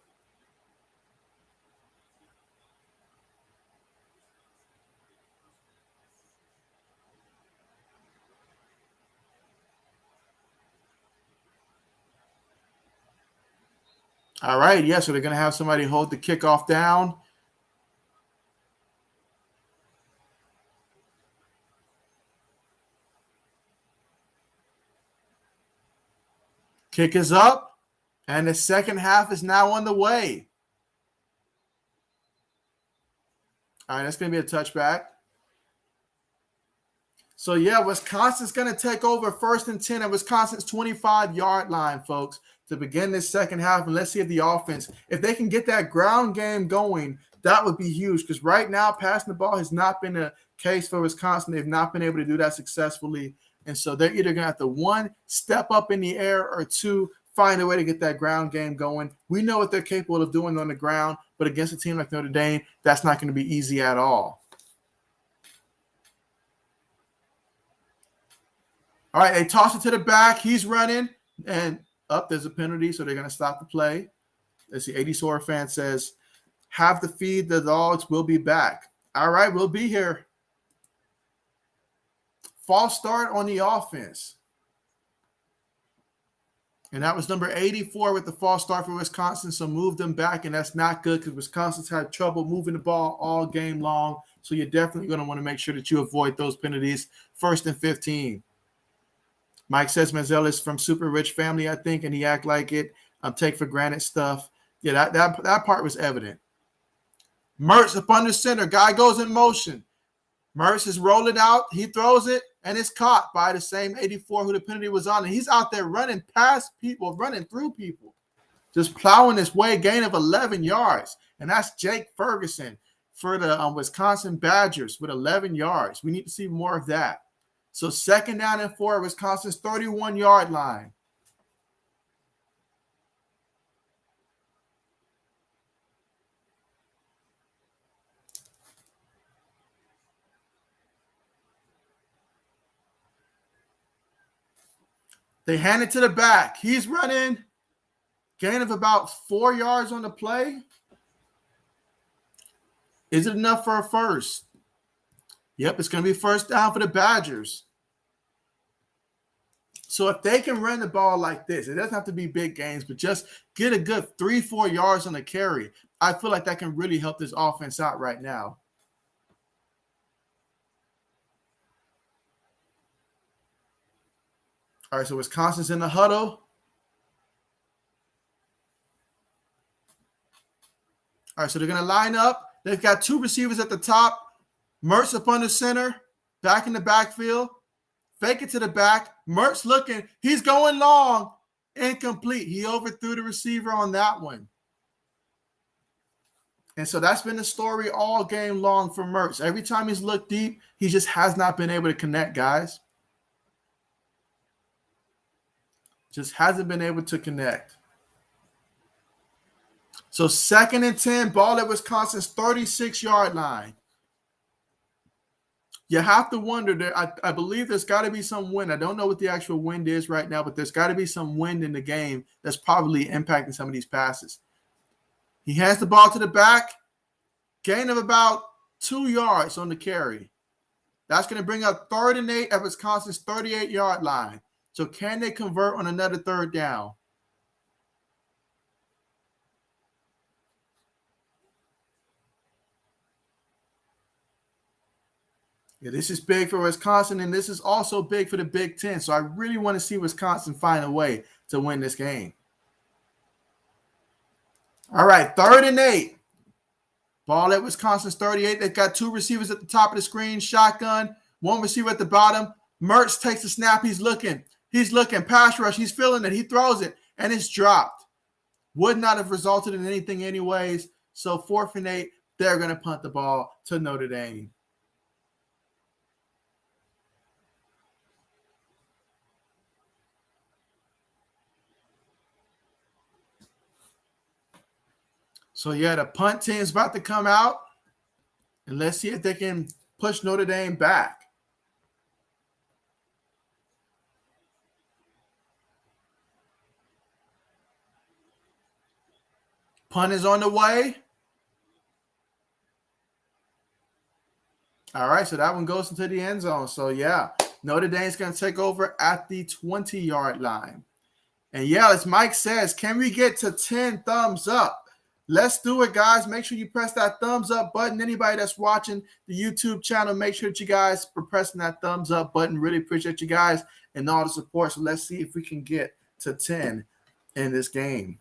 All right, yeah, so they're going to have somebody hold the kickoff down. Kick is up, and the second half is now on the way. All right, that's going to be a touchback. So, yeah, Wisconsin's going to take over 1st and 10 at Wisconsin's 25-yard line, folks, to begin this second half. And let's see if the offense, if they can get that ground game going, that would be huge because right now passing the ball has not been a case for Wisconsin. They've not been able to do that successfully. And so they're either going to have to, 1, step up in the air, or 2, find a way to get that ground game going. We know what they're capable of doing on the ground, but against a team like Notre Dame, that's not going to be easy at all. All right, they toss it to the back. He's running, and up there's a penalty, so they're going to stop the play. Let's see, 80 Sora fan says, have to feed the dogs. We'll be back. All right, we'll be here. False start on the offense. And that was number 84 with the false start for Wisconsin, so move them back, and that's not good because Wisconsin's had trouble moving the ball all game long, so you're definitely going to want to make sure that you avoid those penalties. 1st and 15. Mike says Manziel is from super rich family, I think, and he act like it. Take for granted stuff. Yeah, that part was evident. Mertz up under center. Guy goes in motion. Mertz is rolling out. He throws it, and it's caught by the same 84 who the penalty was on. And he's out there running past people, running through people, just plowing his way, gain of 11 yards. And that's Jake Ferguson for the Wisconsin Badgers with 11 yards. We need to see more of that. So 2nd down and 4, Wisconsin's 31-yard line. They hand it to the back. He's running. Gain of about 4 yards on the play. Is it enough for a first? Yep, it's going to be 1st down for the Badgers. So if they can run the ball like this, it doesn't have to be big games, but just get a good 3-4 yards on the carry. I feel like that can really help this offense out right now. All right, so Wisconsin's in the huddle. All right, so they're going to line up. They've got two receivers at the top. Mertz up on the center, back in the backfield. Fake it to the back. Mertz looking. He's going long. Incomplete. He overthrew the receiver on that one. And so that's been the story all game long for Mertz. Every time he's looked deep, he just has not been able to connect, guys. Just hasn't been able to connect. So 2nd and 10, ball at Wisconsin's 36-yard line. You have to wonder, I believe there's got to be some wind. I don't know what the actual wind is right now, but there's got to be some wind in the game that's probably impacting some of these passes. He hands the ball to the back, gain of about 2 yards on the carry. That's going to bring up 3rd and 8 at Wisconsin's 38-yard line. So can they convert on another 3rd down? Yeah, this is big for Wisconsin, and this is also big for the Big Ten. So I really want to see Wisconsin find a way to win this game. All right, 3rd and 8. Ball at Wisconsin's 38. They've got 2 receivers at the top of the screen, shotgun, 1 receiver at the bottom. Mertz takes the snap. He's looking. Pass rush. He's feeling it. He throws it, and it's dropped. Would not have resulted in anything anyways. So 4th and 8, they're going to punt the ball to Notre Dame. So, yeah, the punt team is about to come out, and let's see if they can push Notre Dame back. Punt is on the way. All right, so that one goes into the end zone. So, yeah, Notre Dame's going to take over at the 20-yard line. And, yeah, as Mike says, can we get to 10 thumbs up? Let's do it, guys. Make sure you press that thumbs up button. Anybody that's watching the YouTube channel, make sure that you guys are pressing that thumbs up button. Really appreciate you guys and all the support. So let's see if we can get to 10 in this game.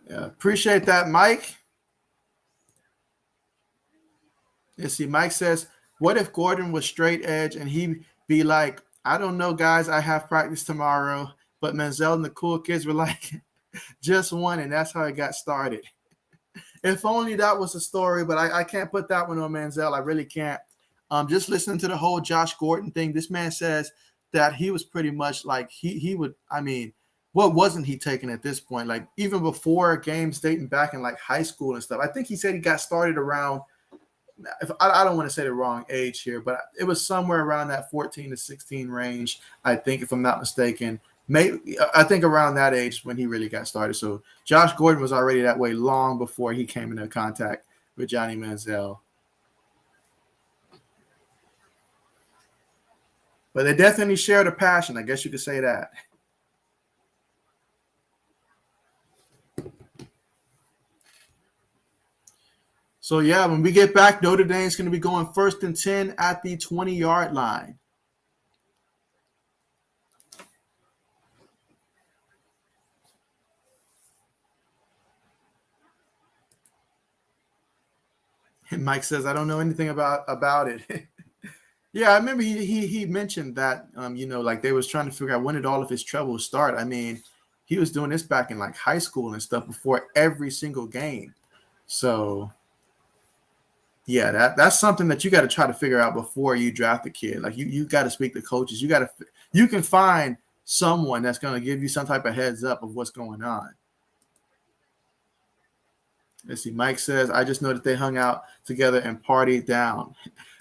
Yeah, appreciate that, Mike. Let's see. Mike says, what if Gordon was straight edge and he'd be like, I don't know, guys. I have practice tomorrow. But Manziel and the cool kids were like, just one, and that's how it got started. If only that was the story, but I can't put that one on Manziel. I really can't. Just listening to the whole Josh Gordon thing, this man says that he was pretty much like he would, I mean, what wasn't he taking at this point? Like even before games dating back in like high school and stuff. I think he said he got started around, I don't want to say the wrong age here, but it was somewhere around that 14 to 16 range, I think, if I'm not mistaken. Maybe I think around that age when he really got started. So Josh Gordon was already that way long before he came into contact with Johnny Manziel. But they definitely shared a passion. I guess you could say that. So, yeah, when we get back, Notre Dame is going to be going 1st and 10 at the 20-yard line. And Mike says, I don't know anything about it. Yeah, I remember he mentioned that, like they was trying to figure out when did all of his troubles start. I mean, he was doing this back in like high school and stuff before every single game. So, yeah, that's something that you got to try to figure out before you draft a kid. Like you got to speak to coaches. You can find someone that's going to give you some type of heads up of what's going on. Let's see. Mike says, I just know that they hung out together and partied down.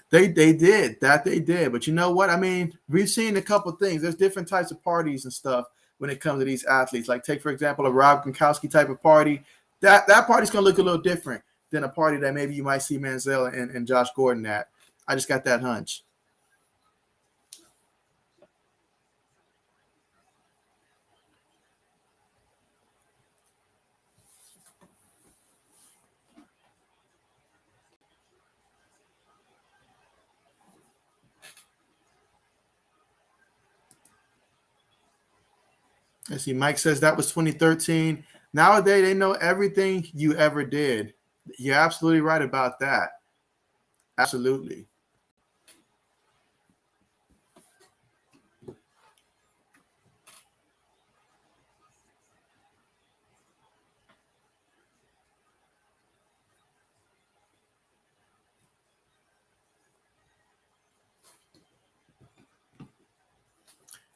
They did. But you know what? I mean, we've seen a couple things. There's different types of parties and stuff when it comes to these athletes. Like take, for example, a Rob Gronkowski type of party. That party's going to look a little different than a party that maybe you might see Manziel and Josh Gordon at. I just got that hunch. Let's see. Mike says that was 2013. Nowadays, they know everything you ever did. You're absolutely right about that. Absolutely.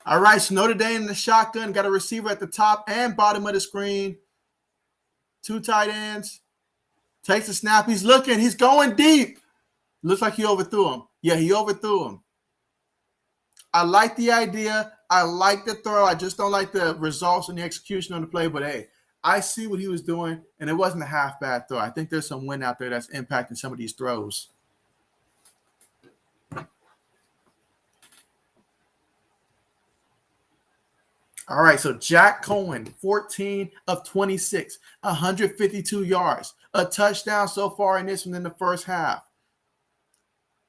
All right, so Notre Dame in the shotgun, got a receiver at the top and bottom of the screen. 2 tight ends. Takes a snap. He's looking. He's going deep. Looks like he overthrew him. Yeah, he overthrew him. I like the idea. I like the throw. I just don't like the results and the execution on the play. But, hey, I see what he was doing, and it wasn't a half-bad throw. I think there's some wind out there that's impacting some of these throws. All right, so Jack Cohen, 14 of 26, 152 yards, a touchdown so far in this one in the first half.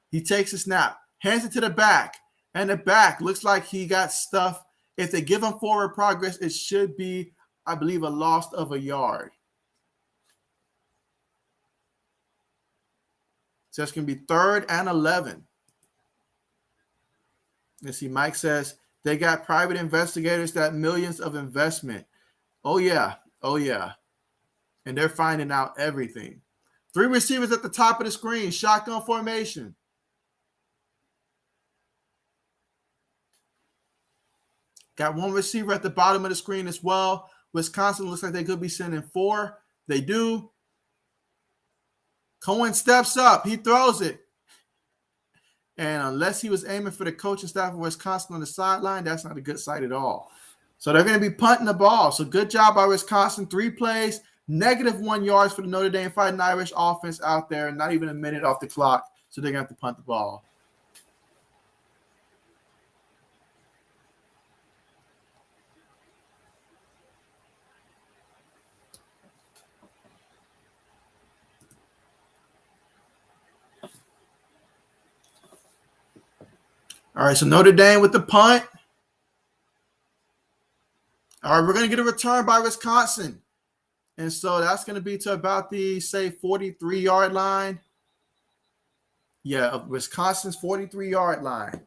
He takes a snap, hands it to the back, and the back looks like he got stuff. If they give him forward progress, it should be, I believe, a loss of a yard. So it's going to be 3rd and 11. Let's see, Mike says, they got private investigators that millions of investment. Oh, yeah. Oh, yeah. And they're finding out everything. 3 receivers at the top of the screen. Shotgun formation. Got 1 receiver at the bottom of the screen as well. Wisconsin looks like they could be sending 4. They do. Cohen steps up. He throws it. And unless he was aiming for the coaching staff of Wisconsin on the sideline, that's not a good sight at all. So they're going to be punting the ball. So good job by Wisconsin. 3 plays, -1 yards for the Notre Dame Fighting Irish offense out there. Not even a minute off the clock. So they're going to have to punt the ball. All right, so Notre Dame with the punt. All right, we're going to get a return by Wisconsin. And so that's going to be to about the, say, 43-yard line. Yeah, Wisconsin's 43-yard line.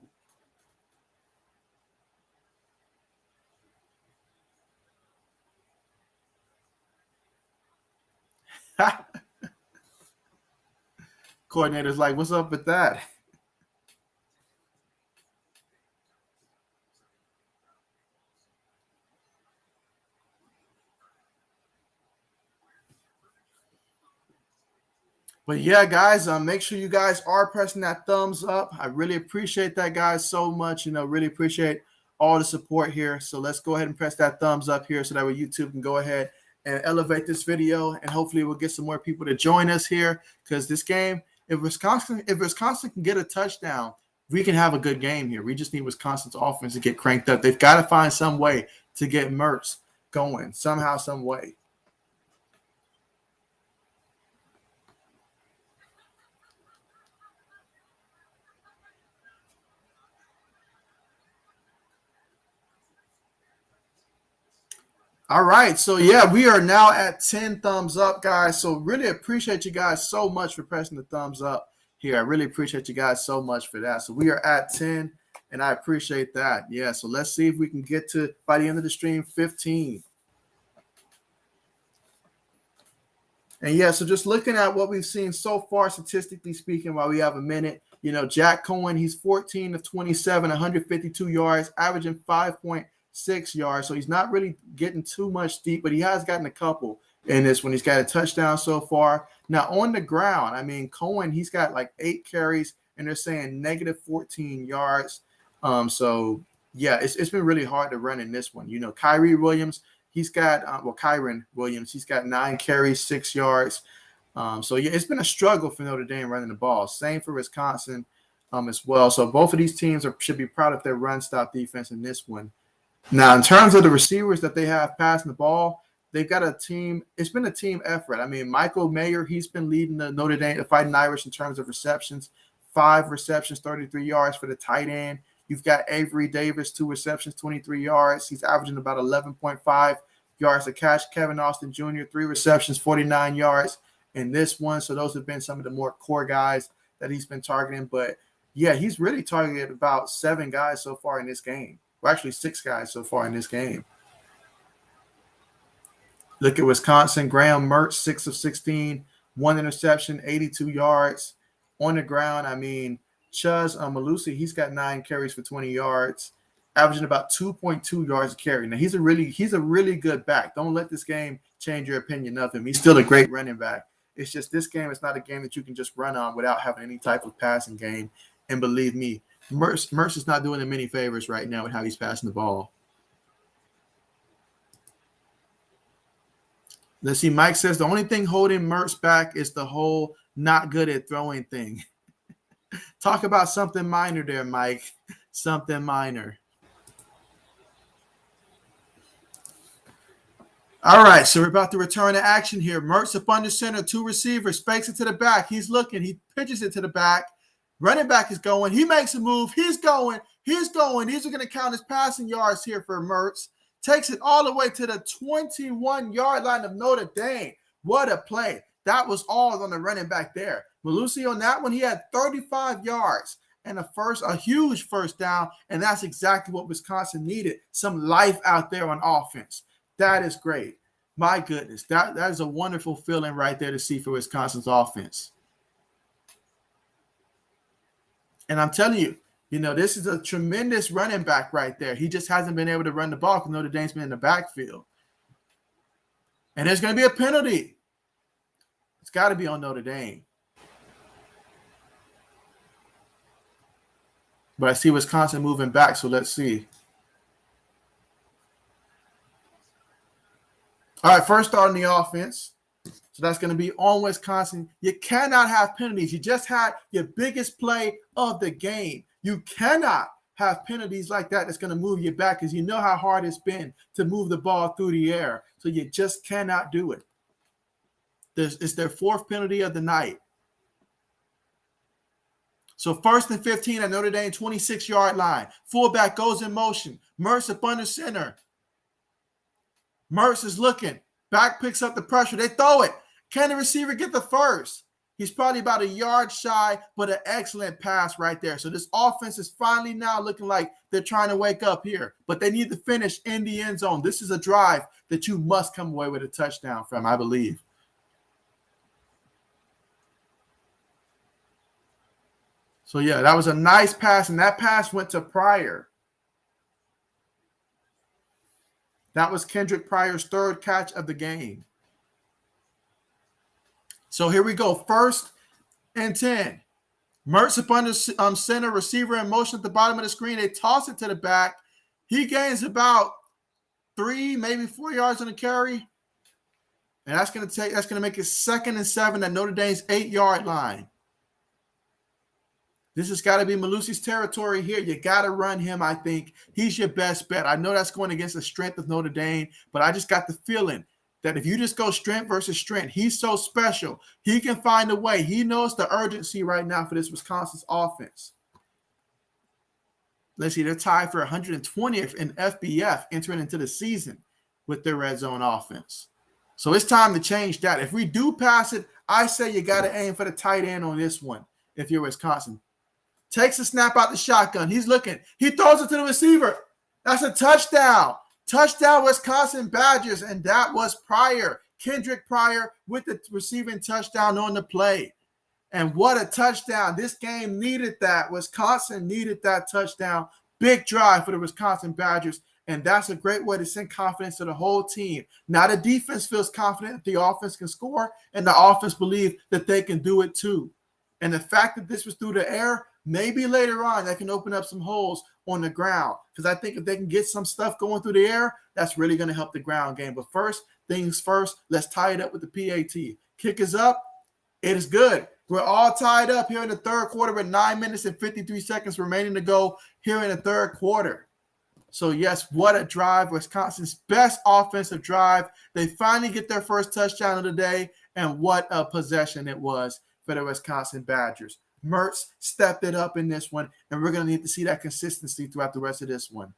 Coordinator's like, what's up with that? But yeah, guys, make sure you guys are pressing that thumbs up. I really appreciate that, guys, so much. Really appreciate all the support here. So let's go ahead and press that thumbs up here so that way YouTube can go ahead and elevate this video, and hopefully we'll get some more people to join us here, because this game, if Wisconsin can get a touchdown, we can have a good game here. We just need Wisconsin's offense to get cranked up. They've got to find some way to get Mertz going somehow, some way. All right, so yeah, we are now at 10 thumbs up, guys. So really appreciate you guys so much for pressing the thumbs up here. I really appreciate you guys so much for that. So we are at 10, and I appreciate that. Yeah, so let's see if we can get to, by the end of the stream, 15. And yeah, so just looking at what we've seen so far, statistically speaking, while we have a minute, Jack Cohen, he's 14 of 27, 152 yards, averaging 5.6 yards. So he's not really getting too much deep, but he has gotten a couple in this one. He's got a touchdown so far. Now, on the ground, I mean, Cohen, he's got like 8 carries, and they're saying -14 yards. So, yeah, it's been really hard to run in this one. Kyron Williams, he's got 9 carries, 6 yards. So yeah, it's been a struggle for Notre Dame running the ball. Same for Wisconsin as well. So both of these teams should be proud of their run stop defense in this one. Now, in terms of the receivers that they have passing the ball, they've got a team. It's been a team effort. I mean, Michael Mayer, he's been leading the Notre Dame, the Fighting Irish, in terms of receptions. 5 receptions, 33 yards for the tight end. You've got Avery Davis, 2 receptions, 23 yards. He's averaging about 11.5 yards a catch. Kevin Austin Jr., 3 receptions, 49 yards in this one. So those have been some of the more core guys that he's been targeting. But, yeah, he's really targeted about 7 guys so far in this game. Well, actually 6 guys so far in this game. Look at Wisconsin. Graham Mertz, 6 of 16, 1 interception, 82 yards on the ground. I mean, Chuz Malusi, he's got 9 carries for 20 yards, averaging about 2.2 yards a carry. Now, he's a really good back. Don't let this game change your opinion of him. He's still a great running back. It's just this game is not a game that you can just run on without having any type of passing game. And believe me, Mertz is not doing him any favors right now with how he's passing the ball. Let's see. Mike says the only thing holding Mertz back is the whole not good at throwing thing. Talk about something minor there, Mike. Something minor. All right, so we're about to return to action here. Mertz up under center, 2 receivers, fakes it to the back. He's looking. He pitches it to the back. Running back is going. He makes a move. He's going. These are going to count as passing yards here for Mertz. Takes it all the way to the 21-yard line of Notre Dame. What a play. That was all on the running back there. Malusi on that one, he had 35 yards and a huge first down, and that's exactly what Wisconsin needed. Some life out there on offense. That is great. My goodness, that is a wonderful feeling right there to see for Wisconsin's offense. And I'm telling you, this is a tremendous running back right there. He just hasn't been able to run the ball because Notre Dame's been in the backfield. And there's going to be a penalty. It's got to be on Notre Dame. But I see Wisconsin moving back, so let's see. All right, first start on the offense. So that's going to be on Wisconsin. You cannot have penalties. You just had your biggest play of the game. You cannot have penalties like that that's going to move you back because you know how hard it's been to move the ball through the air. So you just cannot do it. It's their 4th penalty of the night. So 1st and 15 at Notre Dame 26-yard line. Fullback goes in motion. Mertz up under center. Mertz is looking. Back picks up the pressure. They throw it. Can the receiver get the first? He's probably about a yard shy, but an excellent pass right there. So this offense is finally now looking like they're trying to wake up here, but they need to finish in the end zone. This is a drive that you must come away with a touchdown from, I believe. So, yeah, that was a nice pass, and that pass went to Pryor. That was Kendrick Pryor's 3rd catch of the game. So here we go. 1st and 10. Mertz up under center, receiver in motion at the bottom of the screen. They toss it to the back. He gains about 3, maybe 4 yards on the carry. And that's going to make it 2nd and 7 at Notre Dame's 8-yard line. This has got to be Malusi's territory here. You got to run him, I think. He's your best bet. I know that's going against the strength of Notre Dame, but I just got the feeling that if you just go strength versus strength, he's so special. He can find a way. He knows the urgency right now for this Wisconsin's offense. Let's see, they're tied for 120th in FBF entering into the season with their red zone offense. So it's time to change that. If we do pass it, I say you got to aim for the tight end on this one if you're Wisconsin. Takes a snap out the shotgun. He's looking. He throws it to the receiver. That's a touchdown. Touchdown, Wisconsin Badgers, and that was Pryor. Kendrick Pryor with the receiving touchdown on the play. And what a touchdown. This game needed that. Wisconsin needed that touchdown. Big drive for the Wisconsin Badgers, and that's a great way to send confidence to the whole team. Now the defense feels confident that the offense can score, and the offense believe that they can do it too. And the fact that this was through the air, maybe later on that can open up some holes on the ground, because I think if they can get some stuff going through the air, that's really going to help the ground game. But first things first, let's tie it up with the PAT. Kick is up. It is good. We're all tied up here in the third quarter with 9 minutes and 53 seconds remaining to go here in the third quarter. So, yes, what a drive. Wisconsin's best offensive drive. They finally get their first touchdown of the day, and what a possession it was for the Wisconsin Badgers. Mertz stepped it up in this one, and we're going to need to see that consistency throughout the rest of this one.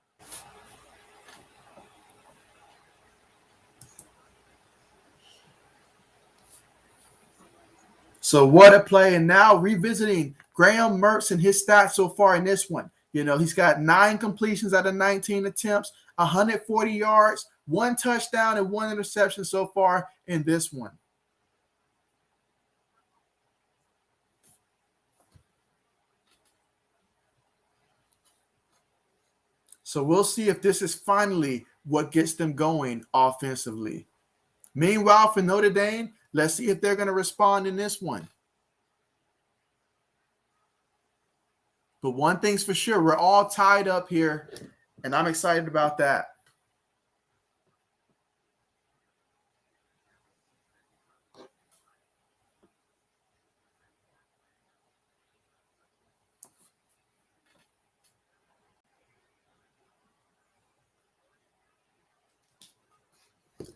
So what a play. And now revisiting Graham Mertz and his stats so far in this one. He's got 9 completions out of 19 attempts, 140 yards, 1 touchdown, and 1 interception so far in this one. So we'll see if this is finally what gets them going offensively. Meanwhile, for Notre Dame, let's see if they're going to respond in this one. But one thing's for sure, we're all tied up here, and I'm excited about that.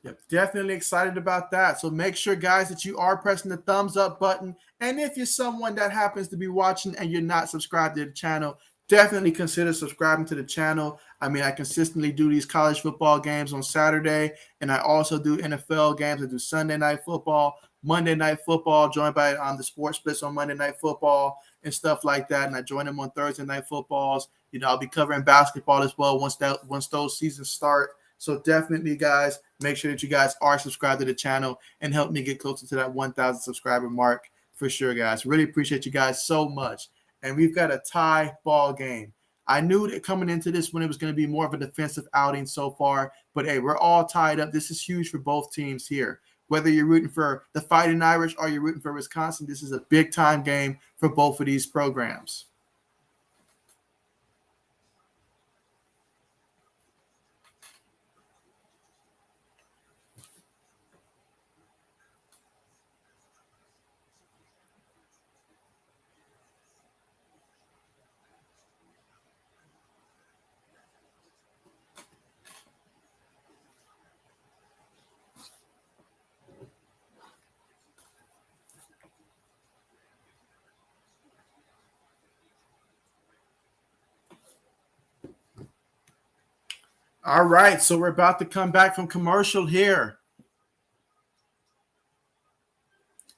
Yep, definitely excited about that. So make sure, guys, that you are pressing the thumbs up button. And if you're someone that happens to be watching and you're not subscribed to the channel, definitely consider subscribing to the channel. I mean, I consistently do these college football games on Saturday, and I also do NFL games. I do Sunday night football, Monday night football, joined by the Sports Blitz on Monday night football and stuff like that. And I join them on Thursday night footballs. I'll be covering basketball as well once those seasons start. So definitely, guys, make sure that you guys are subscribed to the channel and help me get closer to that 1,000 subscriber mark for sure, guys. Really appreciate you guys so much. And we've got a tie ball game. I knew that coming into this one, it was going to be more of a defensive outing so far. But, hey, we're all tied up. This is huge for both teams here. Whether you're rooting for the Fighting Irish or you're rooting for Wisconsin, this is a big-time game for both of these programs. All right, so we're about to come back from commercial here.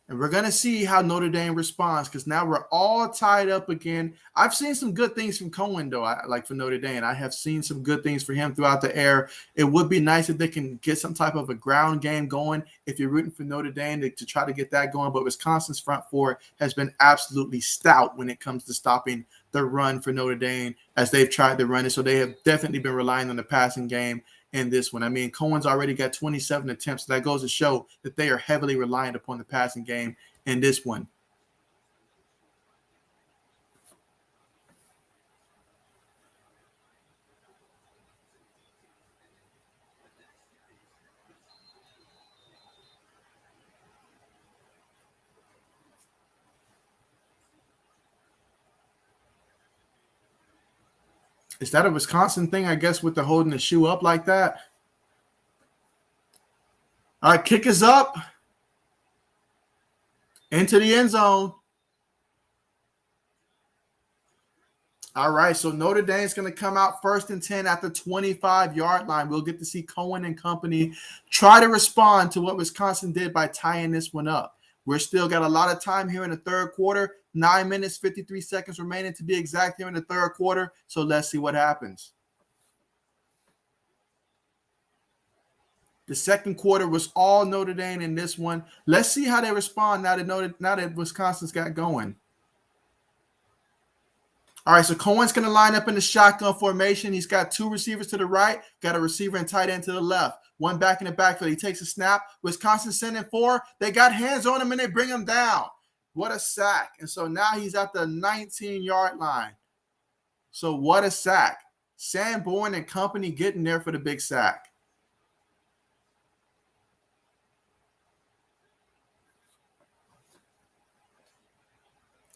And we're going to see how Notre Dame responds because now we're all tied up again. I've seen some good things from Cohen, though, like for Notre Dame. I have seen some good things for him throughout the air. It would be nice if they can get some type of a ground game going if you're rooting for Notre Dame to try to get that going. But Wisconsin's front four has been absolutely stout when it comes to stopping the run for Notre Dame as they've tried to run it. So they have definitely been relying on the passing game in this one. I mean, Cohen's already got 27 attempts. So that goes to show that they are heavily reliant upon the passing game in this one. Is that a Wisconsin thing, I guess, with the holding the shoe up like that? All right, kick is up into the end zone. All right, so Notre Dame's going to come out 1st and 10 at the 25-yard line. We'll get to see Cohen and company try to respond to what Wisconsin did by tying this one up. We're still got a lot of time here in the third quarter. 9 minutes, 53 seconds remaining to be exact here in the third quarter. So let's see what happens. The second quarter was all Notre Dame in this one. Let's see how they respond now that Wisconsin's got going. All right, so Cohen's going to line up in the shotgun formation. He's got 2 receivers to the right, got a receiver and tight end to the left. One back in the backfield. He takes a snap. Wisconsin sending 4. They got hands on him, and they bring him down. What a sack. And so now he's at the 19-yard line. So what a sack. Sanborn and company getting there for the big sack.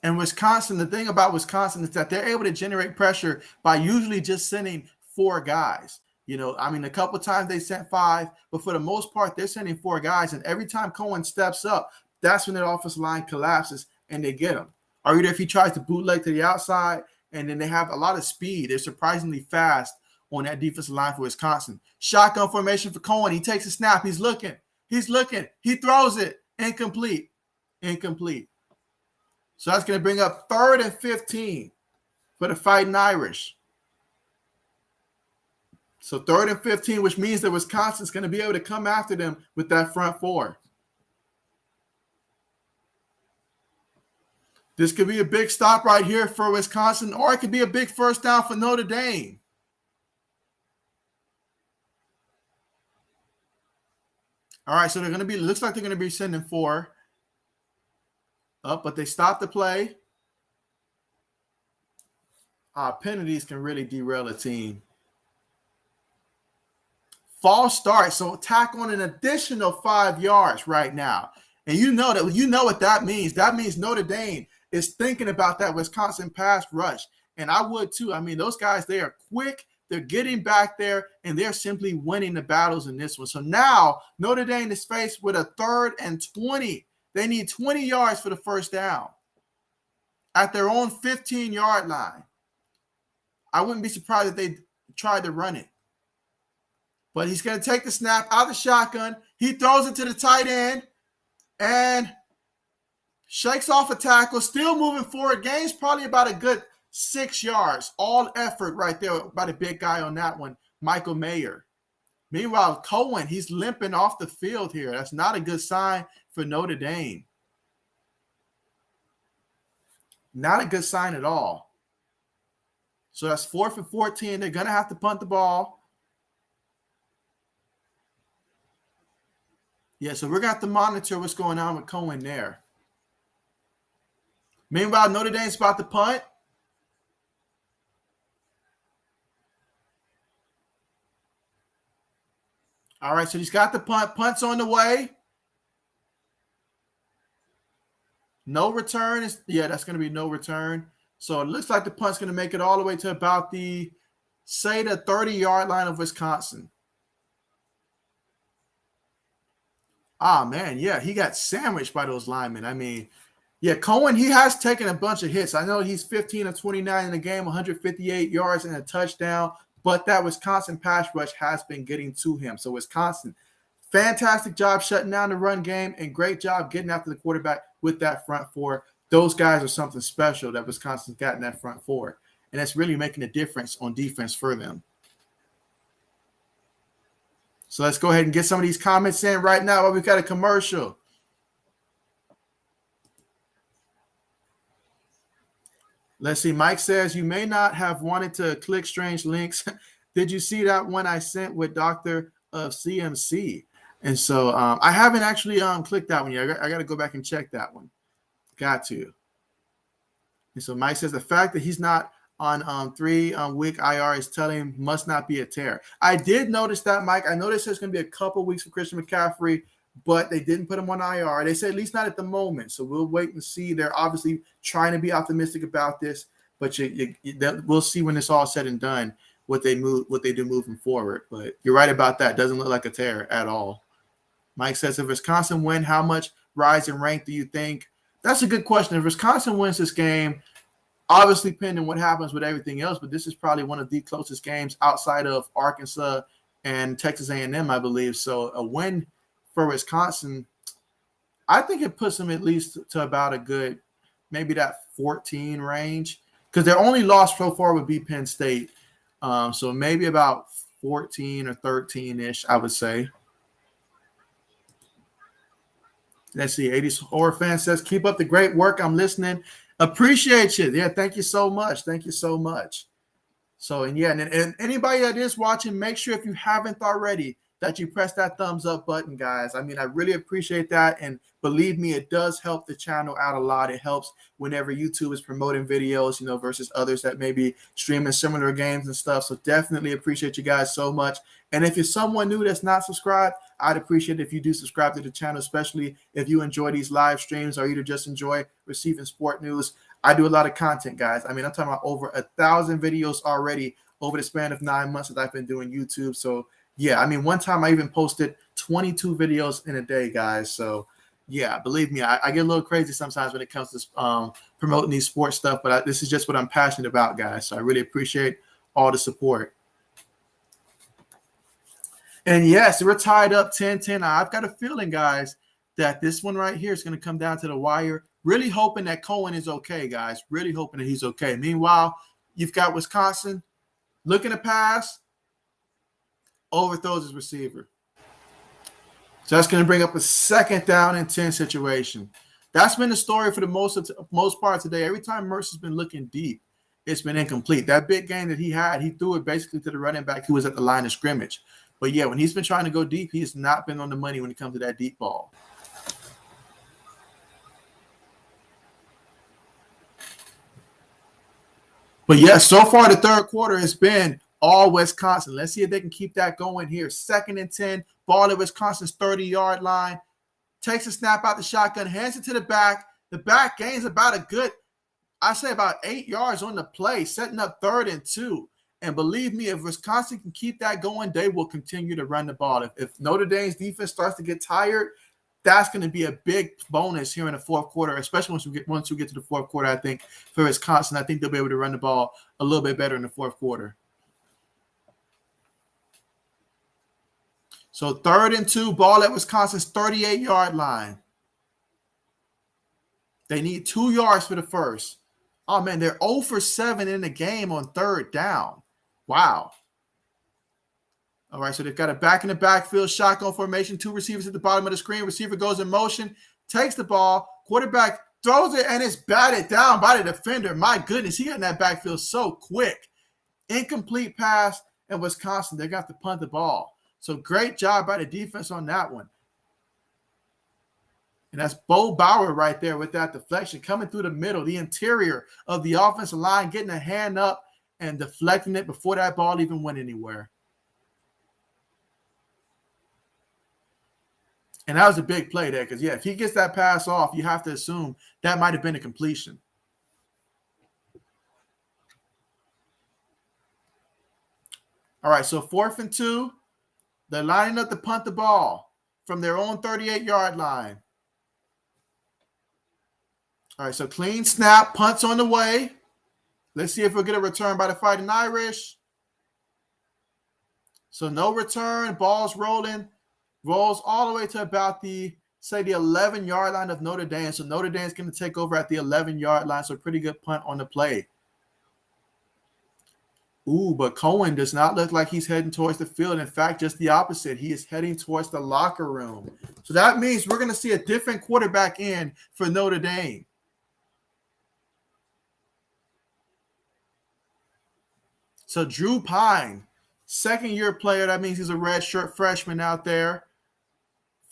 And Wisconsin, the thing about Wisconsin is that they're able to generate pressure by usually just sending 4 guys. A couple of times they sent 5, but for the most part, they're sending 4 guys. And every time Cohen steps up, that's when their offensive line collapses and they get him. Or either if he tries to bootleg to the outside, and then they have a lot of speed. They're surprisingly fast on that defensive line for Wisconsin. Shotgun formation for Cohen. He takes a snap. He's looking. He throws it. Incomplete. So that's going to bring up 3rd and 15 for the Fighting Irish. So 3rd and 15, which means that Wisconsin's going to be able to come after them with that front 4. This could be a big stop right here for Wisconsin, or it could be a big first down for Notre Dame. All right, so looks like they're going to be sending 4 up, but they stopped the play. Penalties can really derail a team. False start, so tack on an additional 5 yards right now. And you know what that means. That means Notre Dame is thinking about that Wisconsin pass rush. And I would too. Those guys, they are quick. They're getting back there, and they're simply winning the battles in this one. So now Notre Dame is faced with a 3rd and 20. They need 20 yards for the first down at their own 15-yard line. I wouldn't be surprised if they tried to run it. But he's going to take the snap out of the shotgun. He throws it to the tight end and shakes off a tackle, still moving forward. Gains probably about a good 6 yards. All effort right there by the big guy on that one, Michael Mayer. Meanwhile, Cohen, he's limping off the field here. That's not a good sign for Notre Dame. Not a good sign at all. So that's 4th and 14. They're going to have to punt the ball. Yeah, so we're going to have to monitor what's going on with Cohen there. Meanwhile, Notre Dame's about to punt. All right, so he's got the punt. Punt's on the way. No return. That's going to be no return. So it looks like the punt's going to make it all the way to about the 30-yard line of Wisconsin. Man, yeah, he got sandwiched by those linemen. Cohen, he has taken a bunch of hits. I know he's 15 of 29 in the game, 158 yards and a touchdown, but that Wisconsin pass rush has been getting to him. So Wisconsin, fantastic job shutting down the run game and great job getting after the quarterback with that front 4. Those guys are something special that Wisconsin's got in that front 4, and that's really making a difference on defense for them. So let's go ahead and get some of these comments in right now while we've got a commercial. Let's see. Mike says, you may not have wanted to click strange links. Did you see that one I sent with Dr. of CMC? And so I haven't actually clicked that one yet. I got to go back and check that one. Got to. And so Mike says the fact that he's not on 3-week IR is telling him must not be a tear. I did notice that, Mike. I noticed there's going to be a couple weeks for Christian McCaffrey, but they didn't put him on IR. They said at least not at the moment. So we'll wait and see. They're obviously trying to be optimistic about this, but we'll see when it's all said and done what they do moving forward. But you're right about that. Doesn't look like a tear at all. Mike says, if Wisconsin win, how much rise in rank do you think? That's a good question. If Wisconsin wins this game, obviously pending what happens with everything else, but this is probably one of the closest games outside of Arkansas and Texas A&M, I believe. So a win for Wisconsin, I think it puts them at least to about a good, maybe that 14 range, because their only loss so far would be Penn State. So maybe about 14 or 13-ish, I would say. Let's see. 80s Horror Fan says, keep up the great work. I'm listening. Appreciate you. Yeah, thank you so much. Thank you so much. So, and anybody that is watching, make sure if you haven't already that you press that thumbs up button, guys. I really appreciate that. And believe me, it does help the channel out a lot. It helps whenever YouTube is promoting videos, versus others that may be streaming similar games and stuff. So definitely appreciate you guys so much. And if you're someone new that's not subscribed, I'd appreciate it if you do subscribe to the channel, especially if you enjoy these live streams or either just enjoy receiving sport news. I do a lot of content, guys. I mean, I'm talking about over 1,000 videos already over the span of 9 months that I've been doing YouTube. So, yeah, I mean, one time I even posted 22 videos in a day, guys. So, yeah, believe me, I get a little crazy sometimes when it comes to promoting these sports stuff, but this is just what I'm passionate about, guys. So I really appreciate all the support. And yes, we're tied up 10-10. I've got a feeling, guys, that this one right here is going to come down to the wire. Really hoping that Cohen is okay, guys. Really hoping that he's okay. Meanwhile, you've got Wisconsin looking to pass, overthrows his receiver. So that's going to bring up a 2nd down and 10 situation. That's been the story for the most part today. Every time Mercer's been looking deep, it's been incomplete. That big game that he had, he threw it basically to the running back who was at the line of scrimmage. But, yeah, when he's been trying to go deep, he has not been on the money when it comes to that deep ball. But, yeah, so far the third quarter has been all Wisconsin. Let's see if they can keep that going here. 2nd and 10, ball at Wisconsin's 30-yard line. Takes a snap out the shotgun, hands it to the back. The back gains about about 8 yards on the play, setting up 3rd and 2. And believe me, if Wisconsin can keep that going, they will continue to run the ball. If Notre Dame's defense starts to get tired, that's going to be a big bonus here in the fourth quarter, especially once we get to the fourth quarter. I think for Wisconsin, I think they'll be able to run the ball a little bit better in the fourth quarter. So 3rd and 2, ball at Wisconsin's 38-yard line. They need 2 yards for the first. Oh, man, they're 0 for 7 in the game on 3rd down. Wow. All right, so they've got a back in the backfield, shotgun formation, 2 receivers at the bottom of the screen. Receiver goes in motion, takes the ball. Quarterback throws it, and it's batted down by the defender. My goodness, he got in that backfield so quick. Incomplete pass, and Wisconsin, they got to punt the ball. So great job by the defense on that one. And that's Bo Bauer right there with that deflection coming through the middle, the interior of the offensive line, getting a hand up and deflecting it before that ball even went anywhere. And that was a big play there because, yeah, if he gets that pass off, you have to assume that might have been a completion. All right, so 4th and 2. They're lining up to punt the ball from their own 38-yard line. All right, so clean snap, punts on the way. Let's see if we'll get a return by the Fighting Irish. So no return, ball's rolling. Rolls all the way to about the 11-yard line of Notre Dame. So Notre Dame's going to take over at the 11-yard line. So pretty good punt on the play. Ooh, but Cohen does not look like he's heading towards the field. In fact, just the opposite. He is heading towards the locker room. So that means we're going to see a different quarterback in for Notre Dame. So Drew Pine, 2nd-year player. That means he's a redshirt freshman out there.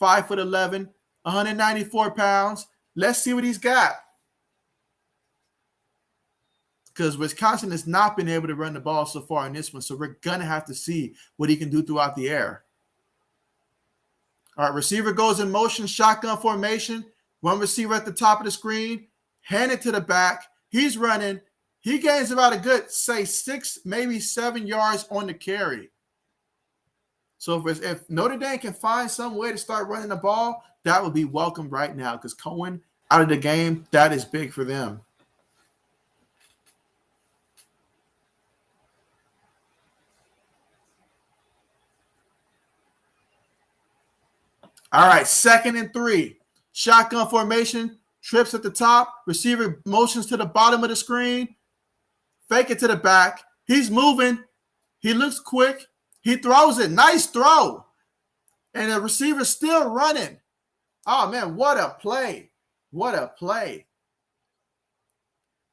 5'11", 194 pounds. Let's see what he's got. Because Wisconsin has not been able to run the ball so far in this one, so we're going to have to see what he can do throughout the air. All right, receiver goes in motion, shotgun formation. 1 receiver at the top of the screen. Hand it to the back. He's running. He gains about a good, say, 6, maybe 7 yards on the carry. So if Notre Dame can find some way to start running the ball, that would be welcome right now because Cohen out of the game, that is big for them. All right, 2nd and 3. Shotgun formation, trips at the top. Receiver motions to the bottom of the screen. Fake it to the back. He's moving. He looks quick. He throws it. Nice throw. And the receiver's still running. Oh, man, what a play. What a play.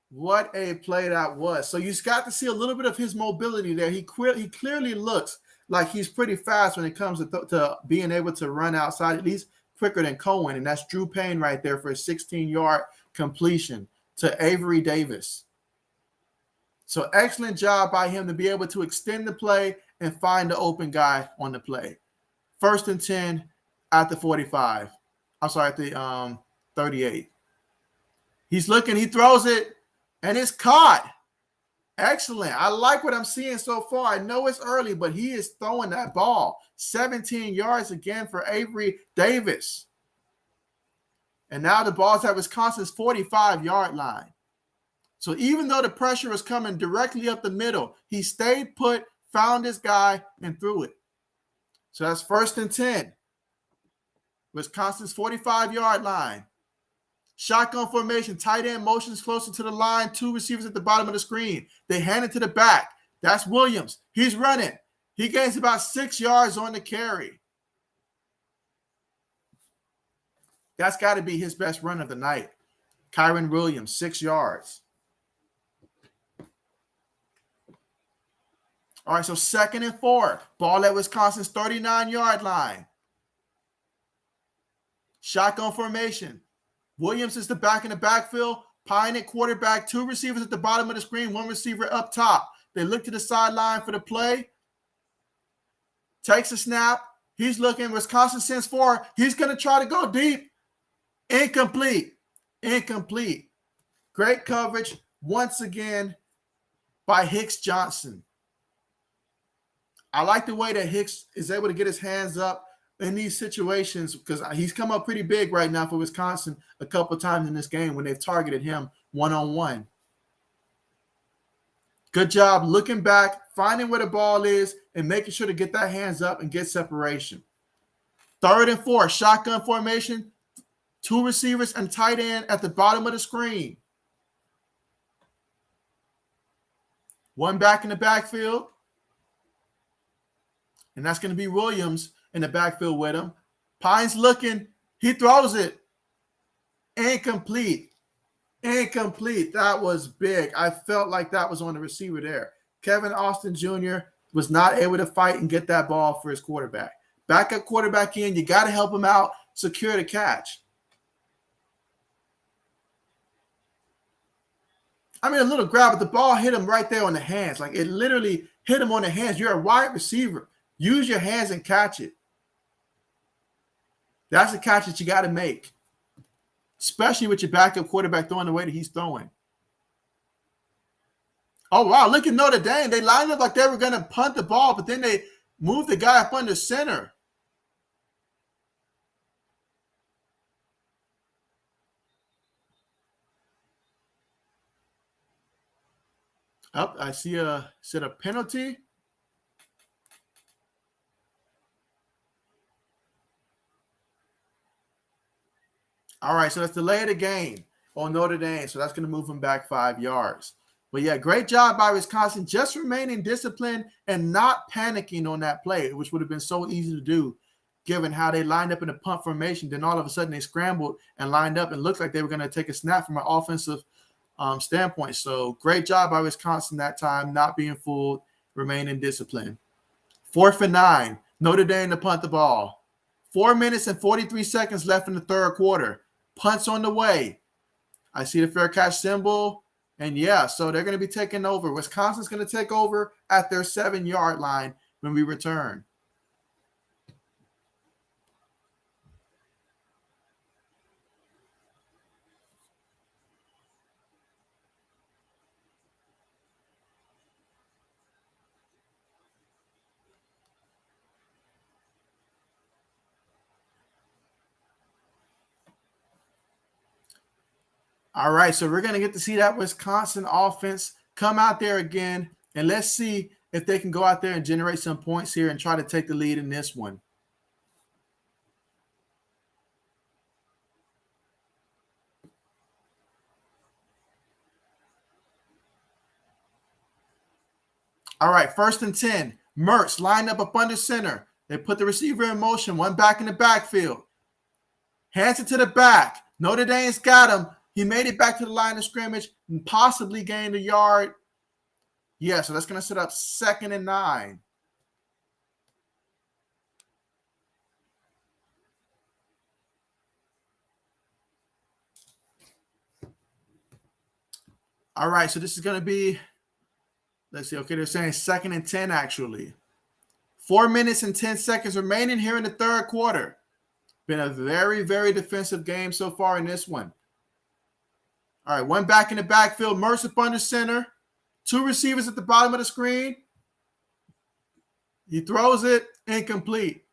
What a play that was. So you got to see a little bit of his mobility there. He clearly looks like he's pretty fast when it comes to being able to run outside, at least quicker than Cohen. And that's Drew Payne right there for a 16-yard completion to Avery Davis. So excellent job by him to be able to extend the play and find the open guy on the play. First and 10 at the 45. I'm sorry, at the 38. He's looking, he throws it, and it's caught. Excellent. I like what I'm seeing so far. I know it's early, but he is throwing that ball. 17 yards again for Avery Davis. And now the ball's at Wisconsin's 45-yard line. So even though the pressure was coming directly up the middle, he stayed put, found his guy, and threw it. So that's first and 10. Wisconsin's 45-yard line. Shotgun formation, tight end motions closer to the line, 2 receivers at the bottom of the screen. They hand it to the back. That's Williams. He's running. He gains about 6 yards on the carry. That's got to be his best run of the night. Kyron Williams, 6 yards. All right, so 2nd and 4. Ball at Wisconsin's 39-yard line. Shotgun formation. Williams is the back in the backfield. Pine at quarterback. 2 receivers at the bottom of the screen. 1 receiver up top. They look to the sideline for the play. Takes a snap. He's looking. Wisconsin sends 4. He's going to try to go deep. Incomplete. Incomplete. Great coverage once again by Hicks Johnson. I like the way that Hicks is able to get his hands up in these situations because he's come up pretty big right now for Wisconsin a couple of times in this game when they've targeted him one-on-one. Good job looking back, finding where the ball is, and making sure to get that hands up and get separation. 3rd and 4, shotgun formation, 2 receivers and tight end at the bottom of the screen. 1 back in the backfield. And that's going to be Williams in the backfield with him. Pine's looking. He throws it. Incomplete. Incomplete. That was big. I felt like that was on the receiver there. Kevin Austin Jr. was not able to fight and get that ball for his quarterback. Backup quarterback in. You got to help him out. Secure the catch. I mean, a little grab, but the ball hit him right there on the hands. Like, it literally hit him on the hands. You're a wide receiver. Use your hands and catch it. That's a catch that you got to make, especially with your backup quarterback throwing the way that he's throwing. Oh, wow. Look at Notre Dame. They lined up like they were going to punt the ball, but then they moved the guy up under center. Up, I see is it a penalty? All right, so that's delay of the game on Notre Dame. So that's going to move him back 5 yards. But yeah, great job by Wisconsin, just remaining disciplined and not panicking on that play, which would have been so easy to do given how they lined up in a punt formation. Then all of a sudden they scrambled and lined up and looked like they were going to take a snap from an offensive standpoint. So great job by Wisconsin that time, not being fooled, remaining disciplined. 4th and 9, Notre Dame to punt the ball. 4 minutes and 43 seconds left in the 3rd quarter. Punts on the way. I see the fair catch symbol. And yeah, so they're going to be taking over. Wisconsin's going to take over at their 7-yard line when we return. All right, so we're going to get to see that Wisconsin offense come out there again, and let's see if they can go out there and generate some points here and try to take the lead in this one. All right, 1st and 10. Mertz lined up under center. They put the receiver in motion, 1 back in the backfield. Hands it to the back. Notre Dame's got him. He made it back to the line of scrimmage and possibly gained a yard. Yeah, so that's going to set up 2nd and 9. All right, so this is going to be, let's see, okay, they're saying 2nd and 10 actually. 4 minutes and 10 seconds remaining here in the third quarter. Been a very, very defensive game so far in this one. All right, one back in the backfield. Mertz up under center. 2 receivers at the bottom of the screen. He throws it incomplete.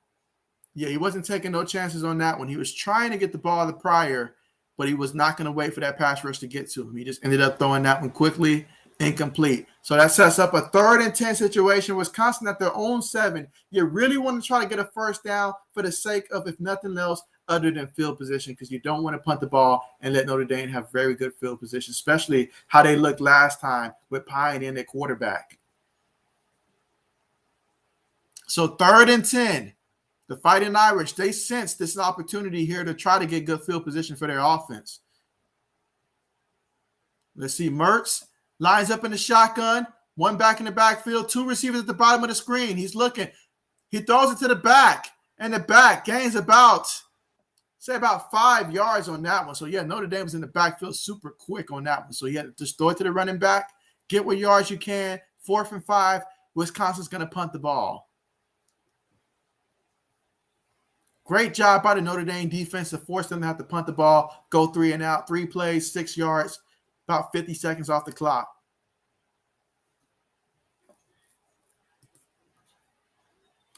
Yeah, he wasn't taking no chances on that one. He was trying to get the ball the prior, but he was not going to wait for that pass rush to get to him. He just ended up throwing that one quickly, incomplete. So that sets up a 3rd and 10 situation. Wisconsin at their own 7. You really want to try to get a first down for the sake of, if nothing else, other than field position, because you don't want to punt the ball and let Notre Dame have very good field position, especially how they looked last time with Pioneer and their quarterback. So 3rd and 10. The Fighting Irish, they sensed this opportunity here to try to get good field position for their offense. Let's see. Mertz lines up in the shotgun. 1 back in the backfield. 2 receivers at the bottom of the screen. He's looking. He throws it to the back. And the back gains about 5 yards on that one. So, yeah, Notre Dame was in the backfield super quick on that one. So, you had to just throw it to the running back. Get what yards you can. 4th and 5. Wisconsin's going to punt the ball. Great job by the Notre Dame defense to force them to have to punt the ball, go 3 and out, 3 plays, 6 yards, about 50 seconds off the clock.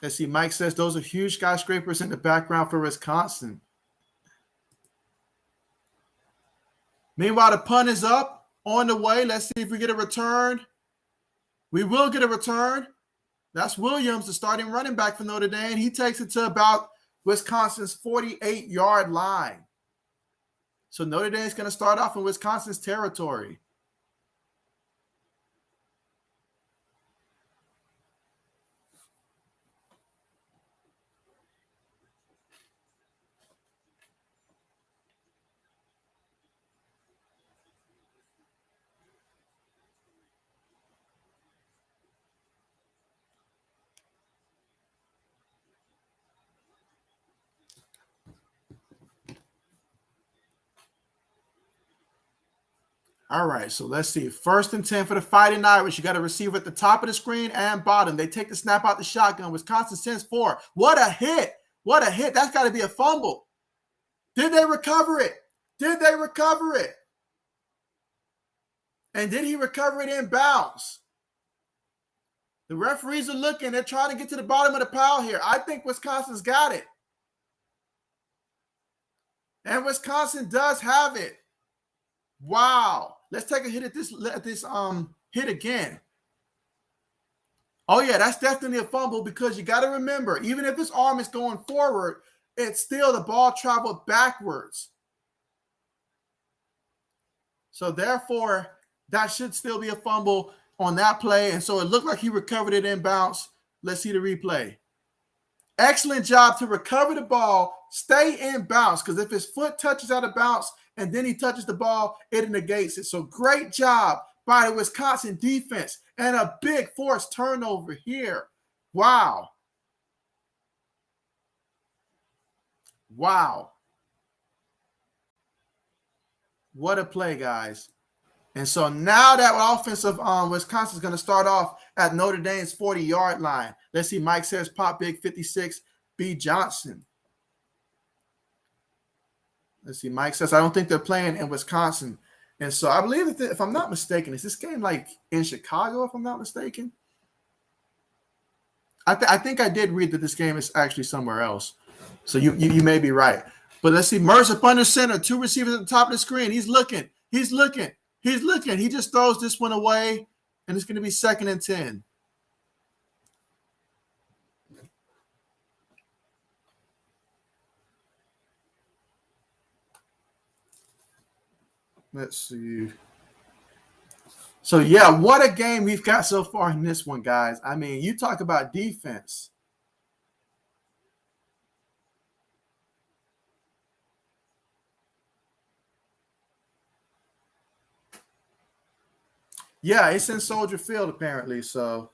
Let's see, Mike says those are huge skyscrapers in the background for Wisconsin. Meanwhile, the punt is up, on the way. Let's see if we get a return. We will get a return. That's Williams, the starting running back for Notre Dame. He takes it to about Wisconsin's 48-yard line. So Notre Dame is going to start off in Wisconsin's territory. All right, so let's see. 1st and 10 for the Fighting Irish. You got a receiver at the top of the screen and bottom. They take the snap out the shotgun. Wisconsin sends 4. What a hit. What a hit. That's got to be a fumble. Did they recover it? Did they recover it? And did he recover it in bounds? The referees are looking. They're trying to get to the bottom of the pile here. I think Wisconsin's got it. And Wisconsin does have it. Wow. Let's take a hit at this hit again. Oh, yeah, that's definitely a fumble because you got to remember, even if his arm is going forward, it's still the ball traveled backwards. So, therefore, that should still be a fumble on that play. And so it looked like he recovered it in bounds. Let's see the replay. Excellent job to recover the ball, stay in bounds, because if his foot touches out of bounds and then he touches the ball, it negates it. So great job by the Wisconsin defense and a big forced turnover here. Wow. Wow. What a play, guys. And so now that offensive Wisconsin is going to start off at Notre Dame's 40-yard line. Let's see. Mike says pop big 56, B. Johnson. Let's see. Mike says, I don't think they're playing in Wisconsin. And so I believe that, if I'm not mistaken, is this game like in Chicago, if I'm not mistaken? I think I did read that this game is actually somewhere else. So you may be right. But let's see. Mertz up under center. 2 receivers at the top of the screen. He's looking. He's looking. He's looking. He just throws this one away, and it's going to be 2nd and 10. Let's see. So, yeah, what a game we've got so far in this one, guys. I mean, you talk about defense. Yeah, it's in Soldier Field, apparently. So,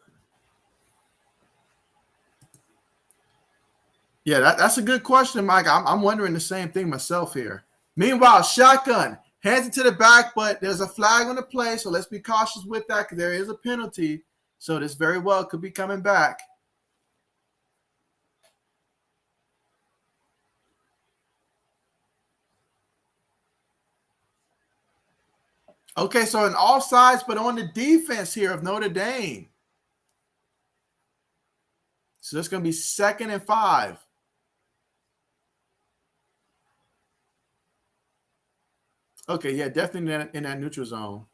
yeah, that's a good question, Mike. I'm wondering the same thing myself here. Meanwhile, shotgun. Hands it to the back, but there's a flag on the play, so let's be cautious with that because there is a penalty. So this very well could be coming back. Okay, so an offsides, but on the defense here of Notre Dame. So it's going to be 2nd and 5. Okay, yeah, definitely in that neutral zone.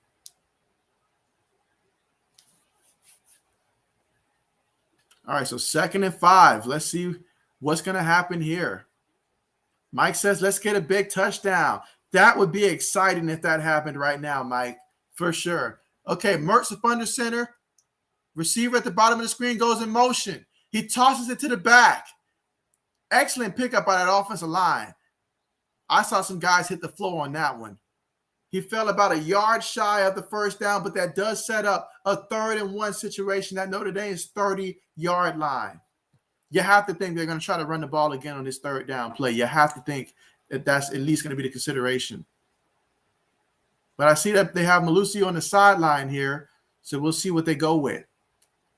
All right, so 2nd and 5. Let's see what's going to happen here. Mike says, let's get a big touchdown. That would be exciting if that happened right now, Mike, for sure. Okay, Mertz up under center. Receiver at the bottom of the screen goes in motion. He tosses it to the back. Excellent pickup by that offensive line. I saw some guys hit the floor on that one. He fell about a yard shy of the first down, but that does set up a 3rd and 1 situation at Notre Dame's 30-yard line. You have to think they're going to try to run the ball again on this 3rd down play. You have to think that that's at least going to be the consideration. But I see that they have Malusi on the sideline here, so we'll see what they go with.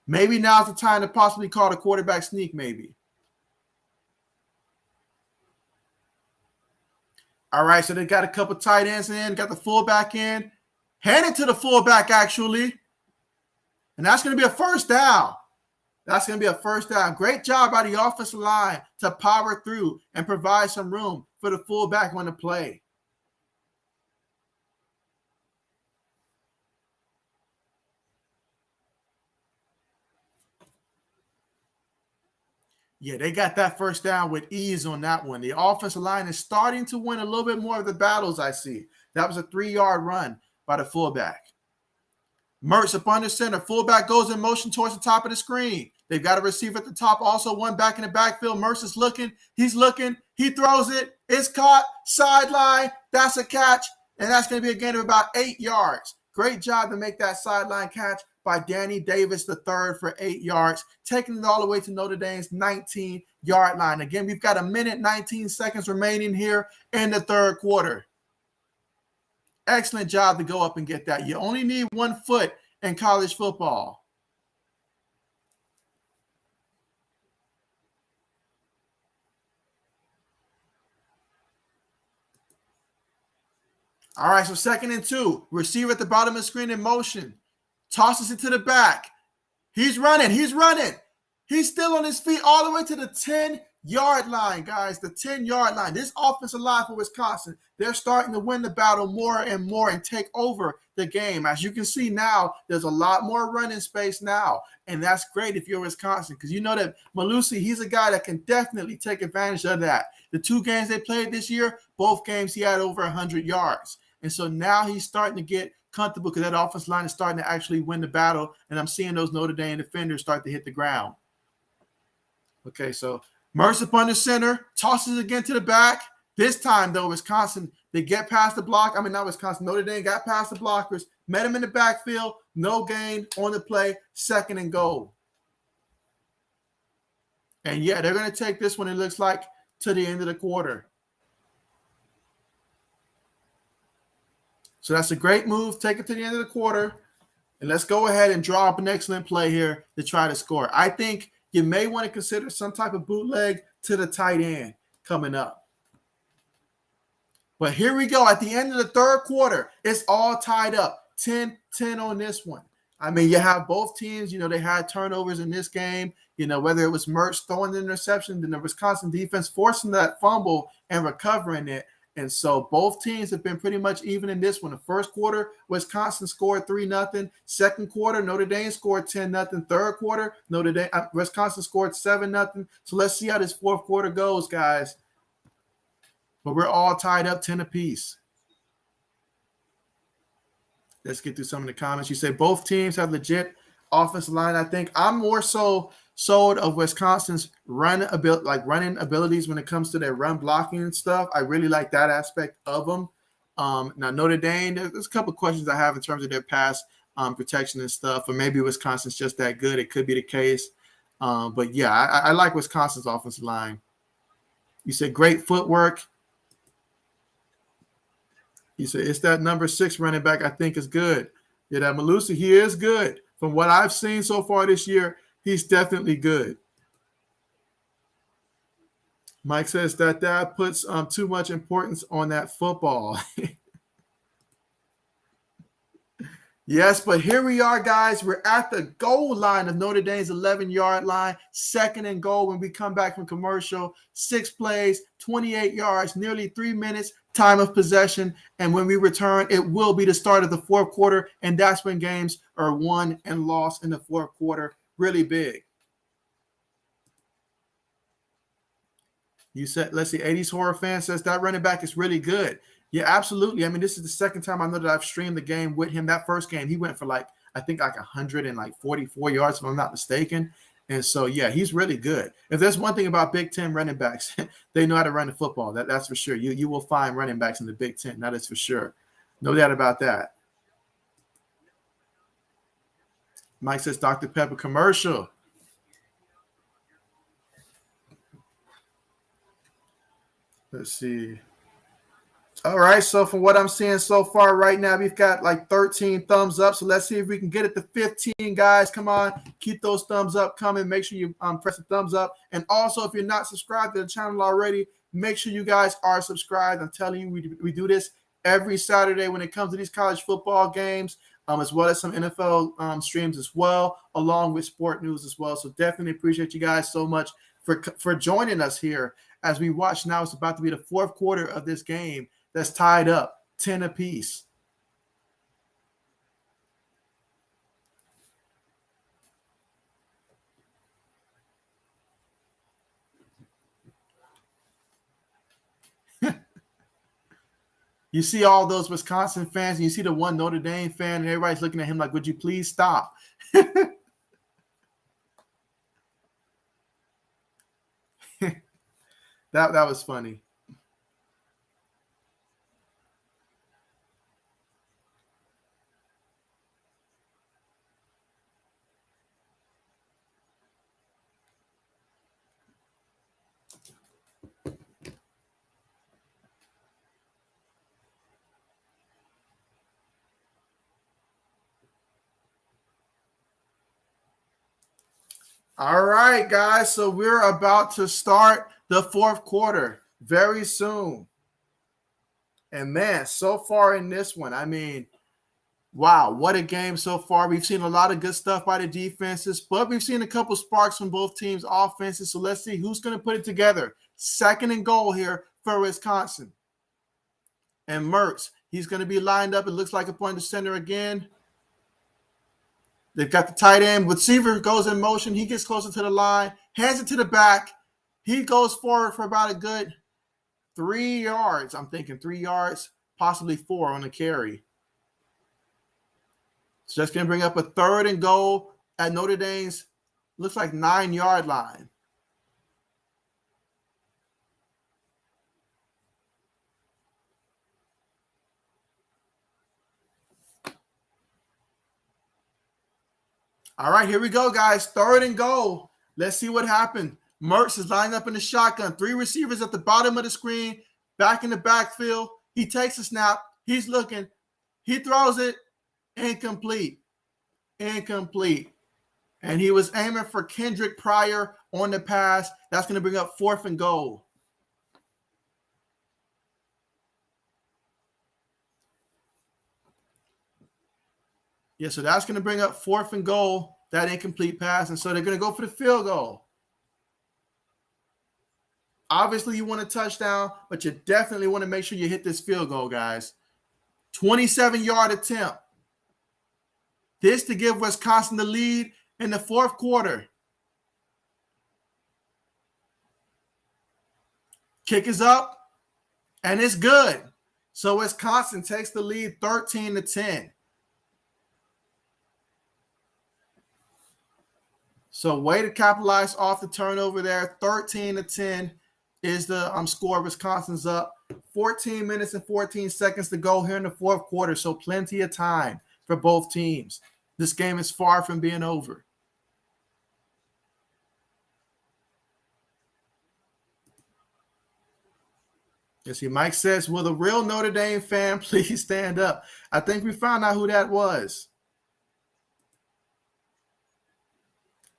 Maybe now's the time to possibly call the quarterback sneak, maybe. All right, so they got a couple tight ends in, got the fullback in. Hand it to the fullback, actually. And that's going to be a 1st down. That's going to be a 1st down. Great job by the offensive line to power through and provide some room for the fullback on the play. Yeah, they got that 1st down with ease on that one. The offensive line is starting to win a little bit more of the battles, I see. That was a 3-yard run by the fullback. Mertz up under center. Fullback goes in motion towards the top of the screen. They've got a receiver at the top, also one back in the backfield. Mertz is looking. He's looking. He throws it. It's caught. Sideline. That's a catch. And that's going to be a gain of about 8 yards. Great job to make that sideline catch by Danny Davis III for 8 yards, taking it all the way to Notre Dame's 19-yard line. Again, we've got 1 minute, 19 seconds remaining here in the 3rd quarter. Excellent job to go up and get that. You only need 1 foot in college football. All right, so 2nd and 2. Receiver at the bottom of the screen in motion. Tosses it to the back. He's running. He's running. He's still on his feet all the way to the 10-yard line, guys. The 10-yard line. This offensive line for Wisconsin, they're starting to win the battle more and more and take over the game. As you can see now, there's a lot more running space now. And that's great if you're Wisconsin, because you know that Malusi, he's a guy that can definitely take advantage of that. The 2 games they played this year, both games he had over 100 yards. And so now he's starting to get comfortable because that offensive line is starting to actually win the battle. And I'm seeing those Notre Dame defenders start to hit the ground. Okay, so Mertz up under center, tosses again to the back. This time, though, Wisconsin, they get past the block. I mean, not Wisconsin. Notre Dame got past the blockers, met him in the backfield, no gain on the play, 2nd and goal. And, yeah, they're going to take this one, it looks like, to the end of the quarter. So that's a great move. Take it to the end of the quarter. And let's go ahead and draw up an excellent play here to try to score. I think you may want to consider some type of bootleg to the tight end coming up. But here we go. At the end of the 3rd quarter, it's all tied up. 10-10 on this one. I mean, you have both teams, they had turnovers in this game, whether it was Mertz throwing the interception, then the Wisconsin defense forcing that fumble and recovering it. And so both teams have been pretty much even in this one. The 1st quarter, Wisconsin scored 3-0. 2nd quarter, Notre Dame scored 10-0. 3rd quarter, Wisconsin scored 7-0. So let's see how this 4th quarter goes, guys. But we're all tied up 10 apiece. Let's get through some of the comments. You say both teams have legit offensive line. I think I'm more so sold of Wisconsin's running abilities when it comes to their run blocking and stuff. I really like that aspect of them. Now Notre Dame, there's a couple questions I have in terms of their pass protection and stuff, or maybe Wisconsin's just that good. It could be the case. But yeah, I like Wisconsin's offensive line. You said great footwork. You said it's that number 6 running back I think is good. Yeah, that Malusi, he is good. From what I've seen so far this year, he's definitely good. Mike says that puts too much importance on that football. Yes, but here we are, guys. We're at the goal line of Notre Dame's 11-yard line, 2nd and goal when we come back from commercial. 6 plays, 28 yards, nearly 3 minutes, time of possession. And when we return, it will be the start of the 4th quarter, and that's when games are won and lost in the 4th quarter. Really big. You said, let's see, 80s Horror Fan says that running back is really good. Yeah, absolutely. I mean, this is the second time I know that I've streamed the game with him. That first game, he went for I think 144 yards, if I'm not mistaken. And so, yeah, he's really good. If there's one thing about Big Ten running backs, they know how to run the football. That's for sure. You will find running backs in the Big Ten. That is for sure. No doubt about that. Mike says Dr. Pepper commercial. Let's see. All right, so from what I'm seeing so far right now, we've got 13 thumbs up. So let's see if we can get it to 15, guys. Come on, keep those thumbs up coming. Make sure you press the thumbs up. And also, if you're not subscribed to the channel already, make sure you guys are subscribed. I'm telling you, we do this every Saturday when it comes to these college football games, as well as some NFL streams as well, along with sport news as well. So definitely appreciate you guys so much for joining us here as we watch now. It's about to be the 4th quarter of this game that's tied up 10 apiece. You see all those Wisconsin fans, and you see the one Notre Dame fan, and everybody's looking at him like, would you please stop? That was funny. All right, guys. So we're about to start the 4th quarter very soon. And man, so far in this one, I mean, wow, what a game so far. We've seen a lot of good stuff by the defenses, but we've seen a couple sparks from both teams' offenses. So let's see who's going to put it together. 2nd and goal here for Wisconsin. And Mertz, he's going to be lined up. It looks like up on the center again. They've got the tight end. Receiver goes in motion. He gets closer to the line, hands it to the back. He goes forward for about a good 3 yards. I'm thinking 3 yards, possibly 4 on the carry. So that's going to bring up a 3rd and goal at Notre Dame's, looks like 9-yard line. All right, here we go, guys. 3rd and goal. Let's see what happened. Mertz is lined up in the shotgun. 3 receivers at the bottom of the screen, back in the backfield. He takes a snap. He's looking. He throws it. Incomplete. And he was aiming for Kendrick Pryor on the pass. That's going to bring up 4th and goal. Yeah, so that's going to bring up 4th and goal, that incomplete pass. And so they're going to go for the field goal. Obviously, you want a touchdown, but you definitely want to make sure you hit this field goal, guys. 27-yard attempt. This to give Wisconsin the lead in the 4th quarter. Kick is up, and it's good. So Wisconsin takes the lead 13-10. So way to capitalize off the turnover there. 13-10 is the score. Wisconsin's up. 14 minutes and 14 seconds to go here in the 4th quarter. So plenty of time for both teams. This game is far from being over. You see, Mike says, will the real Notre Dame fan please stand up? I think we found out who that was.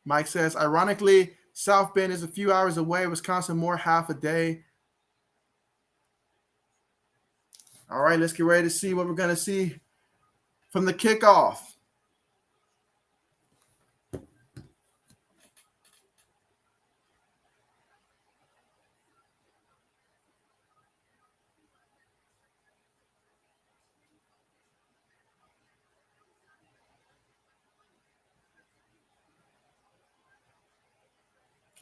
Mike says, ironically, South Bend is a few hours away. Wisconsin more half a day. All right, let's get ready to see what we're going to see from the kickoff.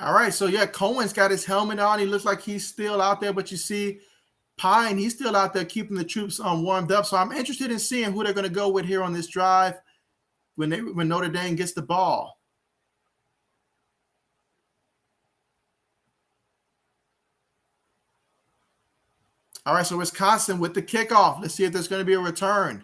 All right, so yeah, Cohen's got his helmet on. He looks like he's still out there, but you see Pine, he's still out there keeping the troops warmed up. So I'm interested in seeing who they're going to go with here on this drive when Notre Dame gets the ball. All right, so Wisconsin with the kickoff. Let's see if there's going to be a return.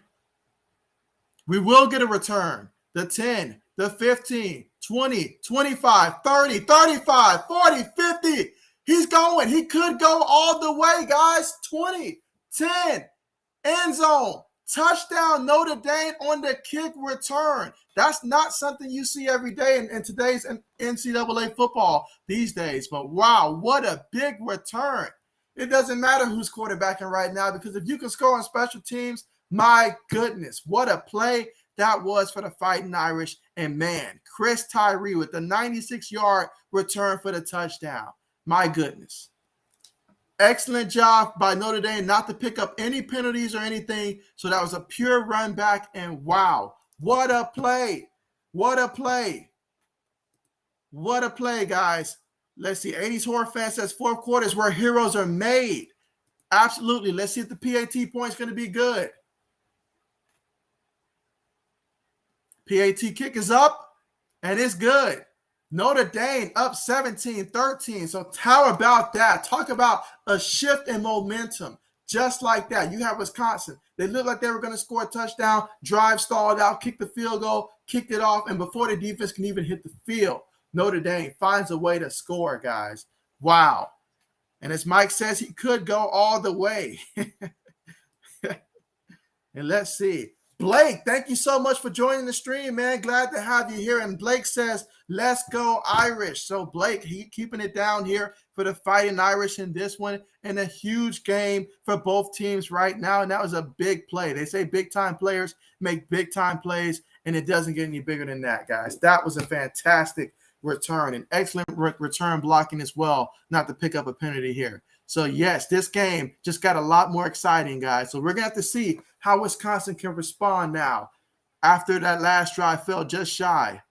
We will get a return. The 10, the 15, 20, 25, 30, 35, 40, 50. He's going. He could go all the way, guys. 20, 10, end zone, touchdown, Notre Dame on the kick return. That's not something you see every day in today's NCAA football these days. But wow, what a big return. It doesn't matter who's quarterbacking right now, because if you can score on special teams, my goodness, what a play that was for the Fighting Irish. And man, Chris Tyree with the 96-yard return for the touchdown. My goodness. Excellent job by Notre Dame not to pick up any penalties or anything. So that was a pure run back. And wow, what a play. What a play. What a play, guys. Let's see. 80s Horror Fan says fourth quarter is where heroes are made. Absolutely. Let's see if the PAT point is going to be good. PAT kick is up, and it's good. Notre Dame up 17-13. So how about that? Talk about a shift in momentum. Just like that. You have Wisconsin. They looked like they were going to score a touchdown, drive stalled out, kick the field goal, kicked it off, and before the defense can even hit the field, Notre Dame finds a way to score, guys. Wow. And as Mike says, he could go all the way. And let's see. Blake, thank you so much for joining the stream, man. Glad to have you here. And Blake says, let's go Irish. So Blake, he keeping it down here for the Fighting Irish in this one, and a huge game for both teams right now. And that was a big play. They say big-time players make big-time plays, and it doesn't get any bigger than that, guys. That was a fantastic return, and excellent return blocking as well, not to pick up a penalty here. So, yes, this game just got a lot more exciting, guys. So we're going to have to see how Wisconsin can respond now after that last drive fell just shy.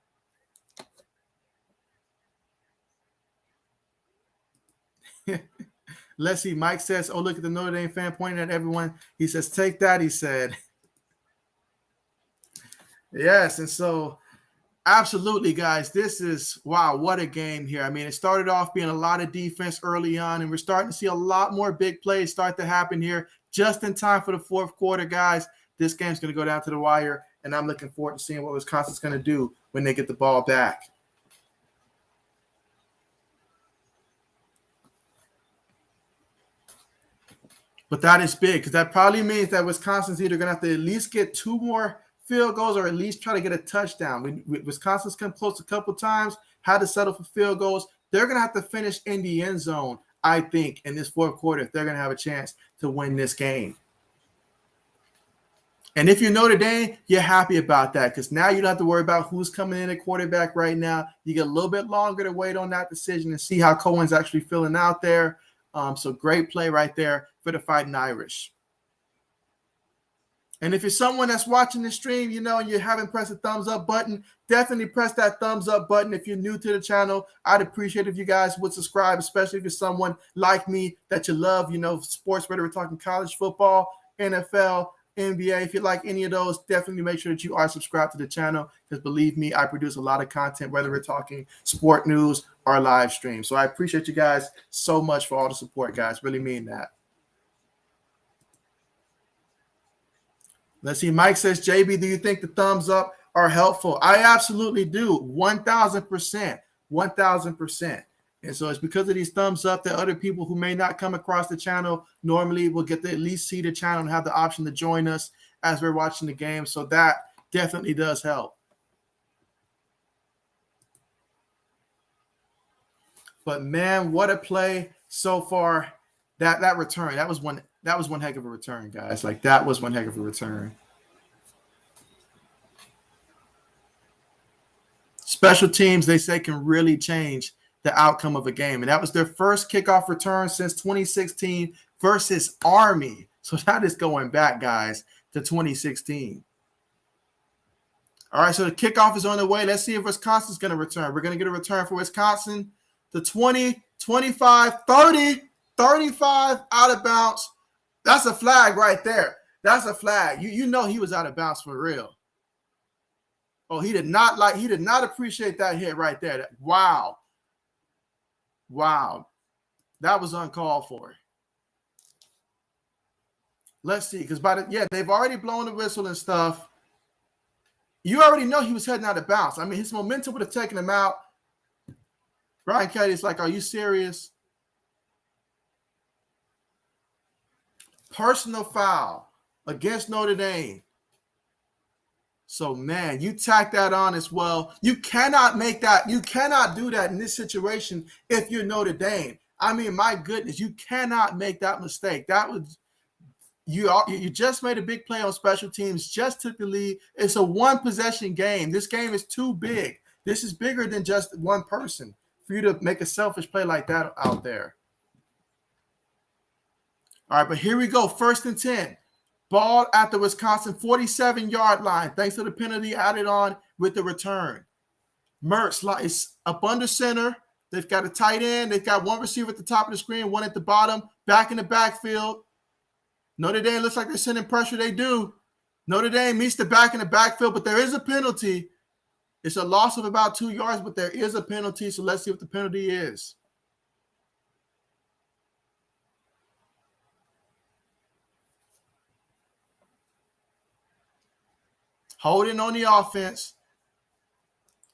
Let's see. Mike says, oh, look at the Notre Dame fan pointing at everyone. He says, take that, he said. Yes, and so absolutely, guys. This is, wow, what a game here. I mean, it started off being a lot of defense early on, and we're starting to see a lot more big plays start to happen here just in time for the fourth quarter, guys. This game's going to go down to the wire, and I'm looking forward to seeing what Wisconsin's going to do when they get the ball back. But that is big, because that probably means that Wisconsin's either going to have to at least get two more field goals or at least try to get a touchdown. Wisconsin's come close a couple times, had to settle for field goals. They're going to have to finish in the end zone, I think, in this fourth quarter if they're going to have a chance to win this game. And if you're Notre Dame, you're happy about that, because now you don't have to worry about who's coming in at quarterback right now. You get a little bit longer to wait on that decision and see how Cohen's actually feeling out there. So great play right there for the Fighting Irish. And if you're someone that's watching the stream, you know, and you haven't pressed the thumbs up button, definitely press that thumbs up button. If you're new to the channel, I'd appreciate if you guys would subscribe, especially if you're someone like me that you love, you know, sports, whether we're talking college football, NFL, NBA. If you like any of those, definitely make sure that you are subscribed to the channel, because believe me, I produce a lot of content, whether we're talking sport news or live stream. So I appreciate you guys so much for all the support, guys. Really mean that. Let's see. Mike says, JB, do you think the thumbs up are helpful? I absolutely do. 1,000%. 1,000%. And so it's because of these thumbs up that other people who may not come across the channel normally will get to at least see the channel and have the option to join us as we're watching the game. So that definitely does help. But man, what a play so far. That return, that was one heck of a return, guys. Like, that was one heck of a return. special teams, they say, can really change the outcome of a game. And that was their first kickoff return since 2016 versus Army. So that is going back, guys, to 2016. All right, so the kickoff is on the way. Let's see if Wisconsin's going to return. We're going to get a return for Wisconsin. The 20, 25, 30, 35 out of bounds. That's a flag right there. That's a flag. You know he was out of bounds for real. Oh, he did not appreciate that hit right there. Wow. Wow. That was uncalled for. Let's see, because they've already blown the whistle and stuff. You already know he was heading out of bounds. I mean, his momentum would have taken him out. Brian Kelly's like, are you serious? Personal foul against Notre Dame. So, man, you tack that on as well. You cannot make that. You cannot do that in this situation if you're Notre Dame. I mean, my goodness, you cannot make that mistake. That was you just made a big play on special teams, just took the lead. It's a one-possession game. This game is too big. This is bigger than just one person for you to make a selfish play like that out there. All right, but here we go. 1st and 10. Ball at the Wisconsin 47-yard line. Thanks to the penalty added on with the return. Mertz is up under center. They've got a tight end. They've got one receiver at the top of the screen, one at the bottom, back in the backfield. Notre Dame looks like they're sending pressure. They do. Notre Dame meets the back in the backfield, but there is a penalty. It's a loss of about 2 yards, but there is a penalty, so let's see what the penalty is. Holding on the offense.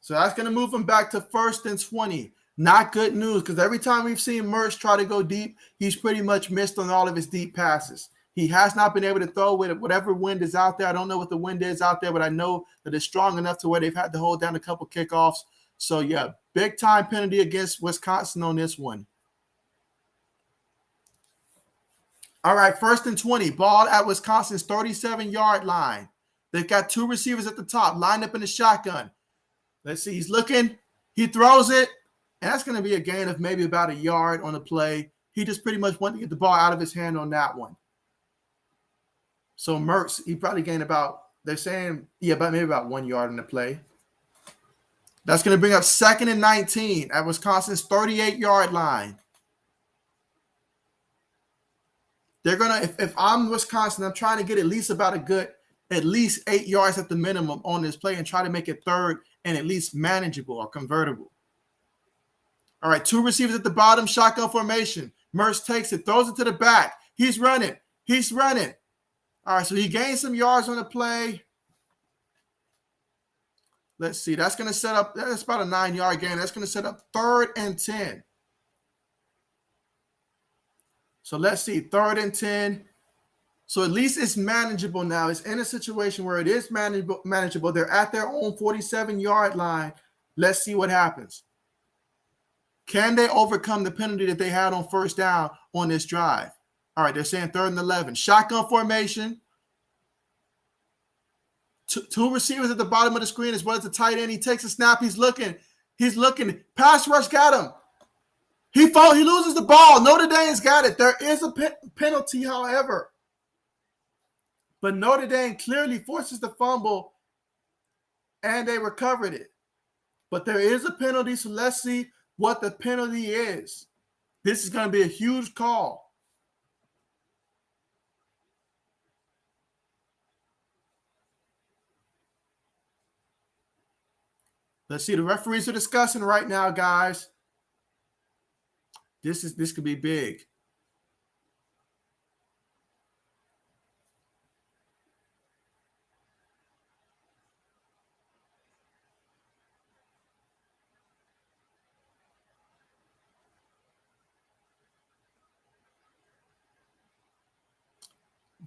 So that's going to move them back to 1st and 20. Not good news, because every time we've seen Mertz try to go deep, he's pretty much missed on all of his deep passes. He has not been able to throw with whatever wind is out there. I don't know what the wind is out there, but I know that it's strong enough to where they've had to hold down a couple kickoffs. So, yeah, big-time penalty against Wisconsin on this one. All right, 1st and 20. Ball at Wisconsin's 37-yard line. They've got 2 receivers at the top, lined up in the shotgun. Let's see. He's looking. He throws it, and that's going to be a gain of maybe about a yard on the play. He just pretty much wanted to get the ball out of his hand on that one. So Mertz, he probably gained they're saying, maybe about 1 yard in the play. That's going to bring up 2nd and 19 at Wisconsin's 38-yard line. They're going to, if I'm Wisconsin, I'm trying to get at least 8 yards at the minimum on this play and try to make it 3rd and at least manageable or convertible. All right, 2 receivers at the bottom, shotgun formation. Mertz takes it, throws it to the back. He's running. All right, so he gained some yards on the play. Let's see. That's going to set up – that's about a 9-yard gain. That's going to set up 3rd and 10. So let's see, 3rd and 10. So at least it's manageable now. It's in a situation where it is manageable. They're at their own 47-yard line. Let's see what happens. Can they overcome the penalty that they had on 1st down on this drive? All right, they're saying 3rd and 11. Shotgun formation. 2 receivers at the bottom of the screen as well as the tight end. He takes a snap. He's looking. Pass rush got him. He loses the ball. Notre Dame's got it. There is a penalty, however. But Notre Dame clearly forces the fumble, and they recovered it. But there is a penalty, so let's see what the penalty is. This is going to be a huge call. Let's see. The referees are discussing right now, guys. This could be big.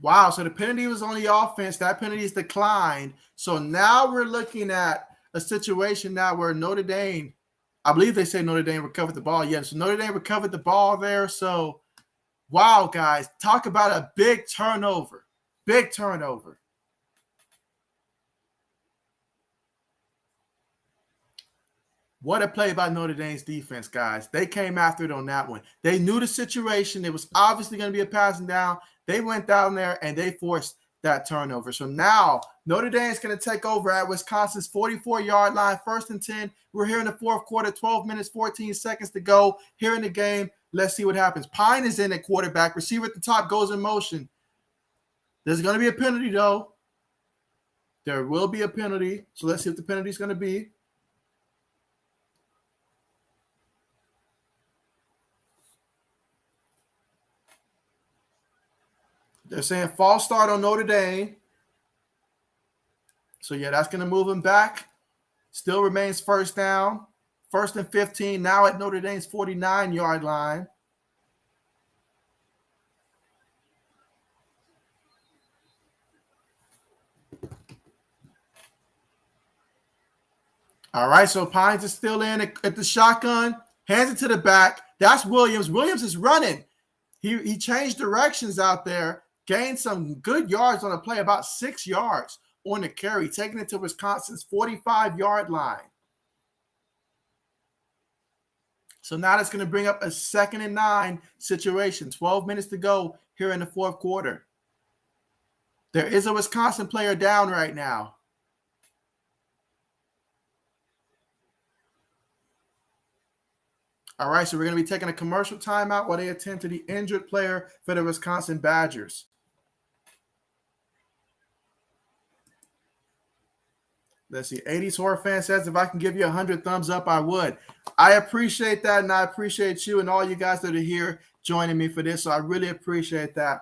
Wow, so the penalty was on the offense. That penalty is declined. So now we're looking at a situation now where Notre Dame, I believe they say Notre Dame recovered the ball. Yes, so Notre Dame recovered the ball there. So, wow, guys, talk about a big turnover. Big turnover. What a play by Notre Dame's defense, guys. They came after it on that one. They knew the situation. It was obviously going to be a passing down. They went down there and they forced that turnover. So now Notre Dame is going to take over at Wisconsin's 44-yard line, 1st and 10. We're here in the fourth quarter, 12 minutes, 14 seconds to go here in the game. Let's see what happens. Pine is in at quarterback. Receiver at the top goes in motion. There's going to be a penalty, though. There will be a penalty. So let's see what the penalty is going to be. They're saying false start on Notre Dame. So, yeah, that's going to move him back. Still remains first down. 1st and 15 now at Notre Dame's 49-yard line. All right, so Pines is still in at the shotgun. Hands it to the back. That's Williams. Williams is running. He changed directions out there. Gained some good yards on the play, about 6 yards on the carry, taking it to Wisconsin's 45-yard line. So now that's going to bring up a 2nd and 9 situation. 12 minutes to go here in the fourth quarter. There is a Wisconsin player down right now. All right, so we're going to be taking a commercial timeout while they attend to the injured player for the Wisconsin Badgers. Let's see. 80s Horror Fan says, if I can give you 100 thumbs up, I would. I appreciate that, and I appreciate you and all you guys that are here joining me for this. So I really appreciate that,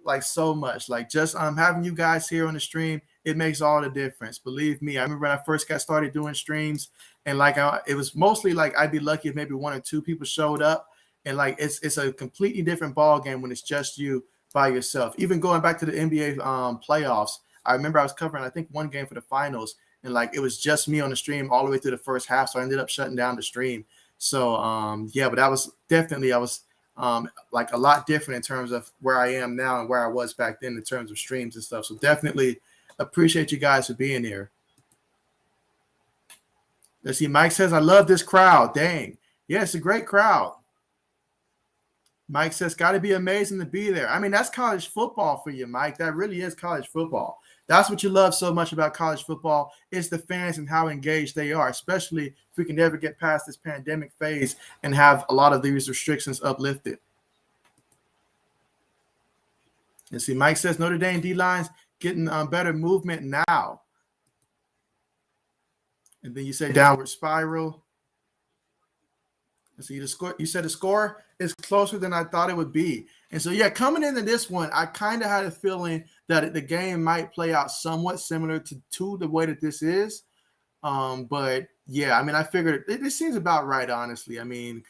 like, so much. Like, just having you guys here on the stream, it makes all the difference. Believe me. I remember when I first got started doing streams, and, like, it was mostly, like, I'd be lucky if maybe 1 or 2 people showed up. And, like, it's a completely different ball game when it's just you by yourself. Even going back to the NBA playoffs, I remember I was covering, I think, 1 game for the finals. And, like, it was just me on the stream all the way through the first half. So I ended up shutting down the stream. So, yeah, but that was definitely, like, a lot different in terms of where I am now and where I was back then in terms of streams and stuff. So definitely appreciate you guys for being here. Let's see. Mike says, I love this crowd. Dang. Yeah, it's a great crowd. Mike says, got to be amazing to be there. I mean, that's college football for you, Mike. That really is college football. That's what you love so much about college football. It's the fans and how engaged they are, especially if we can never get past this pandemic phase and have a lot of these restrictions uplifted. And see, Mike says Notre Dame D-line's getting better movement now. And then you say downward spiral. And so you said the score is closer than I thought it would be. And so, yeah, coming into this one, I kind of had a feeling that the game might play out somewhat similar to the way that this is. But, yeah, I mean, I figured it seems about right, honestly. I mean,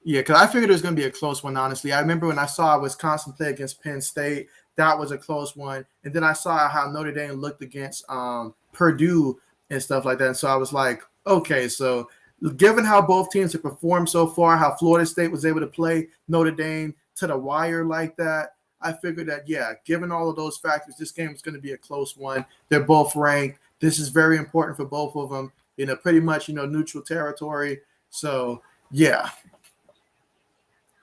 yeah, because I figured it was going to be a close one, honestly. I remember when I saw Wisconsin play against Penn State, that was a close one. And then I saw how Notre Dame looked against Purdue and stuff like that. And so I was like, okay, so given how both teams have performed so far, how Florida State was able to play Notre Dame to the wire like that, I figured that, yeah, given all of those factors, this game is going to be a close one. They're both ranked. This is very important for both of them, pretty much, neutral territory. So, yeah.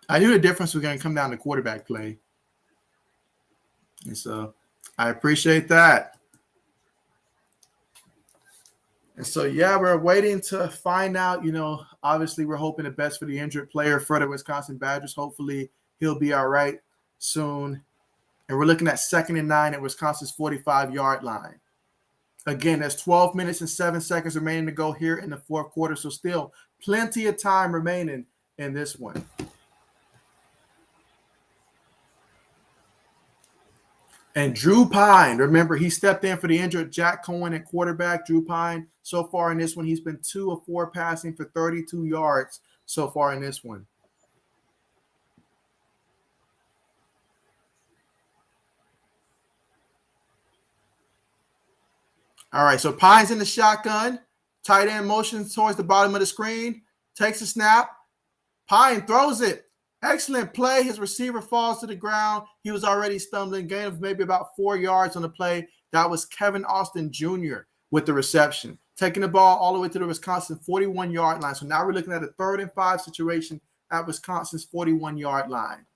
I knew the difference was going to come down to quarterback play. And so I appreciate that. And so, yeah, we're waiting to find out, obviously we're hoping the best for the injured player for the Wisconsin Badgers. Hopefully he'll be all right soon. And we're looking at 2nd and 9 at Wisconsin's 45-yard line. Again, there's 12 minutes and 7 seconds remaining to go here in the fourth quarter. So still plenty of time remaining in this one. And Drew Pine, remember, he stepped in for the injured Jack Cohen at quarterback. Drew Pine, so far in this one, he's been 2 of 4 passing for 32 yards so far in this one. All right, so Pine's in the shotgun. Tight end motions towards the bottom of the screen. Takes a snap. Pine throws it. Excellent play. His receiver falls to the ground. He was already stumbling. Gain of maybe about 4 yards on the play. That was Kevin Austin Jr. with the reception, taking the ball all the way to the Wisconsin 41-yard line. So now we're looking at a 3rd and 5 situation at Wisconsin's 41-yard line.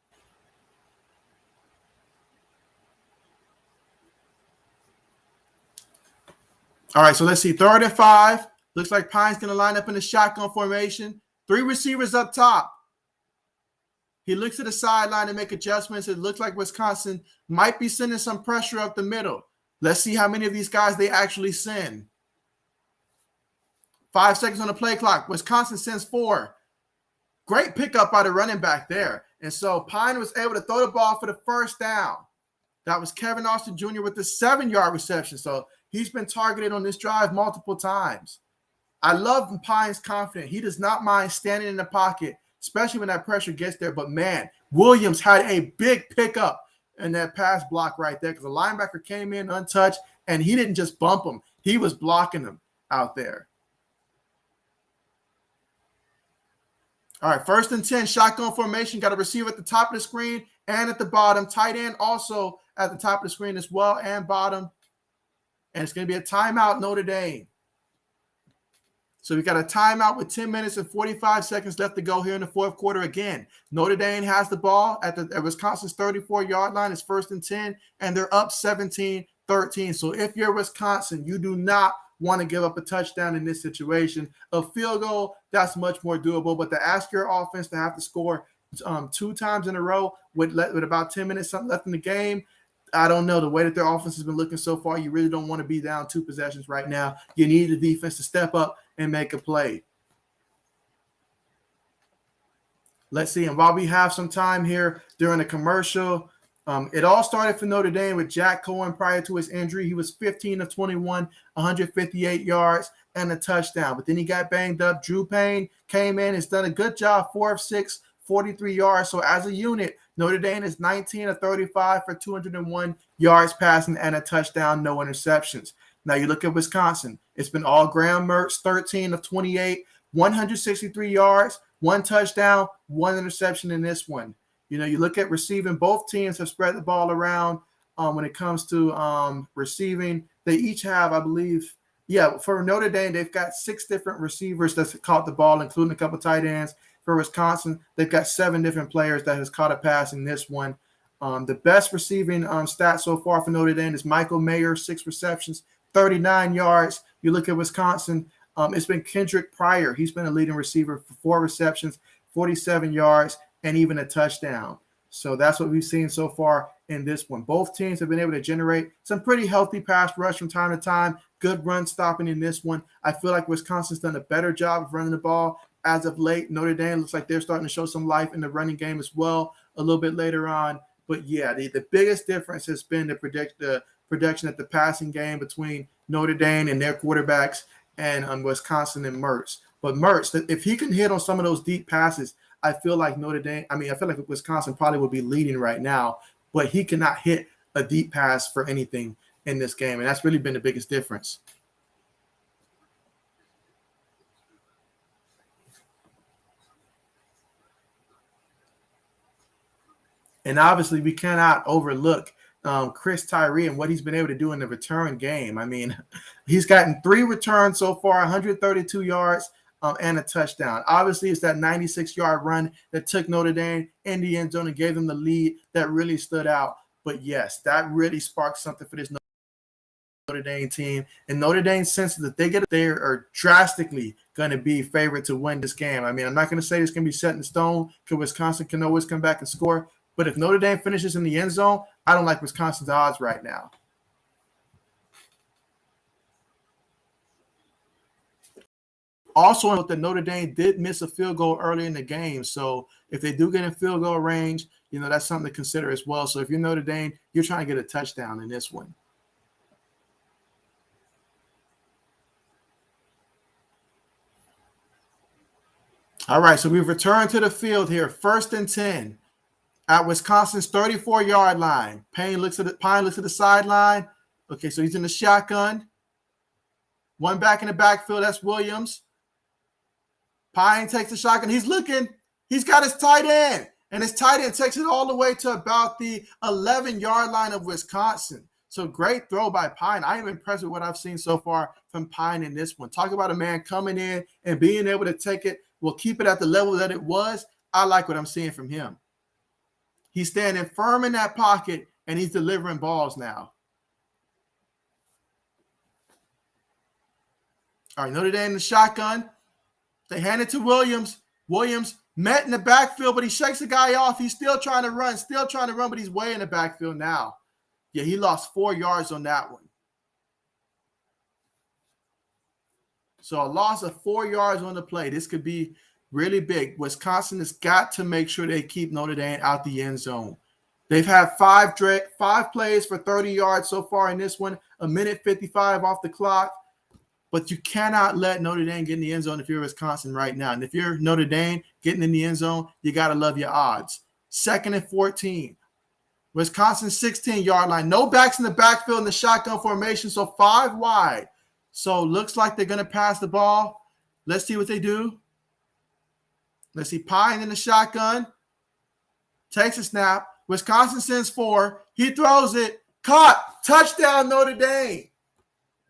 All right, so let's see. 3rd and 5. Looks like Pine's going to line up in the shotgun formation. 3 receivers up top. He looks to the sideline to make adjustments. It looks like Wisconsin might be sending some pressure up the middle. Let's see how many of these guys they actually send. 5 seconds on the play clock. Wisconsin sends 4. Great pickup by the running back there. And so Pine was able to throw the ball for the 1st down. That was Kevin Austin Jr. with the 7-yard reception. So he's been targeted on this drive multiple times. I love Pine's confidence. He does not mind standing in the pocket, especially when that pressure gets there. But, man, Williams had a big pickup in that pass block right there because the linebacker came in untouched, and he didn't just bump him. He was blocking him out there. All right, 1st and 10, shotgun formation. Got a receiver at the top of the screen and at the bottom. Tight end also at the top of the screen as well and bottom. And it's going to be a timeout, Notre Dame. So we got a timeout with 10 minutes and 45 seconds left to go here in the 4th quarter again. Notre Dame has the ball at Wisconsin's 34-yard line. It's 1st and 10, and they're up 17-13. So if you're Wisconsin, you do not want to give up a touchdown in this situation. A field goal, that's much more doable. But to ask your offense to have to score 2 times in a row with about 10 minutes left in the game, I don't know. The way that their offense has been looking so far, you really don't want to be down 2 possessions right now. You need the defense to step up and make a play. Let's see. And while we have some time here during the commercial, it all started for Notre Dame with Jack Cohen prior to his injury. He was 15 of 21, 158 yards, and a touchdown. But then he got banged up. Drew Payne came in, has done a good job, 4 of 6, 43 yards. So as a unit, Notre Dame is 19 of 35 for 201 yards passing and a touchdown, no interceptions. Now you look at Wisconsin. It's been all Graham Mertz, 13 of 28, 163 yards, 1 touchdown, 1 interception in this one. You know, you look at receiving, both teams have spread the ball around when it comes to receiving. They each have, I believe, for Notre Dame, they've got 6 different receivers that's caught the ball, including a couple tight ends. For Wisconsin, they've got 7 different players that has caught a pass in this one. The best receiving stat so far for Notre Dame is Michael Mayer, 6 receptions, 39 yards. You look at Wisconsin, it's been Kendrick Pryor. He's been a leading receiver for 4 receptions, 47 yards, and even a touchdown. So that's what we've seen so far in this one. Both teams have been able to generate some pretty healthy pass rush from time to time. Good run stopping in this one. I feel like Wisconsin's done a better job of running the ball as of late. Notre Dame looks like they're starting to show some life in the running game as well a little bit later on. But yeah, the biggest difference has been the production at the passing game between Notre Dame and their quarterbacks and Wisconsin and Mertz. But Mertz, if he can hit on some of those deep passes, I feel like Wisconsin probably would be leading right now, but he cannot hit a deep pass for anything in this game. And that's really been the biggest difference. And obviously we cannot overlook Chris Tyree and what he's been able to do in the return game. I mean, he's gotten 3 returns so far, 132 yards, and a touchdown. Obviously, it's that 96-yard run that took Notre Dame in the end zone and gave them the lead that really stood out. But yes, that really sparked something for this Notre Dame team. And Notre Dame senses that they are drastically going to be favored to win this game. I mean, I'm not going to say it's going to be set in stone because Wisconsin can always come back and score. But if Notre Dame finishes in the end zone, I don't like Wisconsin's odds right now. Also, note that Notre Dame did miss a field goal early in the game. So if they do get in field goal range, you know, that's something to consider as well. So if you're Notre Dame, you're trying to get a touchdown in this one. All right, so we've returned to the field here. 1st and 10 at Wisconsin's 34-yard line. Pine looks at the sideline. Okay, so he's in the shotgun. One back in the backfield, that's Williams. Pine takes the shotgun. He's looking. He's got his tight end. And his tight end takes it all the way to about the 11-yard line of Wisconsin. So great throw by Pine. I am impressed with what I've seen so far from Pine in this one. Talk about a man coming in and being able to take it, will keep it at the level that it was. I like what I'm seeing from him. He's standing firm in that pocket, and he's delivering balls now. All right, Notre Dame in the shotgun. They hand it to Williams. Williams met in the backfield, but he shakes the guy off. He's still trying to run, but he's way in the backfield now. Yeah, he lost 4 yards on that one. So a loss of 4 yards on the play. This could be really big. Wisconsin has got to make sure they keep Notre Dame out the end zone. They've had 5 plays for 30 yards so far in this one, a minute 55 off the clock. But you cannot let Notre Dame get in the end zone if you're Wisconsin right now. And if you're Notre Dame getting in the end zone, you got to love your odds. 2nd and 14. Wisconsin 16-yard line. No backs in the backfield in the shotgun formation, so 5 wide. So looks like they're going to pass the ball. Let's see what they do. Let's see Pine in the shotgun. Takes a snap. Wisconsin sends 4. He throws it. Caught. Touchdown, Notre Dame.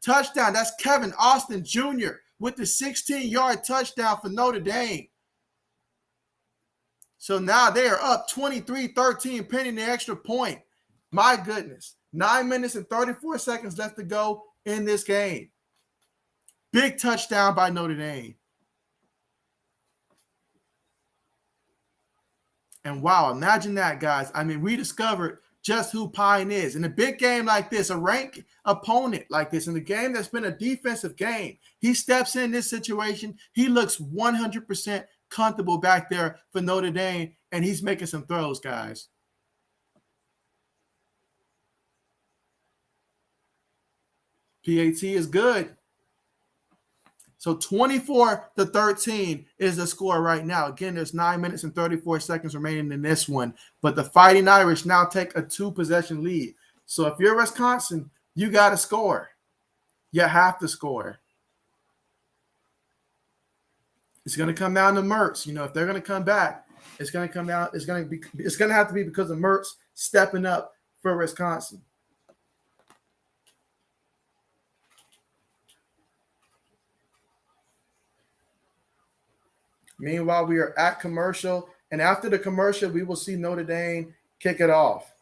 Touchdown. That's Kevin Austin Jr. with the 16-yard touchdown for Notre Dame. So now they are up 23-13, pending the extra point. My goodness. 9 minutes and 34 seconds left to go in this game. Big touchdown by Notre Dame. And wow, imagine that, guys. I mean, we discovered just who Pine is. In a big game like this, a ranked opponent like this, in a game that's been a defensive game, he steps in this situation. He looks 100% comfortable back there for Notre Dame, and he's making some throws, guys. PAT is good. So 24-13 is the score right now. Again, there's 9 minutes and 34 seconds remaining in this one. But the Fighting Irish now take a 2-possession lead. So if you're Wisconsin, you got to score. You have to score. It's going to come down to Mertz. You know, if they're going to come back, it's going to come down. It's going to have to be because of Mertz stepping up for Wisconsin. Meanwhile, we are at commercial, and after the commercial, we will see Notre Dame kick it off.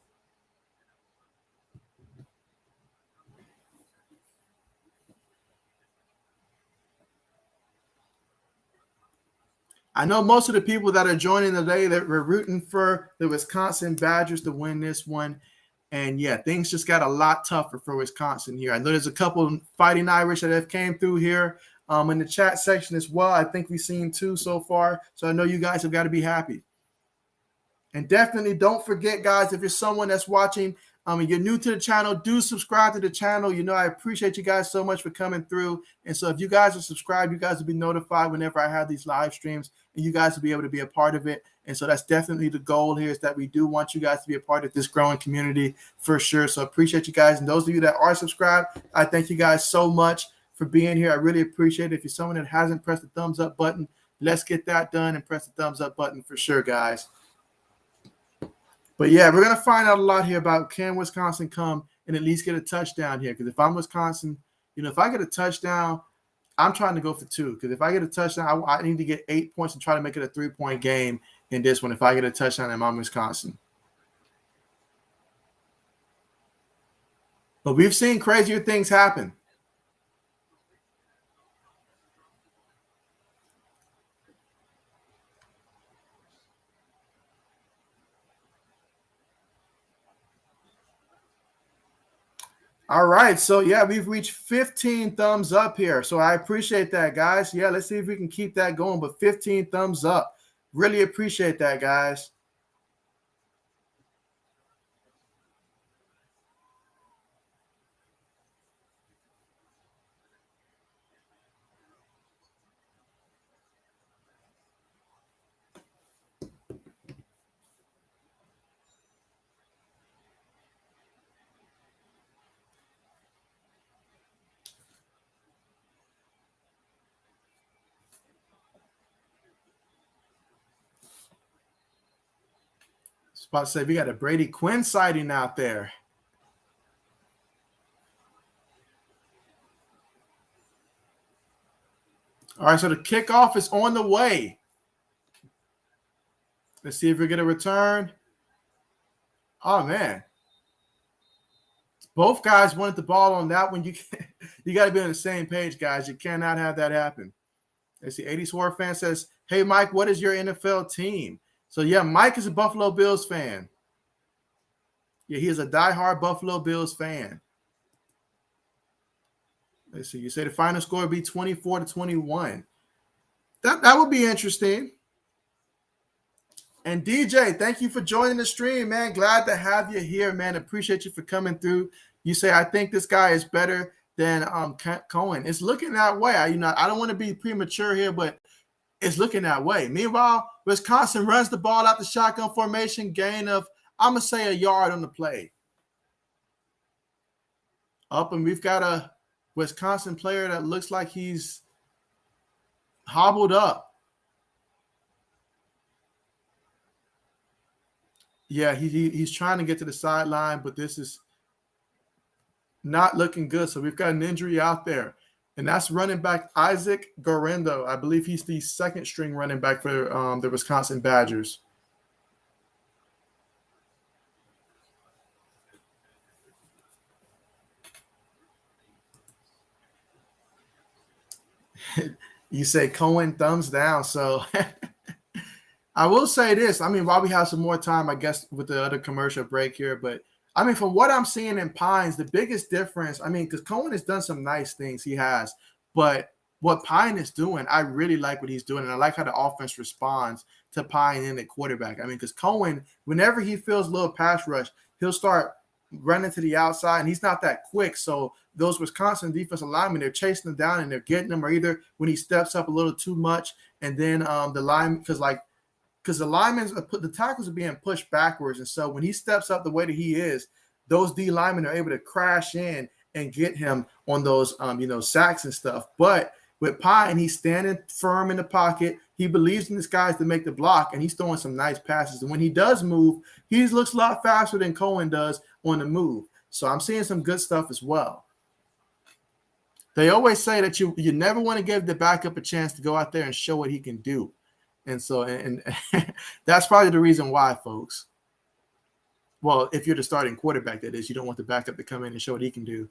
I know most of the people that are joining today that were rooting for the Wisconsin Badgers to win this one. And yeah, things just got a lot tougher for Wisconsin here. I know there's a couple Fighting Irish that have came through here in the chat section as well. I think we've seen 2 so far. So I know you guys have got to be happy. And definitely don't forget, guys, if you're someone that's watching, you're new to the channel, do subscribe to the channel. You know, I appreciate you guys so much for coming through. And so if you guys are subscribed, you guys will be notified whenever I have these live streams, and you guys will be able to be a part of it. And so that's definitely the goal here, is that we do want you guys to be a part of this growing community for sure. So appreciate you guys. And those of you that are subscribed, I thank you guys so much for being here. I really appreciate it. If you're someone that hasn't pressed the thumbs up button, let's get that done and press the thumbs up button for sure, guys. But yeah, we're going to find out a lot here about, can Wisconsin come and at least get a touchdown here? Because if I'm Wisconsin, you know, if I get a touchdown, I'm trying to go for 2. Because if I get a touchdown, I need to get 8 points and try to make it a 3-point game in this one if I get a touchdown and I'm Wisconsin. But we've seen crazier things happen. All right, so yeah, we've reached 15 thumbs up here. So I appreciate that, guys. Yeah, let's see if we can keep that going. But 15 thumbs up. Really appreciate that, guys. I was about to say, we got a Brady Quinn sighting out there. All right, so the kickoff is on the way. Let's see if we get a return. Oh, man. Both guys wanted the ball on that one. You got to be on the same page, guys. You cannot have that happen. Let's see. 80 Swore fan says, hey, Mike, what is your NFL team? So, yeah, Mike is a Buffalo Bills fan. Yeah, he is a diehard Buffalo Bills fan. Let's see. You say the final score would be 24-21. That would be interesting. And DJ, thank you for joining the stream, man. Glad to have you here, man. Appreciate you for coming through. You say, I think this guy is better than Cohen. It's looking that way. I don't want to be premature here, but it's looking that way. Meanwhile, Wisconsin runs the ball out the shotgun formation, gain of, I'm going to say, a yard on the play. Up, and we've got a Wisconsin player that looks like he's hobbled up. Yeah, he's trying to get to the sideline, but this is not looking good. So we've got an injury out there. And that's running back Isaac Gorendo. I believe he's the second string running back for the Wisconsin Badgers. You say Cohen, thumbs down. So I will say this. I mean, while we have some more time, I guess, with the other commercial break here, but I mean, from what I'm seeing in Pines, the biggest difference, I mean, because Cohen has done some nice things, he has, but what Pine is doing, I really like what he's doing, and I like how the offense responds to Pine in the quarterback. I mean, because Cohen, whenever he feels a little pass rush, he'll start running to the outside, and he's not that quick, so those Wisconsin defensive linemen, they're chasing him down, and they're getting him, or either when he steps up a little too much, and then the line, because the linemen, the tackles are being pushed backwards. And so when he steps up the way that he is, those D linemen are able to crash in and get him on those, sacks and stuff. But with Pine, he's standing firm in the pocket. He believes in his guys to make the block, and he's throwing some nice passes. And when he does move, he looks a lot faster than Cohen does on the move. So I'm seeing some good stuff as well. They always say that you never want to give the backup a chance to go out there and show what he can do. And so, and that's probably the reason why, folks. Well, if you're the starting quarterback, that is, you don't want the backup to come in and show what he can do.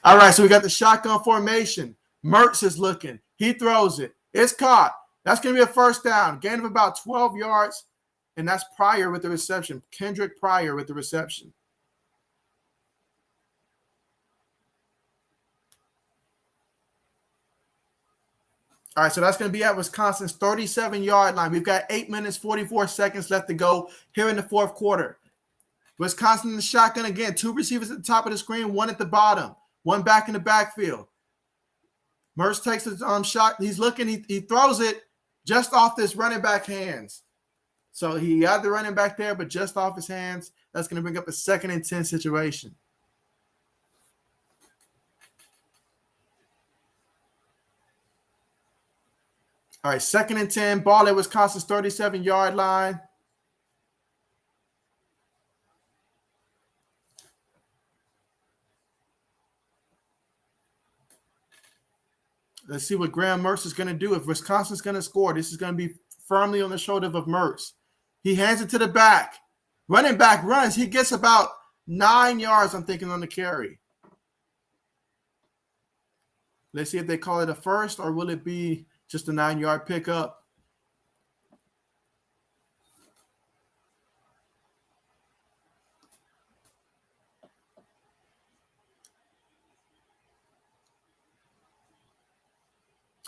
All right, so we got the shotgun formation. Mertz is looking. He throws it. It's caught. That's going to be a first down. Gain of about 12 yards, and that's Pryor with the reception. Kendrick Pryor with the reception. All right, so that's going to be at Wisconsin's 37-yard line. We've got 8 minutes, 44 seconds left to go here in the fourth quarter. Wisconsin in the shotgun again. 2 receivers at the top of the screen, 1 at the bottom, 1 back in the backfield. Mertz takes his shot. He's looking. He throws it just off this running back hands. So he had the running back there, but just off his hands. That's going to bring up a 2nd and 10 situation. All right, 2nd and 10, ball at Wisconsin's 37-yard line. Let's see what Graham Mertz is going to do. If Wisconsin's going to score, this is going to be firmly on the shoulder of Mertz. He hands it to the back. Running back runs. He gets about 9 yards, I'm thinking, on the carry. Let's see if they call it a first, or will it be just a 9-yard pickup?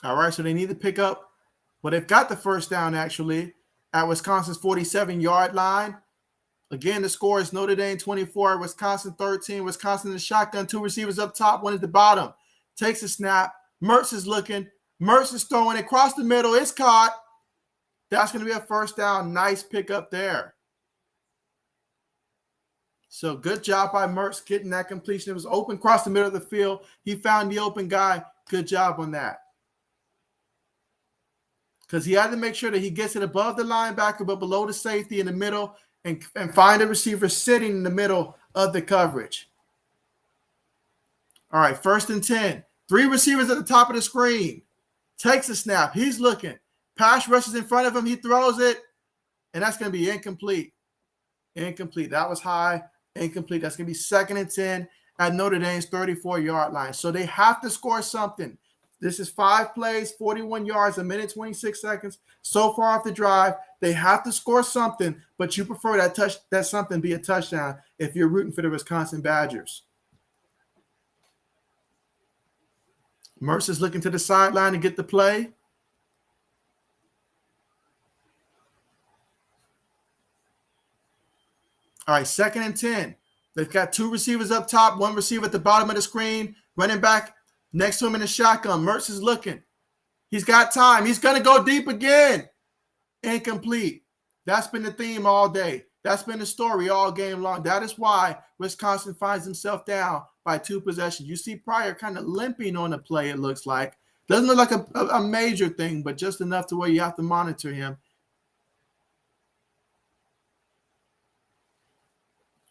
All right, so they need to pick up. Well, they've got the first down, actually, at Wisconsin's 47-yard line. Again, the score is Notre Dame 24, Wisconsin 13. Wisconsin in the shotgun, 2 receivers up top, 1 at the bottom. Takes a snap. Mertz is looking. Mertz is throwing it across the middle. It's caught. That's going to be a first down. Nice pickup there. So good job by Mertz getting that completion. It was open across the middle of the field. He found the open guy. Good job on that. Because he had to make sure that he gets it above the linebacker but below the safety in the middle and find a receiver sitting in the middle of the coverage. All right, 1st and 10. 3 receivers at the top of the screen. takes a snap. He's looking. Pass rushes in front of him. He throws it, and that's going to be incomplete. Incomplete. That was high. Incomplete. That's going to be 2nd and 10 at Notre Dame's 34-yard line. So they have to score something. This is 5 plays, 41 yards, 1 minute, 26 seconds. So far off the drive, they have to score something, but you prefer that something be a touchdown if you're rooting for the Wisconsin Badgers. Mertz is looking to the sideline to get the play. All right, 2nd and 10. They've got 2 receivers up top, 1 receiver at the bottom of the screen, running back next to him in the shotgun. Mertz is looking. He's got time. He's going to go deep again. Incomplete. That's been the theme all day. That's been the story all game long. That is why Wisconsin finds himself down by 2 possessions. You see Pryor kind of limping on the play, it looks like. Doesn't look like a major thing, but just enough to where you have to monitor him.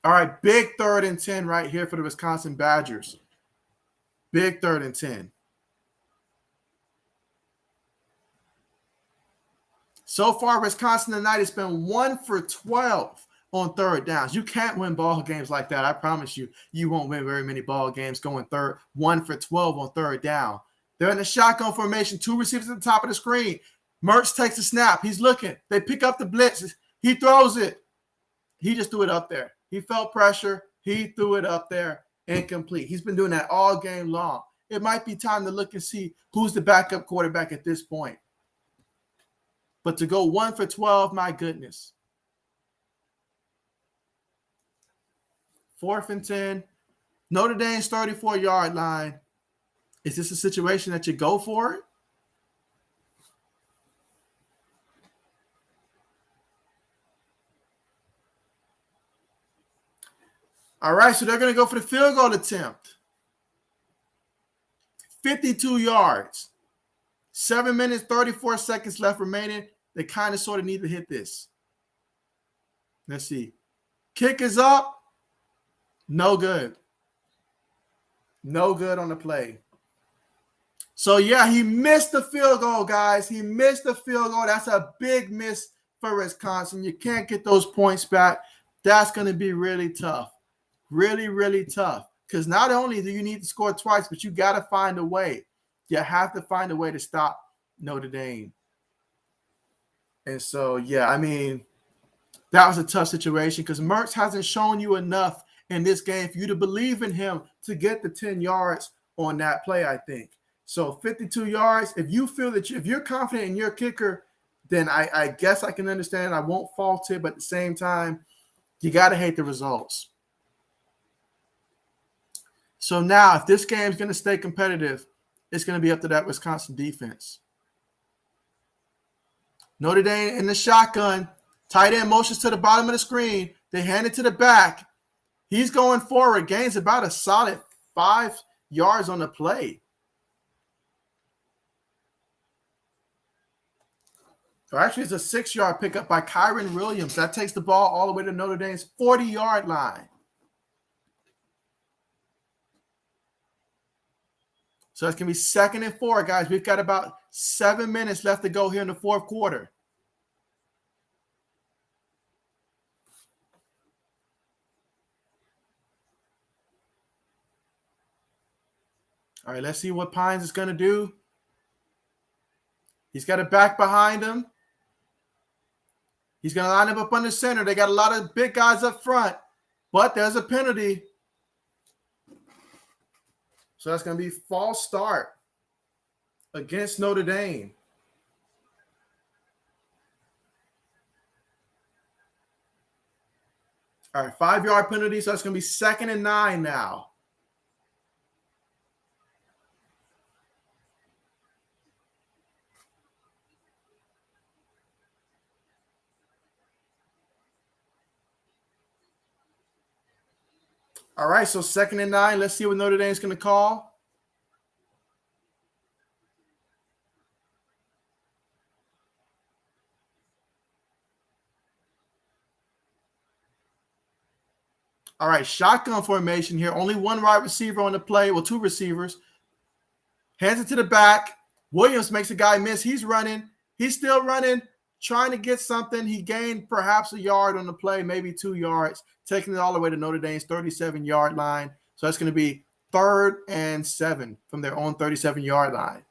All right, big 3rd and 10 right here for the Wisconsin Badgers. Big 3rd and 10. So far, Wisconsin tonight has been 1 for 12 on 3rd downs. You can't win ball games like that. I promise you, you won't win very many ball games going 1 for 12 on 3rd down. They're in the shotgun formation, 2 receivers at the top of the screen. Mertz takes a snap. He's looking. They pick up the blitz. He throws it. He just threw it up there. He felt pressure. He threw it up there. Incomplete. He's been doing that all game long. It might be time to look and see who's the backup quarterback at this point. But to go 1 for 12, my goodness. 4th and 10. Notre Dame's 34-yard line. Is this a situation that you go for it? All right, so they're going to go for the field goal attempt. 52 yards. 7 minutes, 34 seconds left remaining. They kind of sort of need to hit this. Let's see. Kick is up. No good. No good on the play. So, yeah, he missed the field goal, guys. He missed the field goal. That's a big miss for Wisconsin. You can't get those points back. That's going to be really tough. Really, really tough. Because not only do you need to score twice, but you got to find a way. You have to find a way to stop Notre Dame. And so, yeah, I mean, that was a tough situation because Mertz hasn't shown you enough in this game for you to believe in him to get the 10 yards on that play, I think. So 52 yards, if you feel that if you're confident in your kicker, then I guess I can understand. I won't fault it, but at the same time, you got to hate the results. So now if this game is going to stay competitive, it's going to be up to that Wisconsin defense. Notre Dame in the shotgun. Tight end motions to the bottom of the screen. They hand it to the back. He's going forward. Gains about a solid 5 yards on the play. Or actually, it's a 6-yard pickup by Kyron Williams. That takes the ball all the way to Notre Dame's 40-yard line. So it's going to be 2nd and 4, guys. We've got about 7 minutes left to go here in the 4th quarter. All right, let's see what Pines is going to do. He's got a back behind him. He's going to line him up under center. They got a lot of big guys up front, but there's a penalty. So that's going to be false start against Notre Dame. All right, 5-yard penalty. So that's going to be 2nd and 9 now. All right, so 2nd and 9. Let's see what Notre Dame's going to call. All right, shotgun formation here. Only one wide receiver on the play. Well, 2 receivers. Hands it to the back. Williams makes a guy miss. He's running. He's still running, trying to get something. He gained perhaps a yard on the play, maybe 2 yards, taking it all the way to Notre Dame's 37-yard line. So that's going to be 3rd and 7 from their own 37-yard line.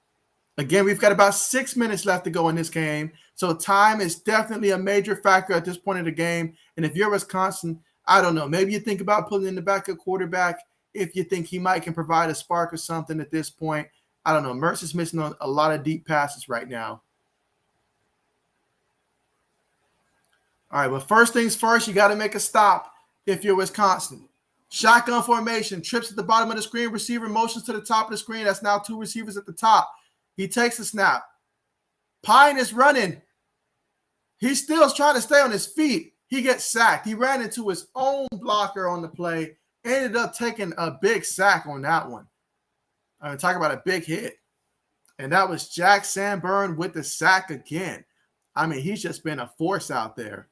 Again, we've got about 6 minutes left to go in this game. So time is definitely a major factor at this point of the game. And if you're Wisconsin, I don't know, maybe you think about putting in the backup quarterback if you think he might can provide a spark or something at this point. I don't know. Mertz is missing a lot of deep passes right now. All right, well, first things first, you got to make a stop if you're Wisconsin. Shotgun formation, trips at the bottom of the screen, receiver motions to the top of the screen. That's now 2 receivers at the top. He takes the snap. Pine is running. He's still trying to stay on his feet. He gets sacked. He ran into his own blocker on the play, ended up taking a big sack on that one. I'm going to talk about a big hit. And that was Jack Sanborn with the sack again. I mean, he's just been a force out there.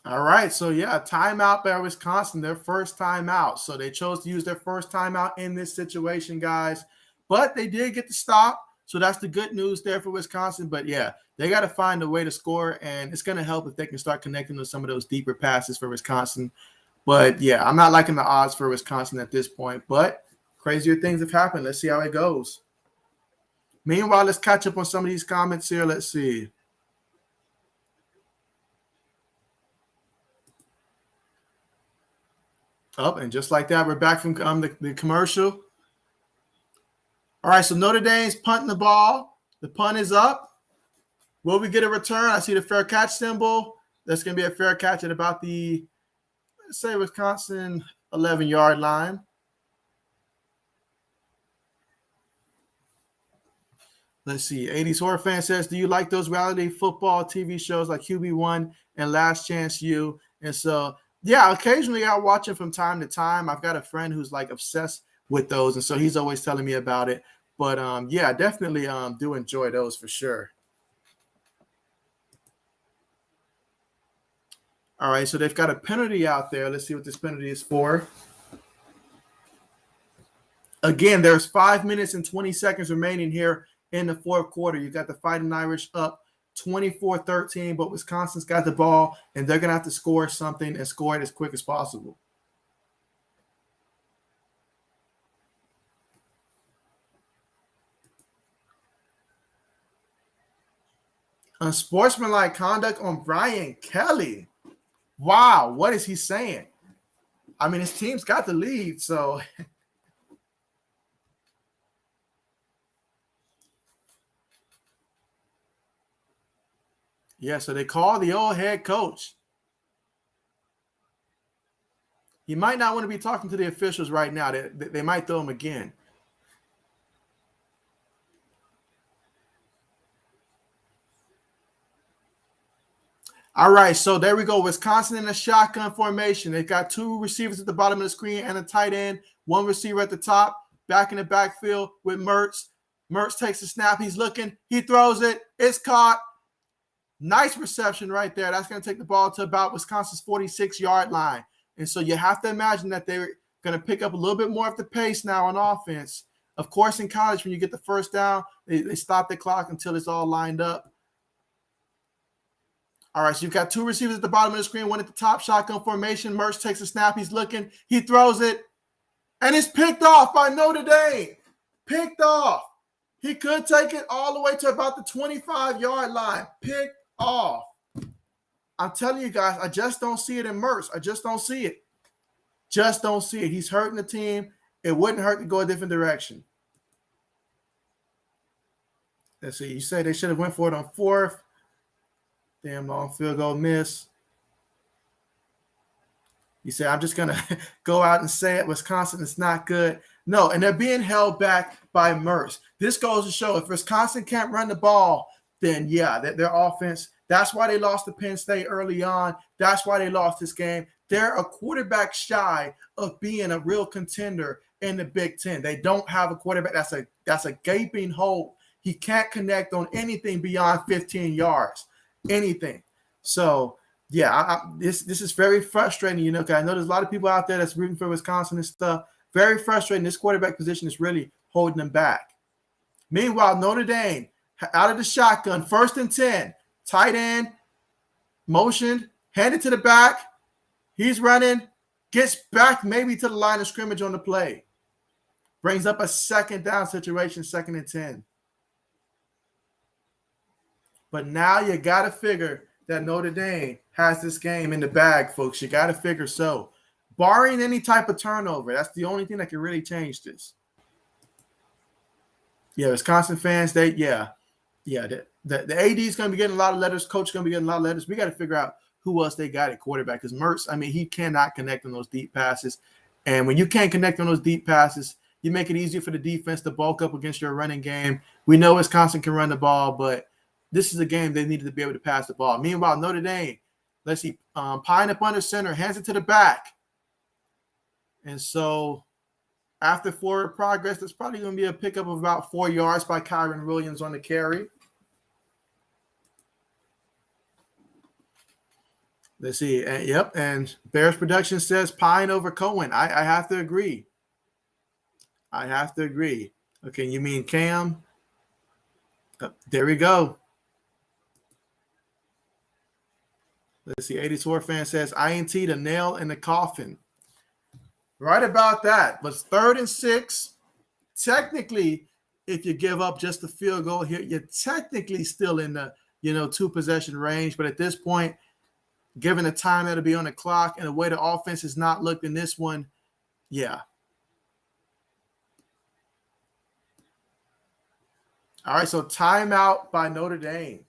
All right, so yeah, timeout by Wisconsin, their first timeout. So they chose to use their first timeout in this situation, guys. But they did get the stop, so that's the good news there for Wisconsin. But yeah, they got to find a way to score, and it's going to help if they can start connecting with some of those deeper passes for Wisconsin. But yeah, I'm not liking the odds for Wisconsin at this point, but crazier things have happened. Let's see how it goes. Meanwhile, let's catch up on some of these comments here. Let's see. Up, and just like that, we're back from the commercial. All right, so Notre Dame's punting the ball. The punt is up. Will we get a return? I see the fair catch symbol. That's going to be a fair catch at about the, let's say, Wisconsin 11-yard line. Let's see. 80s Horror Fan says, do you like those reality football TV shows like QB1 and Last Chance U? And so, yeah, occasionally I watch it from time to time. I've got a friend who's like obsessed with those, and so he's always telling me about it. But yeah, definitely do enjoy those for sure. All right, so they've got a penalty out there. Let's see what this penalty is for. Again, there's 5 minutes and 20 seconds remaining here in the fourth quarter. You got the Fighting Irish up 24-13, but Wisconsin's got the ball, and they're going to have to score something and score it as quick as possible. Unsportsmanlike conduct on Brian Kelly. Wow, what is he saying? I mean, his team's got the lead, so – yeah, so they call the old head coach. He might not want to be talking to the officials right now. They might throw him again. All right, so there we go. Wisconsin in a shotgun formation. They've got 2 receivers at the bottom of the screen and a tight end. 1 receiver at the top, back in the backfield with Mertz. Mertz takes the snap. He's looking. He throws it. It's caught. Nice reception right there. That's going to take the ball to about Wisconsin's 46-yard line. And so you have to imagine that they're going to pick up a little bit more of the pace now on offense. Of course, in college, when you get the first down, they stop the clock until it's all lined up. All right, so you've got 2 receivers at the bottom of the screen, 1 at the top, shotgun formation. Mertz takes a snap. He's looking. He throws it. And it's picked off by Notre Dame. Picked off. He could take it all the way to about the 25-yard line. Picked off. I'm telling you guys, I just don't see it in Mertz. I just don't see it. Just don't see it. He's hurting the team. It wouldn't hurt to go a different direction. Let's see. You say they should have went for it on 4th. Damn long field goal miss. You say, I'm just going to go out and say it. Wisconsin is not good. No, and they're being held back by Mertz. This goes to show if Wisconsin can't run the ball, then yeah, their offense, that's why they lost to Penn State early on. That's why they lost this game. They're a quarterback shy of being a real contender in the Big Ten. They don't have a quarterback. That's a gaping hole. He can't connect on anything beyond 15 yards, anything. So, yeah, this is very frustrating, you know, because I know there's a lot of people out there that's rooting for Wisconsin and stuff. Very frustrating. This quarterback position is really holding them back. Meanwhile, Notre Dame, out of the shotgun, 1st and 10, tight end, motioned, handed to the back. He's running, gets back maybe to the line of scrimmage on the play. Brings up a 2nd down situation, 2nd and 10. But now you got to figure that Notre Dame has this game in the bag, folks. You got to figure so. Barring any type of turnover, that's the only thing that can really change this. Yeah, Wisconsin fans, the AD is going to be getting a lot of letters. Coach is going to be getting a lot of letters. We got to figure out who else they got at quarterback. Because Mertz, I mean, he cannot connect on those deep passes. And when you can't connect on those deep passes, you make it easier for the defense to bulk up against your running game. We know Wisconsin can run the ball, but this is a game they needed to be able to pass the ball. Meanwhile, Notre Dame, let's see, Pine up under center, hands it to the back. And so after forward progress, there's probably going to be a pickup of about 4 yards by Kyron Williams on the carry. Let's see. And Bears production says Pine over Cohen. I have to agree. Okay, you mean Cam? There we go. Let's see. 84 fan says INT, the nail in the coffin. Right about that. But it's 3rd and 6. Technically, if you give up just the field goal here, you're technically still in the 2-possession range. But at this point, given the time that'll be on the clock and the way the offense has not looked in this one, yeah. All right, so timeout by Notre Dame.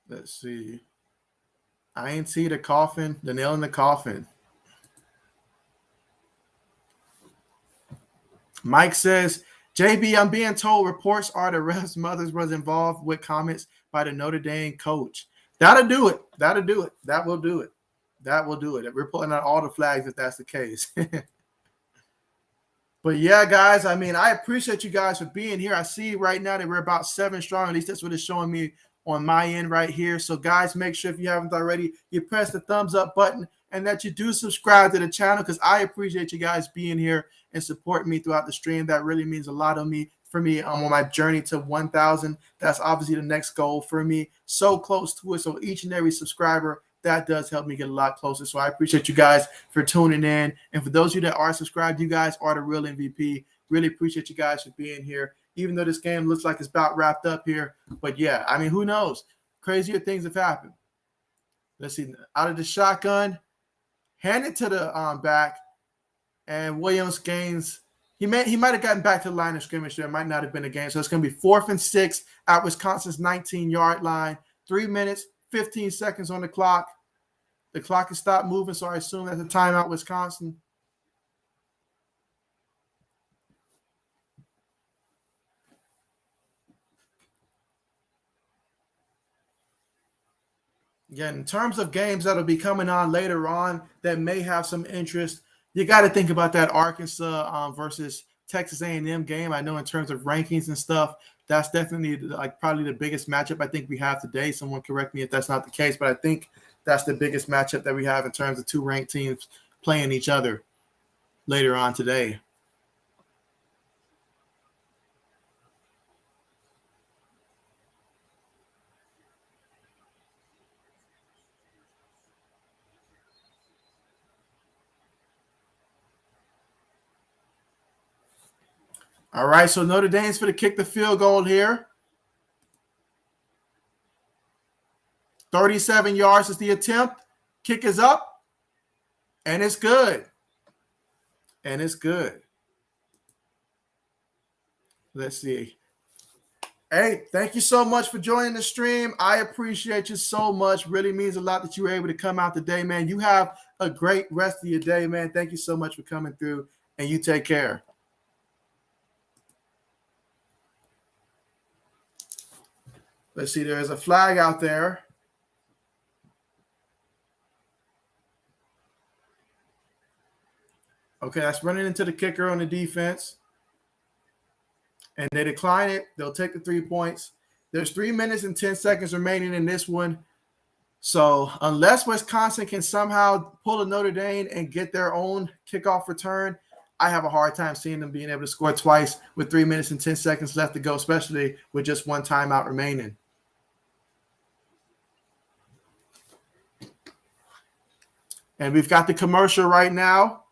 Let's see. INT, the coffin, the nail in the coffin. Mike says, JB, I'm being told reports are the ref's mother was involved with comments by the Notre Dame coach. That'll do it. That will do it. We're pulling out all the flags if that's the case. But yeah, guys, I mean, I appreciate you guys for being here. I see right now that we're about 7 strong. At least that's what it's showing me on my end right here. So, guys, make sure if you haven't already, you press the thumbs up button and that you do subscribe to the channel because I appreciate you guys being here and supporting me throughout the stream. That really means a lot for me on my journey to 1,000. That's obviously the next goal for me. So close to it. So each and every subscriber, that does help me get a lot closer. So I appreciate you guys for tuning in. And for those of you that are subscribed, you guys are the real MVP. Really appreciate you guys for being here, even though this game looks like it's about wrapped up here. But, yeah, I mean, who knows? Crazier things have happened. Let's see. Out of the shotgun, hand it to the back, and Williams gains. He might have gotten back to the line of scrimmage there. It might not have been a game. So it's going to be 4th and 6 at Wisconsin's 19-yard line. 3 minutes, 15 seconds on the clock. The clock has stopped moving, so I assume that's a timeout, Wisconsin. Yeah, in terms of games that'll be coming on later on that may have some interest, you got to think about that Arkansas versus Texas A&M game. I know in terms of rankings and stuff, that's definitely probably the biggest matchup I think we have today. Someone correct me if that's not the case, but I think that's the biggest matchup that we have in terms of 2 ranked teams playing each other later on today. All right, so Notre Dame's for to kick the field goal here. 37 yards is the attempt. Kick is up, and it's good. Let's see. Hey, thank you so much for joining the stream. I appreciate you so much. Really means a lot that you were able to come out today, man. You have a great rest of your day, man. Thank you so much for coming through, and you take care. Let's see. There's a flag out there. Okay, that's running into the kicker on the defense. And they decline it. They'll take the 3 points. There's 3 minutes and 10 seconds remaining in this one. So unless Wisconsin can somehow pull a Notre Dame and get their own kickoff return, I have a hard time seeing them being able to score twice with 3 minutes and 10 seconds left to go, especially with just one timeout remaining. And we've got the commercial right now.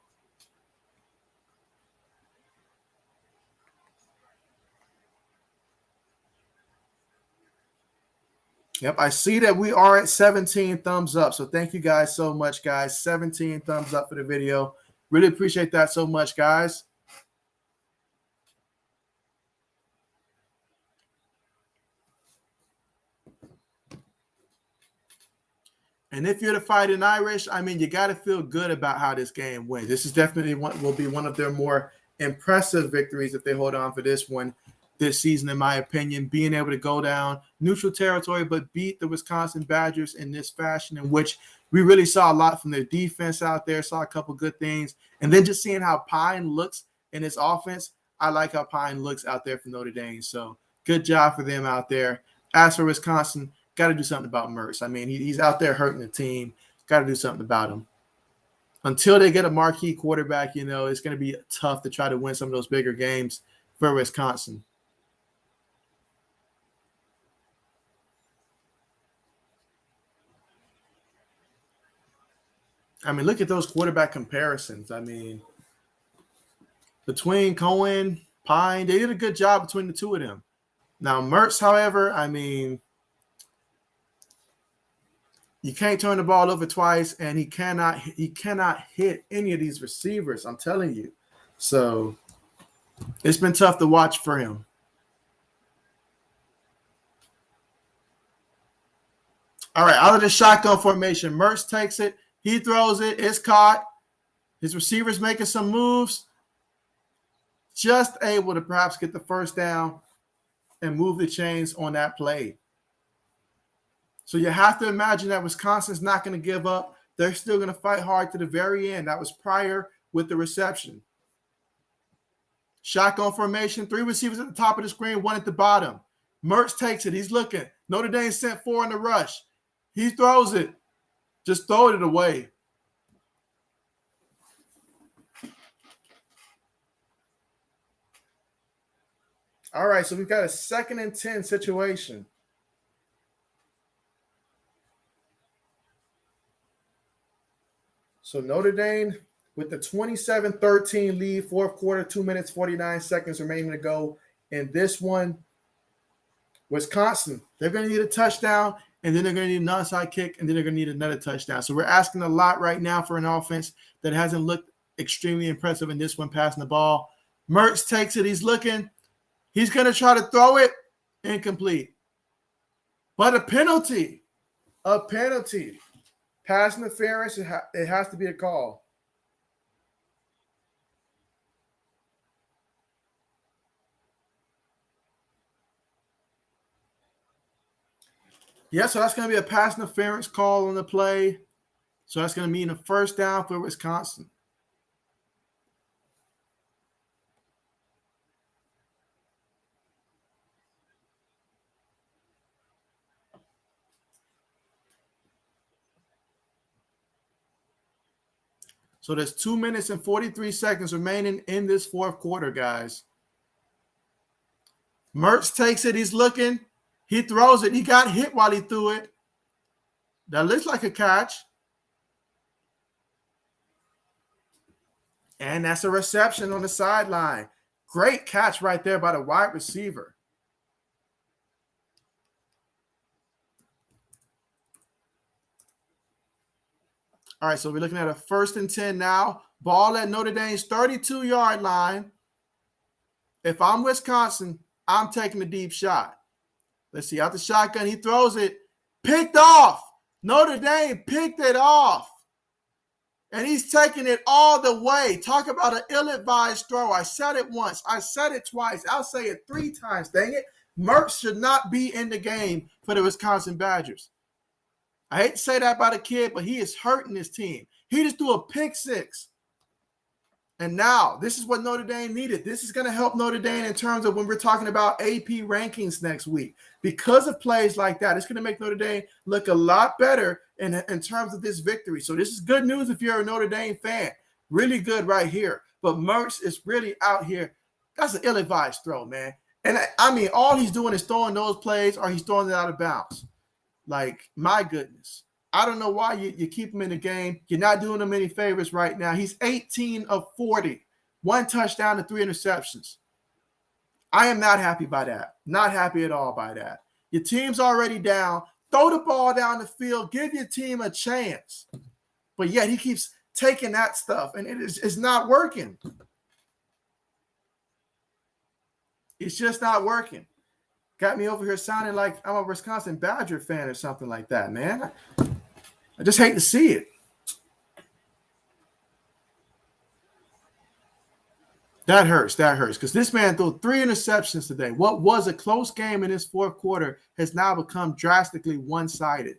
Yep, I see that we are at 17 thumbs up. So thank you guys so much, guys. 17 thumbs up for the video. Really appreciate that so much, guys. And if you're the Fighting Irish, I mean, you got to feel good about how this game went. This is definitely will be one of their more impressive victories if they hold on for this one this season, in my opinion, being able to go down neutral territory but beat the Wisconsin Badgers in this fashion, in which we really saw a lot from their defense out there, saw a couple good things. And then just seeing how Pine looks in his offense, I like how Pine looks out there for Notre Dame. So good job for them out there. As for Wisconsin, got to do something about Mertz. I mean, he's out there hurting the team. Got to do something about him. Until they get a marquee quarterback, you know, it's going to be tough to try to win some of those bigger games for Wisconsin. I mean, look at those quarterback comparisons. I mean, between Cohen, Pine, they did a good job between the two of them. Now, Mertz, however, I mean, you can't turn the ball over twice, and he cannot hit any of these receivers, I'm telling you. So it's been tough to watch for him. All right, out of the shotgun formation, Mertz takes it. He throws it. It's caught. His receivers making some moves. Just able to perhaps get the first down and move the chains on that play. So you have to imagine that Wisconsin's not going to give up. They're still going to fight hard to the very end. That was prior with the reception. Shotgun formation, 3 receivers at the top of the screen, 1 at the bottom. Mertz takes it. He's looking. Notre Dame sent 4 in the rush. He throws it. Just throw it away. All right, so we've got a 2nd and 10 situation. So Notre Dame with the 27-13 lead, 4th quarter, 2 minutes, 49 seconds remaining to go in this one. Wisconsin, they're going to need a touchdown, and then they're going to need an onside kick, and then they're going to need another touchdown. So we're asking a lot right now for an offense that hasn't looked extremely impressive in this one, passing the ball. Mertz takes it. He's looking. He's going to try to throw it. Incomplete. But a penalty. Pass interference, it has to be a call. Yeah, so that's going to be a pass interference call on the play. So that's going to mean a first down for Wisconsin. So there's 2 minutes and 43 seconds remaining in this 4th quarter, guys. Mertz takes it. He's looking. He throws it. He got hit while he threw it. That looks like a catch. And that's a reception on the sideline. Great catch right there by the wide receiver. All right, so we're looking at a 1st and 10 now. Ball at Notre Dame's 32-yard line. If I'm Wisconsin, I'm taking a deep shot. Let's see, out the shotgun, he throws it. Picked off. Notre Dame picked it off. And he's taking it all the way. Talk about an ill-advised throw. I said it once. I said it twice. I'll say it 3 times. Dang it. Mertz should not be in the game for the Wisconsin Badgers. I hate to say that about a kid, but he is hurting his team. He just threw a pick 6. And now this is what Notre Dame needed. This is going to help Notre Dame in terms of when we're talking about AP rankings next week. Because of plays like that, it's going to make Notre Dame look a lot better in terms of this victory. So this is good news if you're a Notre Dame fan. Really good right here. But Mertz is really out here. That's an ill-advised throw, man. And I mean, all he's doing is throwing those plays or he's throwing it out of bounds. Like, my goodness. I don't know why you keep him in the game. You're not doing him any favors right now. He's 18 of 40. 1 touchdown and 3 interceptions. I am not happy by that. Not happy at all by that. Your team's already down. Throw the ball down the field. Give your team a chance. But yet he keeps taking that stuff, and it's not working. It's just not working. Got me over here sounding like I'm a Wisconsin Badger fan or something like that, man. I just hate to see it. That hurts. Because this man threw 3 interceptions today. What was a close game in this fourth quarter has now become drastically one-sided.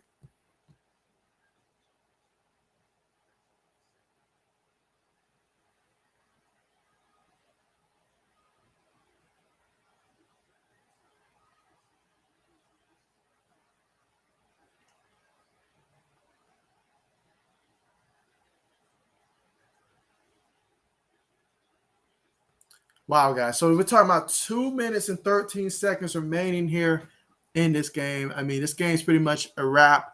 Wow, guys. So we're talking about 2 minutes and 13 seconds remaining here in this game. I mean, this game's pretty much a wrap.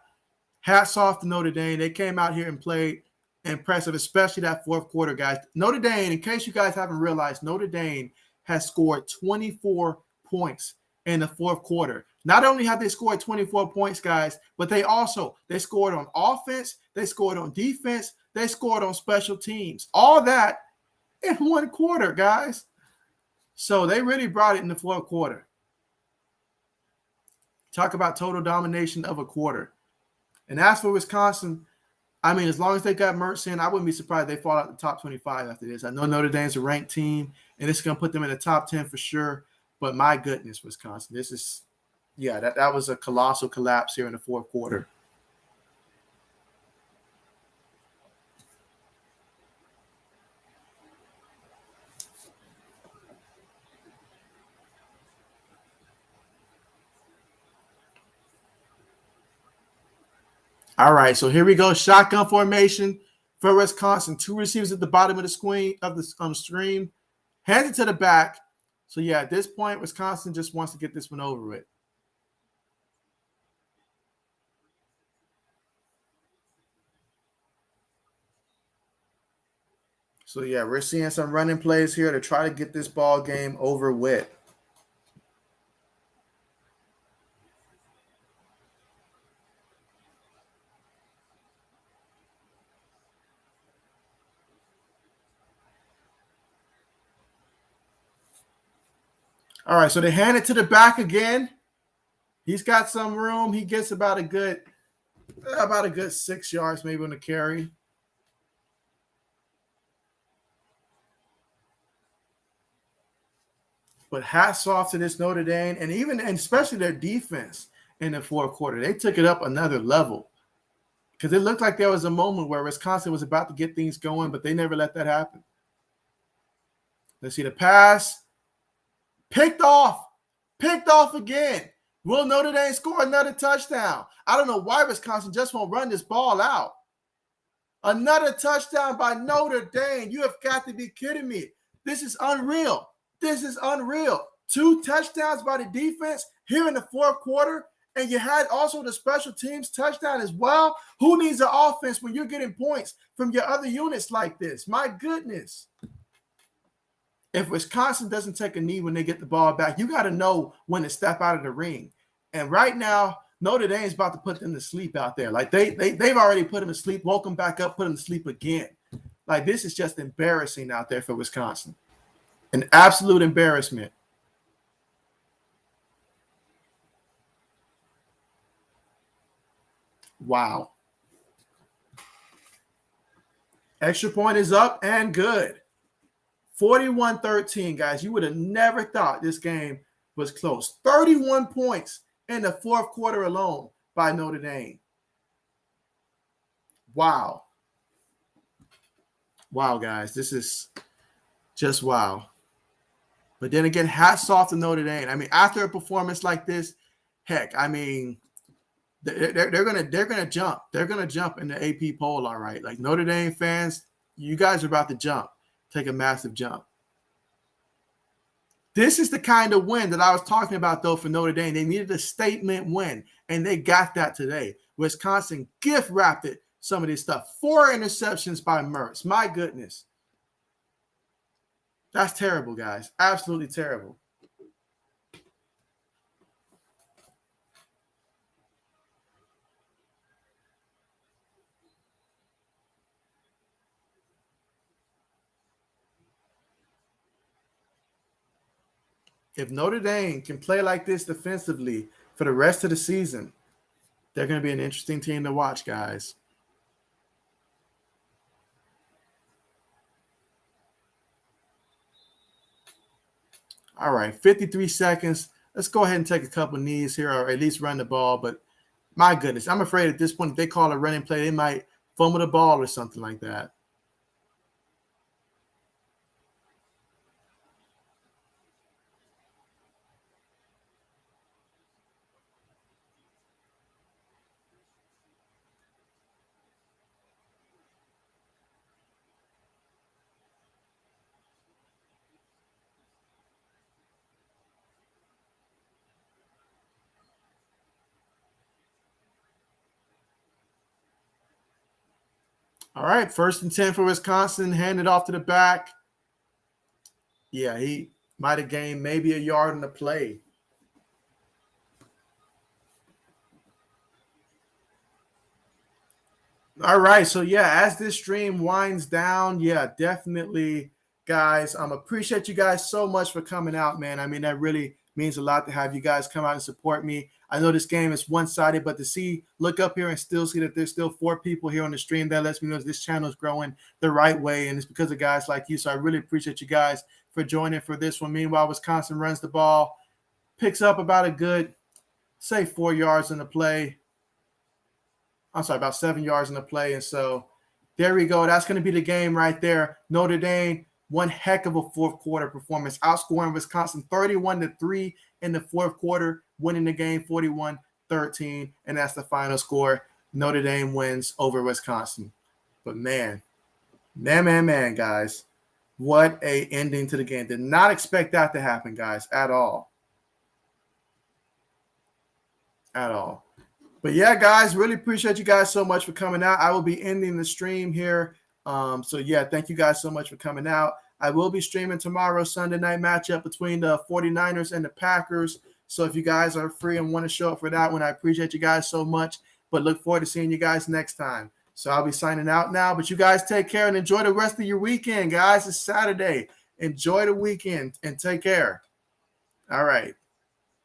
Hats off to Notre Dame. They came out here and played impressive, especially that fourth quarter, guys. Notre Dame, in case you guys haven't realized, Notre Dame has scored 24 points in the fourth quarter. Not only have they scored 24 points, guys, but they scored on offense, they scored on defense, they scored on special teams. All that in one quarter, guys. So they really brought it in the fourth quarter. Talk about total domination of a quarter. And as for Wisconsin, I mean, as long as they got Mertz in, I wouldn't be surprised if they fall out the top 25 after this. I know Notre Dame's a ranked team, and it's going to put them in the top 10 for sure. But my goodness, Wisconsin, that was a colossal collapse here in the fourth quarter. All right, so here we go. Shotgun formation for Wisconsin. 2 receivers at the bottom of the screen stream. Hands it to the back. So, yeah, at this point, Wisconsin just wants to get this one over with. So, yeah, we're seeing some running plays here to try to get this ball game over with. All right, so they hand it to the back again. He's got some room. He gets about a good 6 yards maybe on the carry. But hats off to this Notre Dame, and especially their defense in the fourth quarter. They took it up another level because it looked like there was a moment where Wisconsin was about to get things going, but they never let that happen. Let's see the pass. Picked off again. Will Notre Dame score another touchdown? I don't know why Wisconsin just won't run this ball out. Another touchdown by Notre Dame. You have got to be kidding me. This is unreal. 2 touchdowns by the defense here in the fourth quarter, and you had also the special teams touchdown as well. Who needs an offense when you're getting points from your other units like this? My goodness. If Wisconsin doesn't take a knee when they get the ball back, you got to know when to step out of the ring. And right now, Notre Dame's about to put them to sleep out there. Like they've already put them to sleep, woke them back up, put them to sleep again. Like this is just embarrassing out there for Wisconsin. An absolute embarrassment. Wow. Extra point is up and good. 41-13, guys. You would have never thought this game was close. 31 points in the fourth quarter alone by Notre Dame. Wow. Wow, guys. This is Just wow. But then again, hats off to Notre Dame. I mean, after a performance like this, heck, I mean, they're gonna jump. They're gonna jump in the AP poll, all right. Like Notre Dame fans, you guys are about to jump, take a massive jump. This is the kind of win that I was talking about, though, for Notre Dame. They needed a statement win, and they got that today. Wisconsin gift wrapped it. Some of this stuff. 4 interceptions by Mertz. My goodness. That's terrible, guys. Absolutely terrible. If Notre Dame can play like this defensively for the rest of the season, they're going to be an interesting team to watch, guys. All right, 53 seconds. Let's go ahead and take a couple knees here, or at least run the ball. But my goodness, I'm afraid at this point, if they call a running play, they might fumble the ball or something like that. All right, 1st and 10 for Wisconsin. Hand it off to the back. Yeah, he might have gained maybe a yard in the play. All right, so yeah, as this stream winds down, yeah, definitely, guys. Appreciate you guys so much for coming out, man. I mean, that really means a lot to have you guys come out and support me. I know this game is one-sided, but to look up here and still see that there's still 4 people here on the stream, that lets me know this channel is growing the right way, and it's because of guys like you. So I really appreciate you guys for joining for this one. Meanwhile, Wisconsin runs the ball, picks up about a good, say, 4 yards in the play. I'm sorry, about 7 yards in the play. And so there we go. That's going to be the game right there. Notre Dame, one heck of a 4th quarter performance, outscoring Wisconsin 31-3 in the 4th quarter, winning the game 41-13. And that's the final score. Notre Dame wins over Wisconsin. But man, guys, what a ending to the game. Did not expect that to happen, guys, at all. At all. But yeah, guys, really appreciate you guys so much for coming out. I will be ending the stream here. So yeah, thank you guys so much for coming out. I will be streaming tomorrow, Sunday night matchup between the 49ers and the Packers. So if you guys are free and want to show up for that one, I appreciate you guys so much. But look forward to seeing you guys next time. So I'll be signing out now. But you guys take care and enjoy the rest of your weekend, guys. It's Saturday. Enjoy the weekend and take care. All right.